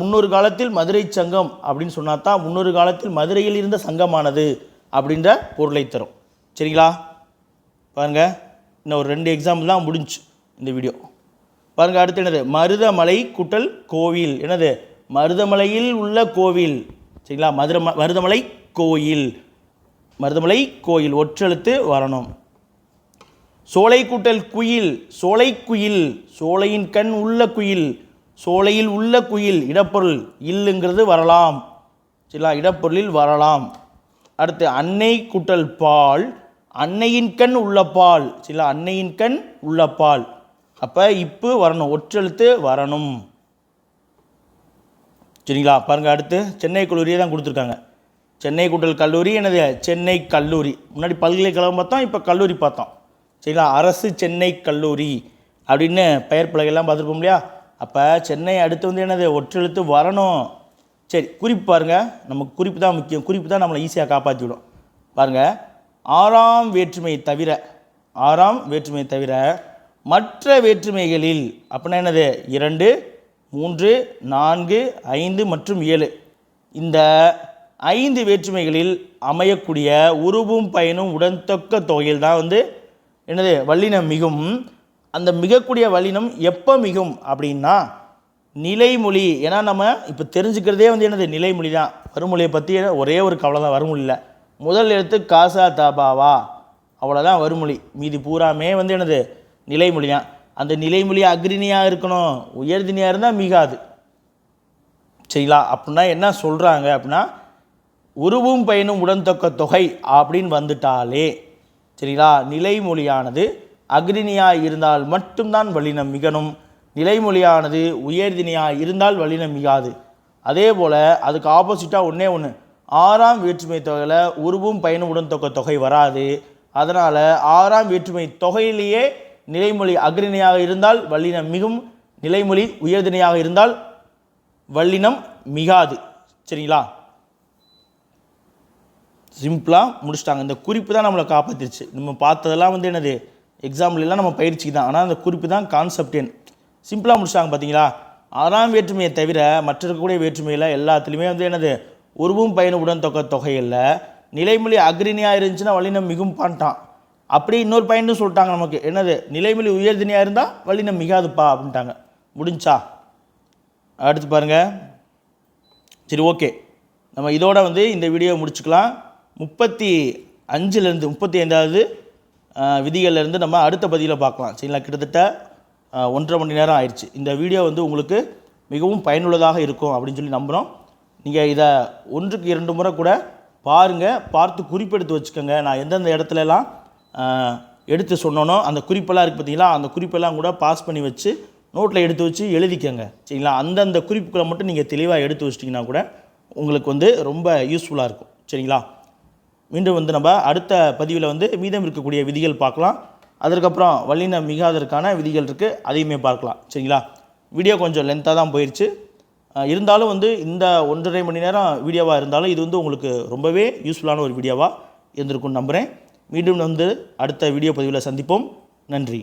முன்னொரு காலத்தில் மதுரை சங்கம் அப்படின்னு சொன்னால் தான் முன்னொரு காலத்தில் மதுரையில் இருந்த சங்கமானது அப்படின்ற பொருளை தரும். சரிங்களா? பாருங்கள், இன்னும் ஒரு 2 எக்ஸாம்பிள் தான் முடிஞ்சு இந்த வீடியோ. பாருங்கள், அடுத்து என்னது, மருதமலை கூட்டல் கோவில், என்னது, மருதமலையில் உள்ள கோவில். சரிங்களா? மருதமலை கோயில் ஒற்றெழுத்து வரணும். சோலை கூட்டல் குயில், சோலை குயில், சோலையின் கண் உள்ள குயில், சோலையில் உள்ள குயில், இடப்பொருள் இல்லுங்கிறது வரலாம். சரிங்களா? இடப்பொருளில் வரலாம். அடுத்து அன்னை கூட்டல் பால், அன்னையின் கண் உள்ள பால். சரிங்களா? அன்னையின் கண் உள்ள பால். அப்போ இப்போ வரணும், ஒற்றெழுத்து வரணும். சரிங்களா? பாருங்கள், அடுத்து சென்னை கல்லூரியே தான் கொடுத்துருக்காங்க. சென்னை கூட்டல் கல்லூரி என்னது? சென்னை கல்லூரி. முன்னாடி பல்கலைக்கழகம் பார்த்தோம், இப்போ கல்லூரி பார்த்தோம். சரிங்களா? அரசு சென்னை கல்லூரி அப்படின்னு பெயர் பலகையெல்லாம் பார்த்துருப்போம் இல்லையா? அப்போ சென்னை அடுத்து வந்து என்னது? ஒற்றெழுத்து வரணும். சரி, குறிப்பு பாருங்கள், நமக்கு குறிப்பு தான் முக்கியம். குறிப்பு தான் நம்மளை ஈஸியாக காப்பாற்றி விடும். பாருங்கள், ஆறாம் வேற்றுமை தவிர மற்ற வேற்றுமைகளில் அப்படின்னா என்னது? 2, 3, 4, 5 மற்றும் 7 இந்த 5 வேற்றுமைகளில் அமையக்கூடிய உருவும் பயனும் உடன்தொக்க தொகையில் தான் வந்து என்னது? வல்லினம் மிகும். அந்த மிகக்கூடிய வல்லினம் எப்போ மிகும் அப்படின்னா நிலைமொழி. ஏன்னா நம்ம இப்போ தெரிஞ்சுக்கிறதே வந்து என்னது? நிலைமொழி தான். வருமொழியை பற்றி ஒரே ஒரு கவலை தான், வருமொழியில் முதல் எழுத்து காசா தாபாவா, அவ்வளோதான் வருமொழி. மீதி பூராமே வந்து என்னது? நிலைமொழி தான். அந்த நிலைமொழி அக்ரிணியாக இருக்கணும், உயர்தினியாக இருந்தால் மிகாது. சரிங்களா? அப்படின்னா என்ன சொல்கிறாங்க அப்படின்னா, உருவும் பயனும் உடன்தொக்க தொகை அப்படின்னு வந்துட்டாலே சரிங்களா, நிலைமொழியானது அக்ரிணியாக இருந்தால் மட்டும்தான் வல்லினம் மிகணும். நிலைமொழியானது உயர்தினியாக இருந்தால் வல்லினம் மிகாது. அதே போல் அதுக்கு ஆப்போசிட்டாக ஒன்று, ஆறாம் வேற்றுமை தொகையில் உருவும் பயனும் உடன்தொக்க தொகை வராது. அதனால் ஆறாம் வேற்றுமை தொகையிலேயே நிலைமொழி அக்ரிணியாக இருந்தால் வல்லினம் மிகும், நிலைமொழி உயர்தினியாக இருந்தால் வல்லினம் மிகாது. சரிங்களா? சிம்பிளாக முடிச்சிட்டாங்க. இந்த குறிப்பு தான் நம்மளை காப்பாற்றிருச்சு. நம்ம பார்த்ததெல்லாம் வந்து என்னது? எக்ஸாம்பிள்லாம் நம்ம பயிற்சிக்கு தான். ஆனால் அந்த குறிப்பு தான் கான்செப்ட். சிம்பிளாக முடிச்சிட்டாங்க. பார்த்தீங்களா? ஆறாம் வேற்றுமையை தவிர மற்ற இருக்கக்கூடிய வேற்றுமையில் எல்லாத்துலேயுமே வந்து என்னது? உருவும் பயனும் உடன்தொக்க தொகையில் நிலைமொழி அக்ரிணியாக இருந்துச்சுன்னா வல்லினம் மிகும் பண்ணிட்டான். அப்படி இன்னொரு பயனும் சொல்லிட்டாங்க நமக்கு. என்னது? நிலைமொழி உயர்தினியாக இருந்தால் வல்லினம் மிகாதுப்பா அப்படின்ட்டாங்க. முடிஞ்சா? அடுத்து பாருங்கள். சரி, ஓகே, நம்ம இதோட வந்து இந்த வீடியோ முடிச்சுக்கலாம். 35லேருந்து 35வது விதிகள்லேருந்து நம்ம அடுத்த பதிவில் பார்க்கலாம். சரிங்களா? கிட்டத்தட்ட 1.5 மணி நேரம் ஆயிடுச்சு. இந்த வீடியோ வந்து உங்களுக்கு மிகவும் பயனுள்ளதாக இருக்கும் அப்படின்னு சொல்லி நம்புகிறோம். நீங்கள் இதை 1க்கு 2 முறை கூட பாருங்கள், பார்த்து குறிப்பெடுத்து வச்சுக்கோங்க. நான் எந்தெந்த இடத்துலலாம் எடுத்து சொன்னோனோ அந்த குறிப்பெல்லாம் இருக்குது பார்த்தீங்களா, அந்த குறிப்பெல்லாம் கூட பாஸ் பண்ணி வச்சு நோட்டில் எடுத்து வச்சு எழுதிக்கங்க. சரிங்களா? அந்தந்த குறிப்புகளை மட்டும் நீங்கள் தெளிவாக எடுத்து வச்சிட்டிங்கன்னா கூட உங்களுக்கு வந்து ரொம்ப யூஸ்ஃபுல்லாக இருக்கும். சரிங்களா? மீண்டும் வந்து நம்ம அடுத்த பதிவில் வந்து மீதம் இருக்கக்கூடிய விதிகள் பார்க்கலாம். அதற்கப்புறம் வல்லினம் மிகாதற்கான விதிகள் இருக்குது, அதையுமே பார்க்கலாம். சரிங்களா? வீடியோ கொஞ்சம் லென்த்தாக தான் போயிடுச்சு. இருந்தாலும் வந்து இந்த 1.5 மணி நேரம் வீடியோவாக இருந்தாலும் இது வந்து உங்களுக்கு ரொம்பவே யூஸ்ஃபுல்லான ஒரு வீடியோவாக இருந்திருக்கும்னு நம்புகிறேன். மீண்டும் வந்து அடுத்த வீடியோ பதிவில் சந்திப்போம். நன்றி.